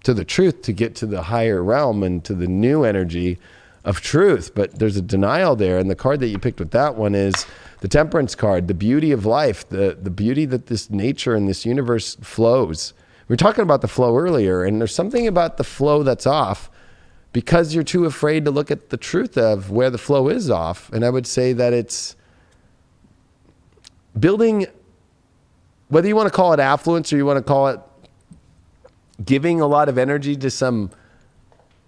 to the truth to get to the higher realm and to the new energy of truth. But there's a denial there. And the card that you picked with that one is the Temperance card, the beauty of life, the beauty that this nature and this universe flows. We were talking about the flow earlier, and there's something about the flow that's off because you're too afraid to look at the truth of where the flow is off. And I would say that it's building, whether you want to call it affluence or you want to call it giving a lot of energy to some,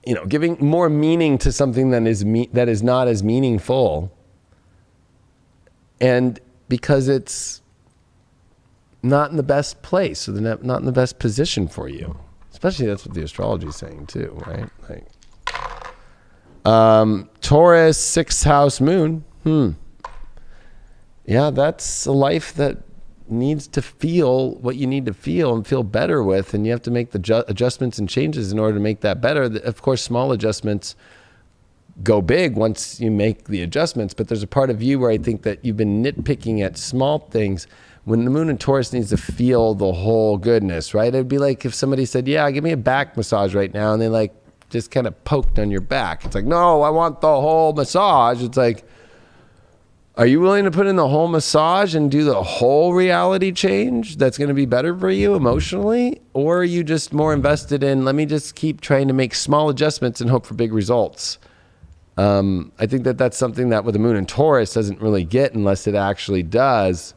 you know, giving more meaning to something that is not as meaningful. And because it's not in the best place, or not in the best position for you. Especially that's what the astrology is saying too, right? Like, Taurus, 6th house moon. Yeah, that's a life that needs to feel what you need to feel and feel better with, and you have to make the adjustments and changes in order to make that better. Of course, small adjustments go big once you make the adjustments, but there's a part of you where I think that you've been nitpicking at small things when the moon in Taurus needs to feel the whole goodness, right? It'd be like if somebody said, yeah, give me a back massage right now, and they like just kind of poked on your back. It's like, no, I want the whole massage. It's like, are you willing to put in the whole massage and do the whole reality change that's going to be better for you emotionally? Or are you just more invested in, let me just keep trying to make small adjustments and hope for big results? I think that that's something that with the moon in Taurus doesn't really get unless it actually does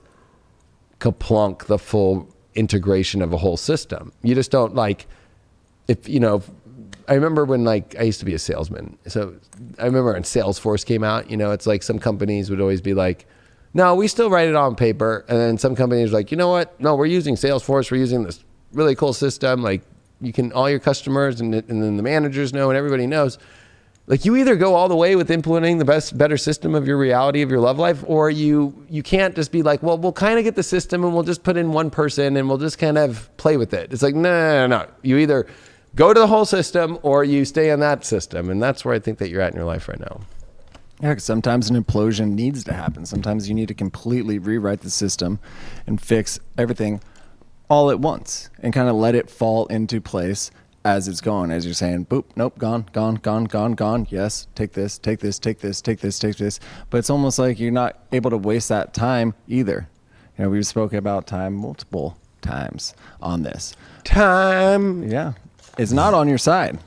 kaplunk the full integration of a whole system. You just don't like, if, you know, I remember when like I used to be a salesman. So I remember when Salesforce came out, you know, it's like some companies would always be like, no, we still write it on paper. And then some companies were like, you know what? No, we're using Salesforce. We're using this really cool system. Like you can, all your customers and then the managers know and everybody knows. Like you either go all the way with implementing the better system of your reality of your love life, or you can't just be like, well, we'll kind of get the system and we'll just put in one person and we'll just kind of play with it. It's like, no. You either go to the whole system or you stay on that system. And that's where I think that you're at in your life right now. Yeah, because sometimes an implosion needs to happen. Sometimes you need to completely rewrite the system and fix everything all at once and kind of let it fall into place as it's going, as you're saying, boop, nope, gone. Yes, take this. But it's almost like you're not able to waste that time either. You know, we've spoken about time multiple times on this. Time. Yeah. It's not on your side.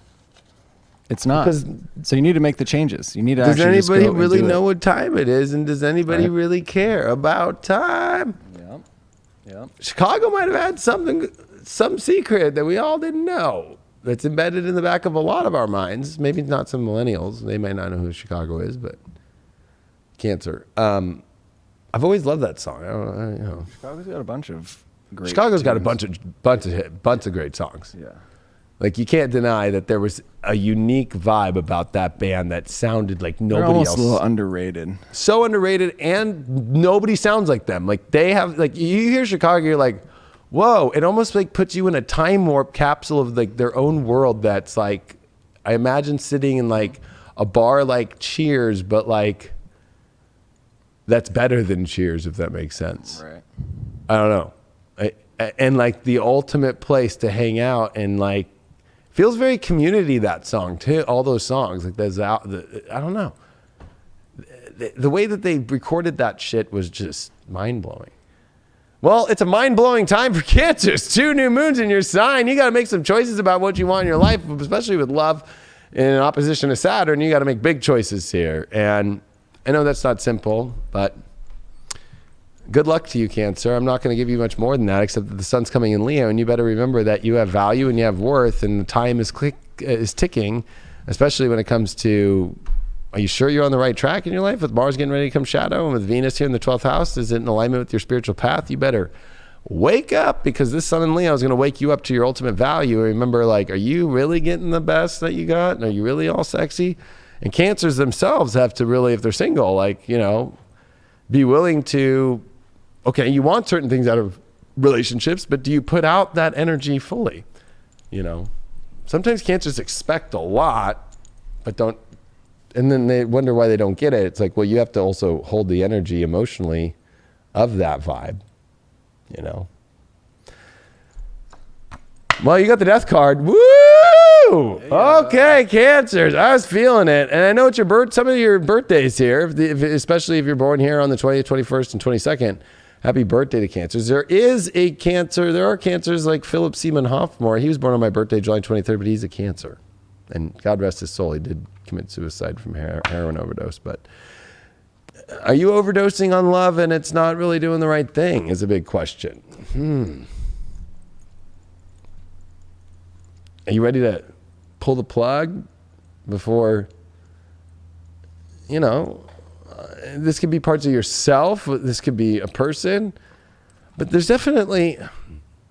It's not. Because so you need to make the changes. You need to does actually just anybody go really and do know it. what time it is? And does anybody Right. really care about time? Yep. Chicago might have had some secret that we all didn't know that's embedded in the back of a lot of our minds. Maybe not some millennials. They might not know who Chicago is, but Cancer. I've always loved that song. I don't know. Chicago's got a bunch of great Chicago's got a tunes. bunch of great songs. Yeah. Like you can't deny that there was a unique vibe about that band that sounded like They're nobody almost else. a little underrated. So underrated, and nobody sounds like them. Like they have, like you hear Chicago, you're like, whoa! It almost like puts you in a time warp capsule of like their own world. That's like, I imagine sitting in like a bar like Cheers, but like that's better than Cheers, if that makes sense. Right. I don't know. And like the ultimate place to hang out, and like feels very community, that song too. All those songs, like there's I don't know. The way that they recorded that shit was just mind blowing. Well, it's a mind blowing time for Cancers. 2 new moons in your sign. You got to make some choices about what you want in your life, especially with love in opposition to Saturn. You got to make big choices here. And I know that's not simple, but good luck to you, Cancer. I'm not going to give you much more than that, except that the sun's coming in Leo, and you better remember that you have value and you have worth, and the time is ticking, especially when it comes to, are you sure you're on the right track in your life with Mars getting ready to come shadow and with Venus here in the 12th house? Is it in alignment with your spiritual path? You better wake up, because this sun in Leo is going to wake you up to your ultimate value. And remember, like, are you really getting the best that you got? And are you really all sexy? And Cancers themselves have to really, if they're single, like, you know, be willing to, okay, you want certain things out of relationships, but do you put out that energy fully? You know, sometimes Cancers expect a lot, but don't, and then they wonder why they don't get it. It's like, well, you have to also hold the energy emotionally of that vibe, you know. Well, you got the death card. Woo! Yeah. Okay, Cancers. I was feeling it. And I know it's some of your birthdays here, especially if you're born here on the 20th, 21st, and 22nd. Happy birthday to Cancers. There are Cancers like Philip Seymour Hoffman. He was born on my birthday, July 23rd, but he's a Cancer. And God rest his soul, he did commit suicide from heroin overdose. But are you overdosing on love and it's not really doing the right thing is a big question. Are you ready to pull the plug before, you know, this could be parts of yourself. This could be a person. But there's definitely,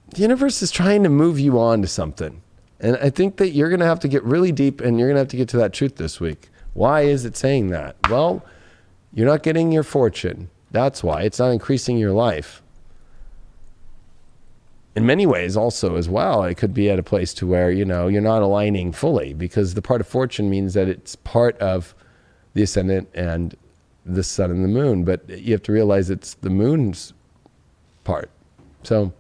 the universe is trying to move you on to something. And I think that you're going to have to get really deep and you're going to have to get to that truth this week. Why is it saying that? Well, you're not getting your fortune. That's why. It's not increasing your life. In many ways also as well, it could be at a place to where, you know, you're not aligning fully, because the part of fortune means that it's part of the ascendant and the sun and the moon. But you have to realize it's the moon's part. So,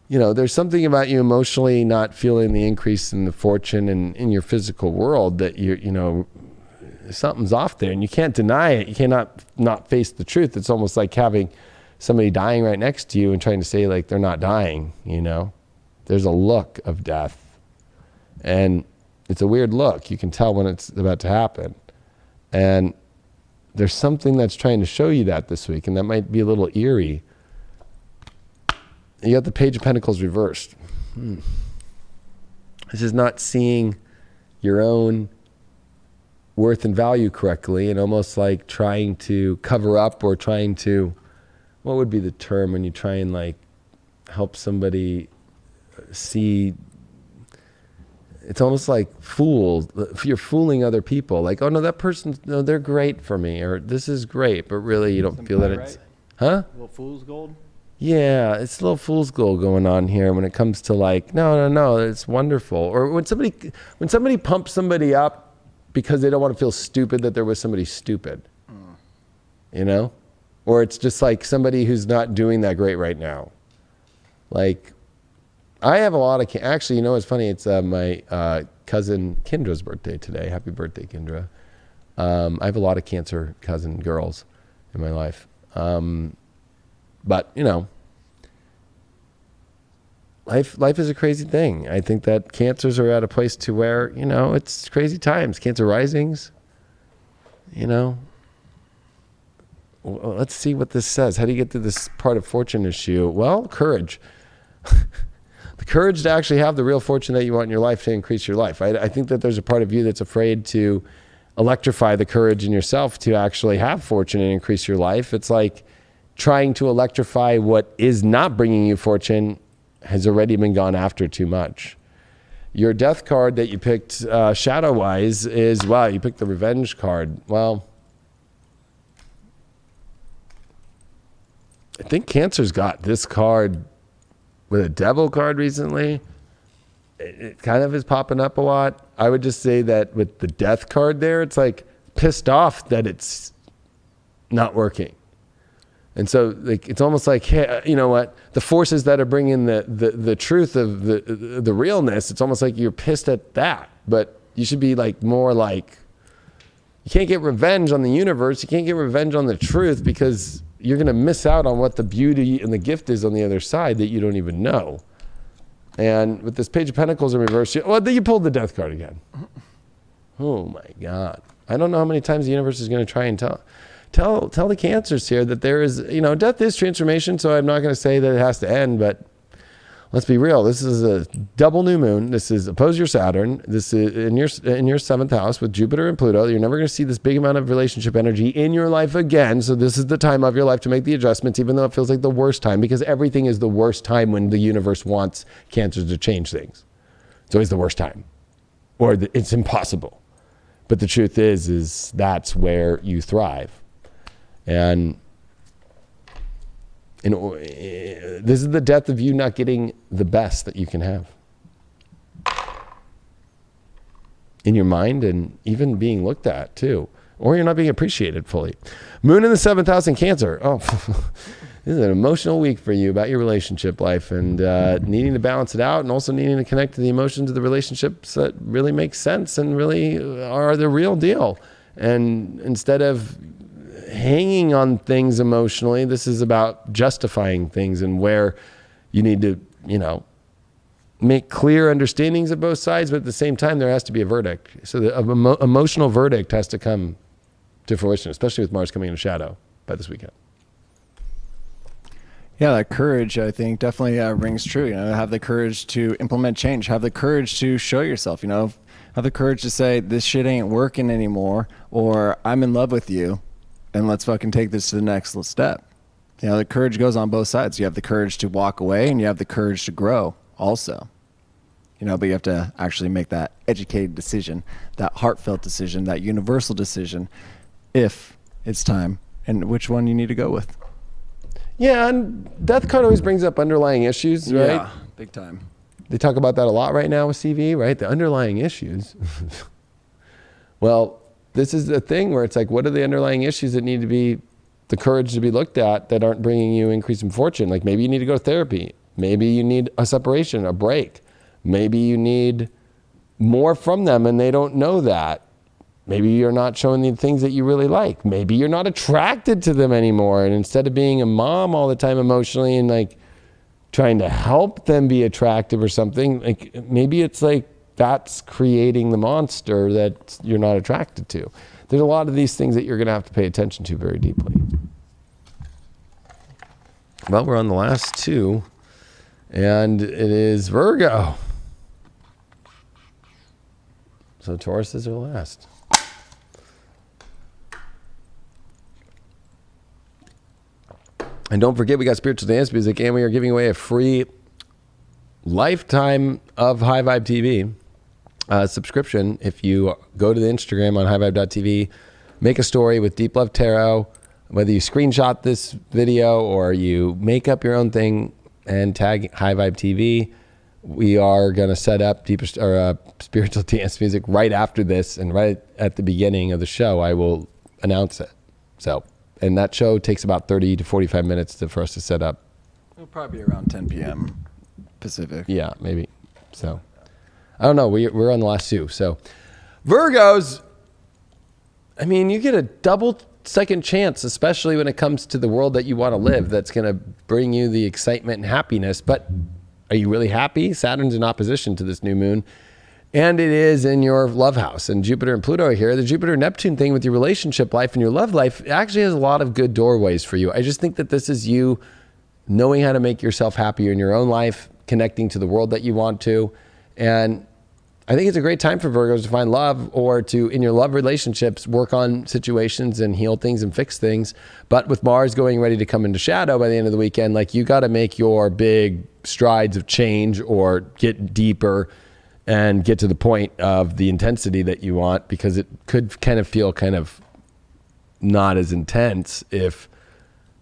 you know, there's something about you emotionally not feeling the increase in the fortune and in your physical world that you know, something's off there and you can't deny it. You cannot not face the truth. It's almost like having somebody dying right next to you and trying to say like they're not dying, you know. There's a look of death. And it's a weird look. You can tell when it's about to happen. And there's something that's trying to show you that this week, and that might be a little eerie. You got the Page of Pentacles reversed. This is not seeing your own worth and value correctly, and almost like trying to cover up or trying to, what would be the term when you try and like help somebody see, it's almost like fools. You're fooling other people. Like, oh no, that person, no, they're great for me, or this is great, but really you don't feel that it's, huh? A little fool's gold? Yeah, it's a little fool's gold going on here when it comes to like, no, it's wonderful. Or when somebody pumps somebody up because they don't want to feel stupid that they're with somebody stupid, you know? Or it's just like somebody who's not doing that great right now. Like, I have a lot of, actually, you know what's funny? It's my cousin Kendra's birthday today. Happy birthday, Kendra. I have a lot of Cancer cousin girls in my life. But, you know, life is a crazy thing. I think that Cancers are at a place to where, you know, it's crazy times. Cancer risings, you know. Well, let's see what this says. How do you get to this part of fortune issue? Well, courage. The courage to actually have the real fortune that you want in your life to increase your life. I think that there's a part of you that's afraid to electrify the courage in yourself to actually have fortune and increase your life. It's like trying to electrify what is not bringing you fortune has already been gone after too much. Your death card that you picked shadow-wise is, wow, you picked the revenge card. Well, I think Cancer's got this card with a devil card recently. It kind of is popping up a lot. I would just say that with the death card there, it's like pissed off that it's not working. And so like, it's almost like, hey, you know what? The forces that are bringing the truth of the realness, it's almost like you're pissed at that. But you should be like more like, you can't get revenge on the universe. You can't get revenge on the truth, because you're going to miss out on what the beauty and the gift is on the other side that you don't even know. And with this Page of Pentacles in reverse, you pulled the death card again. Oh my God. I don't know how many times the universe is going to try and tell the Cancers here that there is, death is transformation. So I'm not going to say that it has to end, but let's be real. This is a double new moon. This is opposed your Saturn. This is in your seventh house with Jupiter and Pluto. You're never going to see this big amount of relationship energy in your life again. So this is the time of your life to make the adjustments, even though it feels like the worst time, because everything is the worst time when the universe wants Cancers to change things. It's always the worst time, or it's impossible. But the truth is that's where you thrive. And this is the death of you not getting the best that you can have in your mind, and even being looked at too, or you're not being appreciated fully. Moon in the seventh house in Cancer. Oh, this is an emotional week for you about your relationship life, and needing to balance it out, and also needing to connect to the emotions of the relationships that really make sense and really are the real deal. And instead of hanging on things emotionally, this is about justifying things, and where you need to, make clear understandings of both sides, but at the same time, there has to be a verdict. So the emotional verdict has to come to fruition, especially with Mars coming into shadow by this weekend. Yeah, that courage, I think, definitely rings true. Have the courage to implement change. Have the courage to show yourself. Have the courage to say, this shit ain't working anymore, or I'm in love with you, and let's fucking take this to the next step. The courage goes on both sides. You have the courage to walk away, and you have the courage to grow also. But you have to actually make that educated decision, that heartfelt decision, that universal decision, if it's time, and which one you need to go with. Yeah, and death card always brings up underlying issues, right? Yeah, big time. They talk about that a lot right now with CV, right? The underlying issues. Well, this is the thing where it's like, what are the underlying issues that need to be the courage to be looked at that aren't bringing you increase in fortune? Like maybe you need to go to therapy. Maybe you need a separation, a break. Maybe you need more from them and they don't know that. Maybe you're not showing the things that you really like. Maybe you're not attracted to them anymore. And instead of being a mom all the time emotionally and like trying to help them be attractive or something, like maybe it's like that's creating the monster that you're not attracted to. There's a lot of these things that you're going to have to pay attention to very deeply. Well, we're on the last two, and it is Virgo. So Taurus is our last. And don't forget, we got spiritual dance music, and we are giving away a free lifetime of High Vibe TV subscription. If you go to the Instagram on highvibe.tv, make a story with Deep Love Tarot, whether you screenshot this video or you make up your own thing and tag High Vibe TV, we are going to set up spiritual dance music right after this, and right at the beginning of the show, I will announce it. So, and that show takes about 30 to 45 minutes for us to set up. It'll probably be around 10 p.m. Pacific. Yeah, maybe. So, I don't know. We're on the last two. So, Virgos, I mean, you get a double second chance, especially when it comes to the world that you want to live, that's going to bring you the excitement and happiness. But are you really happy? Saturn's in opposition to this new moon, and it is in your love house. And Jupiter and Pluto are here. The Jupiter-Neptune thing with your relationship life and your love life actually has a lot of good doorways for you. I just think that this is you knowing how to make yourself happier in your own life, connecting to the world that you want to. And I think it's a great time for Virgos to find love, or to, in your love relationships, work on situations and heal things and fix things. But with Mars going ready to come into shadow by the end of the weekend, like, you got to make your big strides of change or get deeper and get to the point of the intensity that you want, because it could kind of feel kind of not as intense if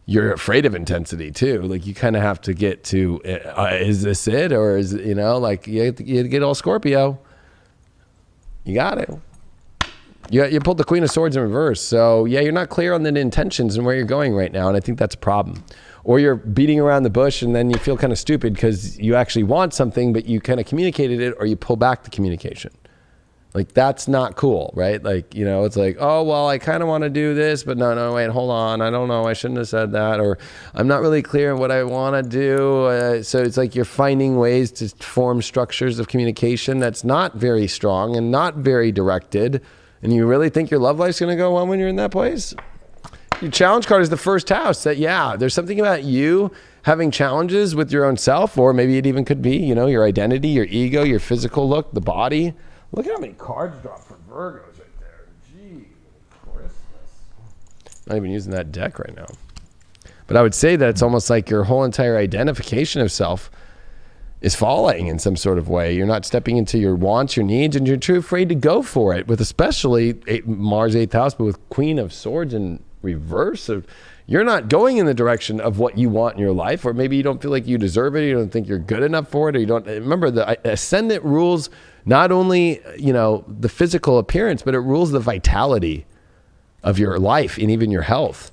you're afraid of intensity too. Like, you kind of have to get to, is this it? Or is it, like you have to get all Scorpio. You got it. You pulled the Queen of Swords in reverse. So yeah, you're not clear on the intentions and where you're going right now. And I think that's a problem. Or you're beating around the bush and then you feel kind of stupid because you actually want something, but you kind of communicated it, or you pull back the communication. Like, that's not cool, right? Like, it's like, oh, well, I kind of want to do this, but no, wait, hold on. I don't know. I shouldn't have said that. Or I'm not really clear on what I want to do. So it's like you're finding ways to form structures of communication that's not very strong and not very directed And you really think your love life's going to go on when you're in that place? Your challenge card is the first house. That, yeah, there's something about you having challenges with your own self, or maybe it even could be, your identity, your ego, your physical look, the body. Look at how many cards dropped for Virgos right there. Gee, Christmas. Not even using that deck right now. But I would say that it's almost like your whole entire identification of self is falling in some sort of way. You're not stepping into your wants, your needs, and you're too afraid to go for it, with especially Mars 8th house, but with Queen of Swords in reverse. You're not going in the direction of what you want in your life, or maybe you don't feel like you deserve it, you don't think you're good enough for it, or you don't. Remember, the ascendant rules not only, the physical appearance, but it rules the vitality of your life and even your health.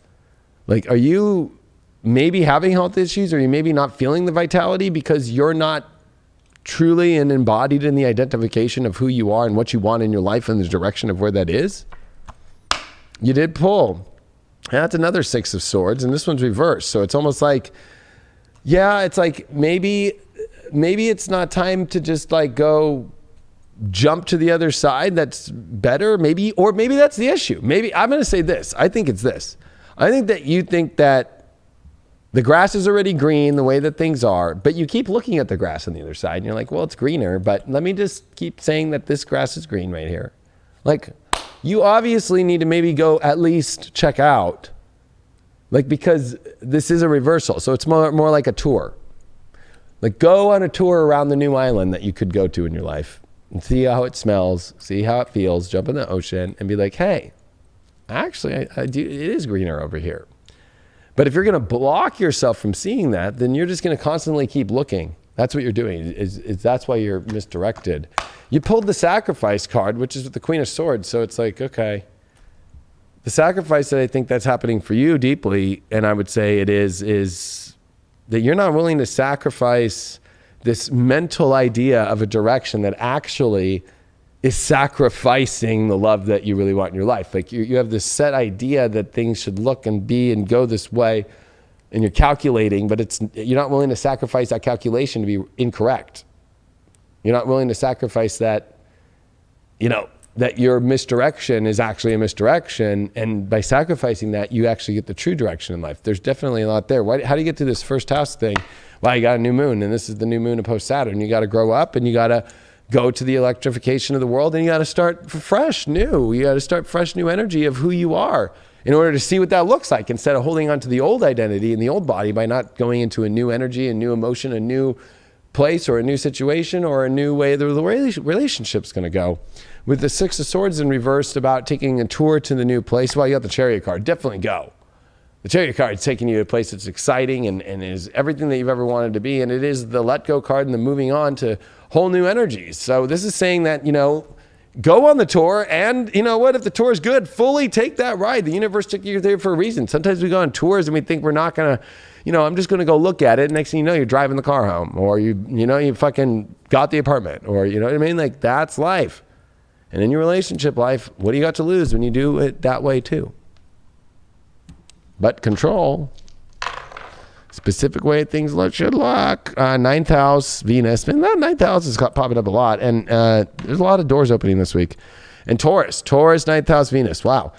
Like, are you maybe having health issues, or you maybe not feeling the vitality because you're not truly and embodied in the identification of who you are and what you want in your life and the direction of where that is? You did pull. That's another 6 of Swords, and this one's reversed. So it's almost like, it's like maybe it's not time to just like go jump to the other side. That's better. Maybe that's the issue. Maybe I'm going to say this. I think it's this. I think that you think that the grass is already green the way that things are, but you keep looking at the grass on the other side and you're like, well, it's greener, but let me just keep saying that this grass is green right here. Like, you obviously need to maybe go at least check out, like, because this is a reversal. So it's more like a tour. Like, go on a tour around the new island that you could go to in your life and see how it smells, see how it feels, jump in the ocean and be like, hey, actually, I do, it is greener over here. But if you're going to block yourself from seeing that, then you're just going to constantly keep looking. That's what you're doing. That's why you're misdirected. You pulled the Sacrifice card, which is with the Queen of Swords. So it's like, okay, the sacrifice that I think that's happening for you deeply, and I would say it is that you're not willing to sacrifice this mental idea of a direction that actually is sacrificing the love that you really want in your life. Like, you have this set idea that things should look and be and go this way, and you're calculating, but you're not willing to sacrifice that calculation to be incorrect. You're not willing to sacrifice that, that your misdirection is actually a misdirection, and by sacrificing that, you actually get the true direction in life. There's definitely a lot there. How do you get to this first house thing? Well, you got a new moon, and this is the new moon of post-Saturn. You got to grow up, and you got to go to the electrification of the world, and you got to start fresh, new. You got to start fresh, new energy of who you are in order to see what that looks like, instead of holding on to the old identity and the old body by not going into a new energy, a new emotion, a new place, or a new situation, or a new way the relationship's going to go. With the 6 of Swords in reverse about taking a tour to the new place, well, you got the Chariot card. Definitely go. The Chariot card is taking you to a place that's exciting and is everything that you've ever wanted to be. And it is the let go card and the moving on to whole new energies. So this is saying that, go on the tour, and you know what, if the tour is good, fully take that ride. The universe took you there for a reason. Sometimes we go on tours and we think we're not going to, I'm just going to go look at it. Next thing you know, you're driving the car home, or you fucking got the apartment, or you know what I mean? Like, that's life. And in your relationship life, what do you got to lose when you do it that way too? But control. Specific way things should look. 9th house, Venus. Man, that 9th house is popping up a lot. And there's a lot of doors opening this week. And Taurus, 9th house, Venus. Wow.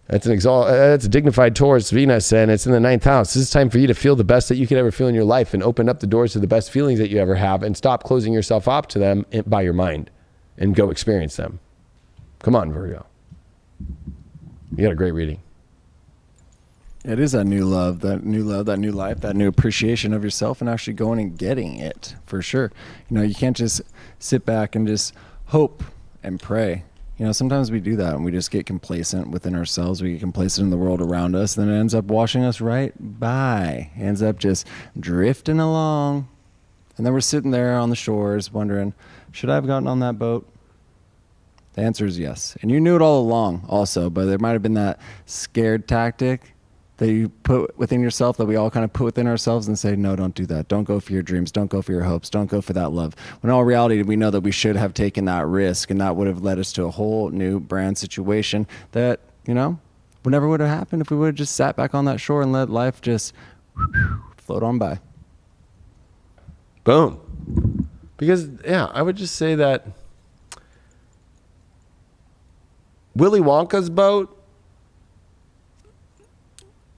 That's a dignified Taurus, Venus, and it's in the 9th house. This is time for you to feel the best that you could ever feel in your life, and open up the doors to the best feelings that you ever have, and stop closing yourself up to them by your mind, and go experience them. Come on, Virgo. You got a great reading. It is that new love, that new life, that new appreciation of yourself, and actually going and getting it, for sure. You can't just sit back and just hope and pray. Sometimes we do that and we just get complacent within ourselves. We get complacent in the world around us, and then it ends up washing us right by. It ends up just drifting along. And then we're sitting there on the shores wondering, should I have gotten on that boat? The answer is yes. And you knew it all along also, but there might have been that scared tactic that you put within yourself, that we all kind of put within ourselves and say, no, don't do that. Don't go for your dreams. Don't go for your hopes. Don't go for that love. When in all reality, we know that we should have taken that risk, and that would have led us to a whole new brand situation that, never would have happened if we would have just sat back on that shore and let life just float on by. Boom. Because, I would just say that Willy Wonka's boat,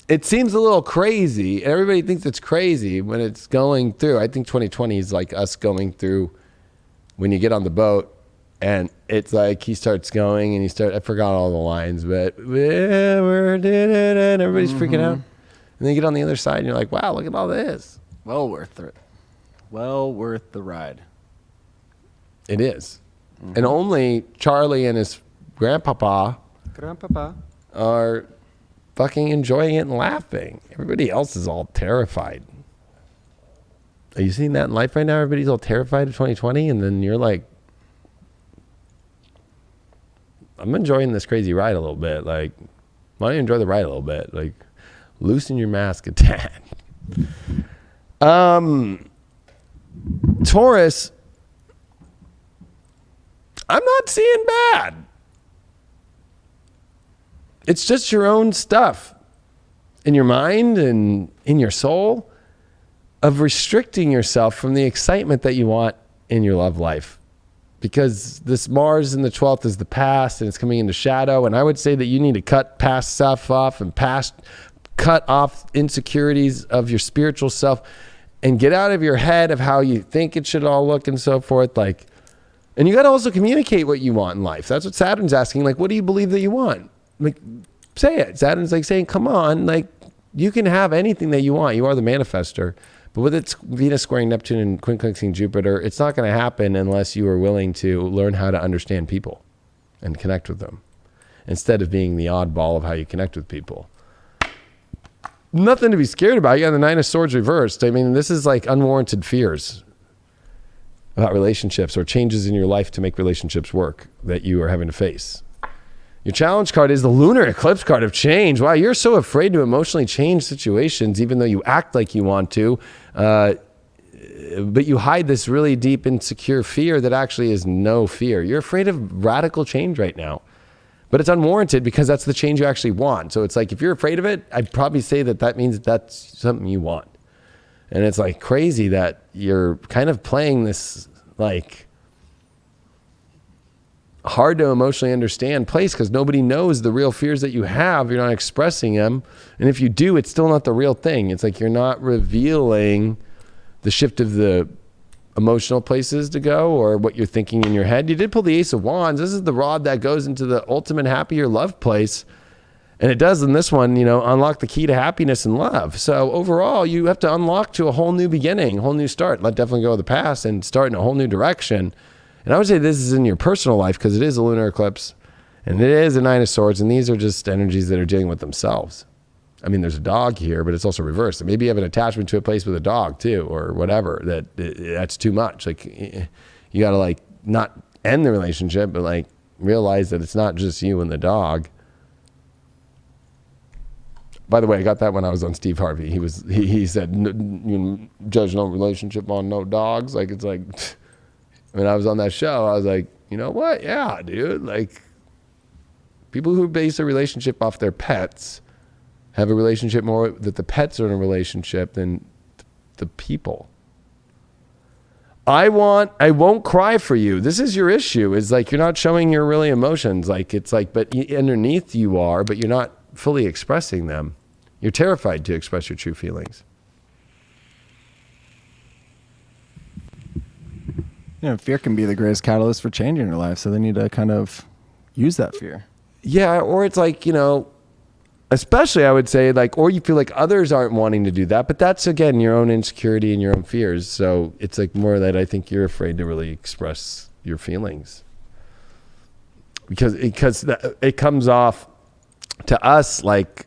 it seems a little crazy. Everybody thinks it's crazy when it's going through. I think 2020 is like us going through when you get on the boat and it's like he starts going and I forgot all the lines, but where did it? And everybody's freaking out. And then you get on the other side and you're like, wow, look at all this. Well worth it. Well worth the ride. It is. And only Charlie and his grandpapa are fucking enjoying it and laughing. Everybody else is all terrified. Are you seeing that in life right now? Everybody's all terrified of 2020, and then you're like, I'm enjoying this crazy ride a little bit. Like, why don't you enjoy the ride a little bit? Like, loosen your mask a tad. Taurus, I'm not seeing bad. It's just your own stuff in your mind and in your soul of restricting yourself from the excitement that you want in your love life. Because this Mars in the 12th is the past and it's coming into shadow. And I would say that you need to cut past stuff off and cut off insecurities of your spiritual self and get out of your head of how you think it should all look and so forth. Like, and you got to also communicate what you want in life. That's what Saturn's asking. Like, what do you believe that you want? Like, say it. Saturn's like saying, come on, like, you can have anything that you want. You are the manifester. But with its Venus squaring Neptune and quincunxing Jupiter, it's not going to happen unless you are willing to learn how to understand people and connect with them instead of being the oddball of how you connect with people. Nothing to be scared about. You got the Nine of Swords reversed. I mean, this is like unwarranted fears about relationships or changes in your life to make relationships work that you are having to face. Your challenge card is the lunar eclipse card of change. Wow, you're so afraid to emotionally change situations, even though you act like you want to, but you hide this really deep, insecure fear that actually is no fear. You're afraid of radical change right now, but it's unwarranted because that's the change you actually want. So it's like, if you're afraid of it, I'd probably say that means that's something you want. And it's like crazy that you're kind of playing this like hard to emotionally understand place because nobody knows the real fears that you have. You're not expressing them. And if you do, it's still not the real thing. It's like you're not revealing the shift of the emotional places to go or what you're thinking in your head. You did pull the Ace of Wands. This is the rod that goes into the ultimate happier love place. And it does in this one, you know, unlock the key to happiness and love. So overall, you have to unlock to a whole new beginning, whole new start. Let definitely go of the past and start in a whole new direction. And I would say this is in your personal life because it is a lunar eclipse and it is a Nine of Swords. And these are just energies that are dealing with themselves. I mean, there's a dog here, but it's also reversed. And maybe you have an attachment to a place with a dog too, or whatever, that's too much. Like you got to like not end the relationship, but like realize that it's not just you and the dog. By the way, I got that when I was on Steve Harvey. He said, you judge no relationship on no dogs. Like, it's like, when I was on that show, I was like, you know what? Yeah, dude. Like, people who base a relationship off their pets have a relationship more that the pets are in a relationship than the people. I won't cry for you. This is your issue. Is like, you're not showing your really emotions. Like, it's like, but underneath you are, but you're not fully expressing them. You're terrified to express your true feelings. You know, fear can be the greatest catalyst for change in your life, so they need to kind of use that fear. Yeah, or it's like, you know, especially I would say like, or you feel like others aren't wanting to do that, but that's again your own insecurity and your own fears. So it's like more that I think you're afraid to really express your feelings because it comes off to us like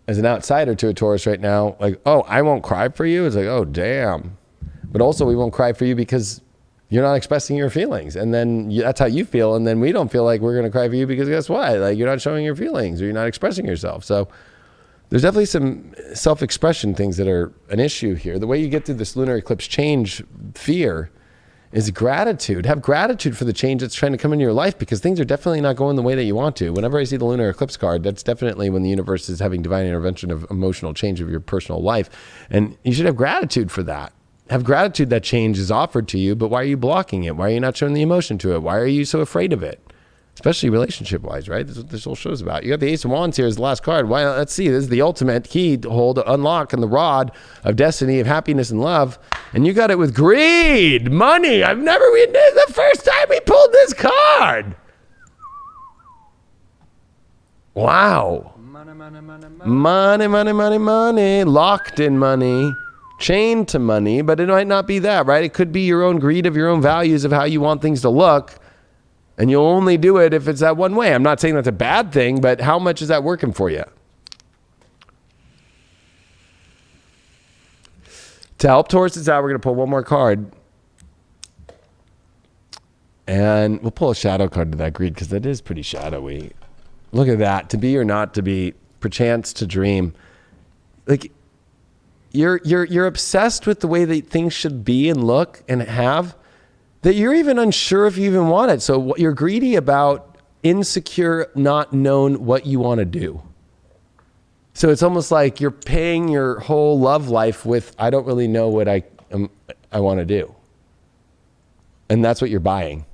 as an outsider to a Taurus right now, like, oh, I won't cry for you. It's like, oh, damn. But also we won't cry for you because you're not expressing your feelings. And then that's how you feel. And then we don't feel like we're going to cry for you because guess what? Like, you're not showing your feelings or you're not expressing yourself. So there's definitely some self-expression things that are an issue here. The way you get through this lunar eclipse change fear is gratitude. Have gratitude for the change that's trying to come into your life because things are definitely not going the way that you want to. Whenever I see the lunar eclipse card, that's definitely when the universe is having divine intervention of emotional change of your personal life. And you should have gratitude for that. Have gratitude that change is offered to you, but why are you blocking it? Why are you not showing the emotion to it? Why are you so afraid of it? especially relationship-wise, right? That's what this whole show's about. You got the Ace of Wands here as the last card. Why? Let's see. This is the ultimate key to hold, to unlock, and the rod of destiny, of happiness and love. And you got it with greed, money. This is the first time we pulled this card. Wow. Money, money, money, money. Money, money, money, money. Locked in money. Chained to money. But it might not be that, right? It could be your own greed of your own values of how you want things to look. And you'll only do it if it's that one way. I'm not saying that's a bad thing, but how much is that working for you? To help Taurus this out, we're going to pull one more card. And we'll pull a shadow card to that greed because that is pretty shadowy. Look at that. To be or not to be, perchance to dream. Like, you're obsessed with the way that things should be and look and have, that you're even unsure if you even want it. So what you're greedy about, insecure, not known what you want to do. So it's almost like you're paying your whole love life with, I don't really know what I want to do. And that's what you're buying.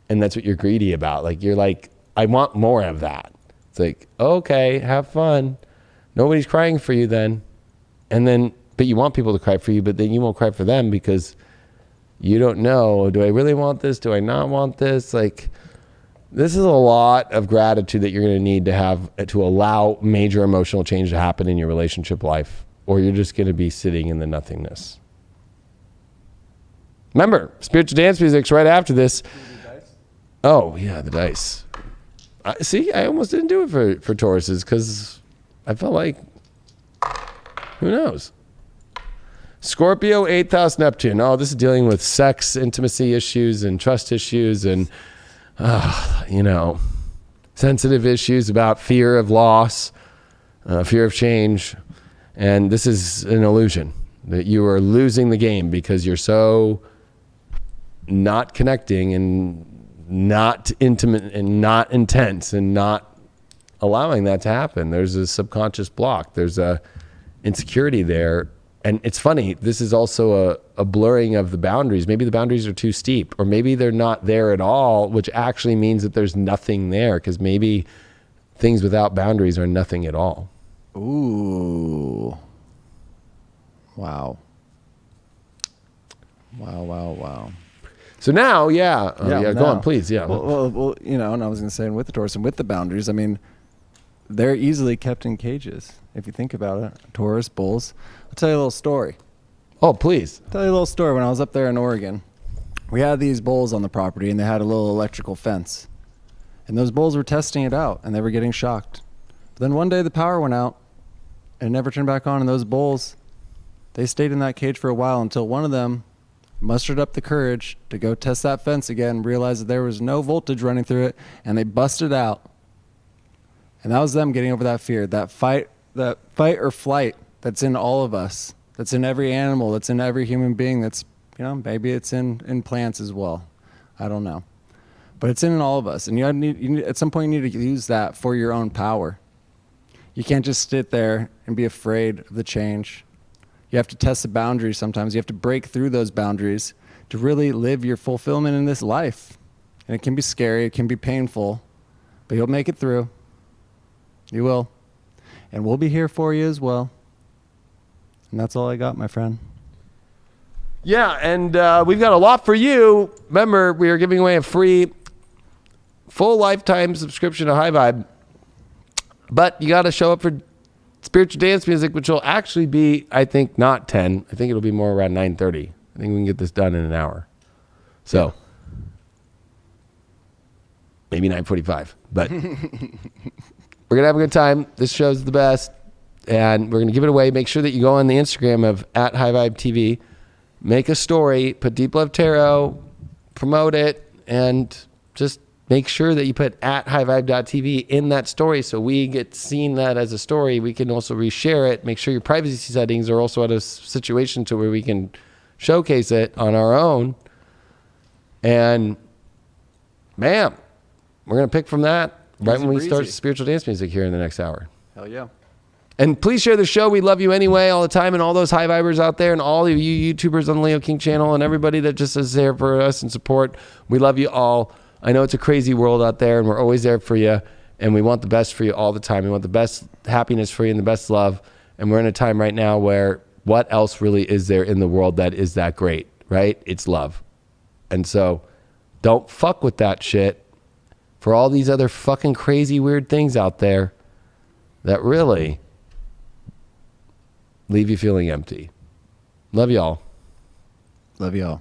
And that's what you're greedy about. Like, you're like, I want more of that. It's like, okay, have fun. Nobody's crying for you then. And then, but you want people to cry for you, but then you won't cry for them because you don't know, do I really want this? Do I not want this? Like, this is a lot of gratitude that you're going to need to have to allow major emotional change to happen in your relationship life, or you're just going to be sitting in the nothingness. Remember, spiritual dance music's right after this. Oh, yeah, the dice. See, I almost didn't do it for Tauruses because I felt like, who knows? Scorpio, 8th house, Neptune. Oh, this is dealing with sex, intimacy issues, and trust issues, and, sensitive issues about fear of loss, fear of change. And this is an illusion that you are losing the game because you're so not connecting and not intimate and not intense and not allowing that to happen. There's a subconscious block. There's a insecurity there. And it's funny, this is also a blurring of the boundaries. Maybe the boundaries are too steep, or maybe they're not there at all, which actually means that there's nothing there, because maybe things without boundaries are nothing at all. Ooh. Wow. Wow. So now, go on, please. Yeah. Well, and I was going to say, and with the Taurus and with the boundaries, I mean, they're easily kept in cages. If you think about it, Taurus, bulls. I'll tell you a little story. Oh, please. I'll tell you a little story. When I was up there in Oregon, we had these bulls on the property, and they had a little electrical fence. And those bulls were testing it out, and they were getting shocked. But then one day the power went out, and it never turned back on. And those bulls, they stayed in that cage for a while until one of them mustered up the courage to go test that fence again, realized that there was no voltage running through it, and they busted out. And that was them getting over that fear, that fight or flight that's in all of us, that's in every animal, that's in every human being, that's, maybe it's in plants as well. I don't know. But it's in all of us. And you need, at some point, you need to use that for your own power. You can't just sit there and be afraid of the change. You have to test the boundaries sometimes. You have to break through those boundaries to really live your fulfillment in this life. And it can be scary, it can be painful, but you'll make it through. You will. And we'll be here for you as well. And that's all I got, my friend. Yeah, and we've got a lot for you. Remember, we are giving away a free full lifetime subscription to High Vibe. But you got to show up for spiritual dance music, which will actually be, I think, not 10. I think it'll be more around 9:30. I think we can get this done in an hour. So, maybe 9:45. But we're going to have a good time. This show's the best. And we're going to give it away. Make sure that you go on the Instagram of @HighVibeTV. Make a story. Put Deep Love Tarot. Promote it. And just make sure that you put @highvibe.tv in that story so we get seen that as a story. We can also reshare it. Make sure your privacy settings are also at a situation to where we can showcase it on our own. And, bam, we're going to pick from that right when we start spiritual dance music here in the next hour. Hell yeah. And please share the show. We love you anyway all the time, and all those high vibers out there and all of you YouTubers on the Leo King channel and everybody that just is there for us and support. We love you all. I know it's a crazy world out there, and we're always there for you, and we want the best for you all the time. We want the best happiness for you and the best love. And we're in a time right now where what else really is there in the world that is that great, right? It's love. And so don't fuck with that shit for all these other fucking crazy weird things out there that really leave you feeling empty. Love y'all. Love y'all.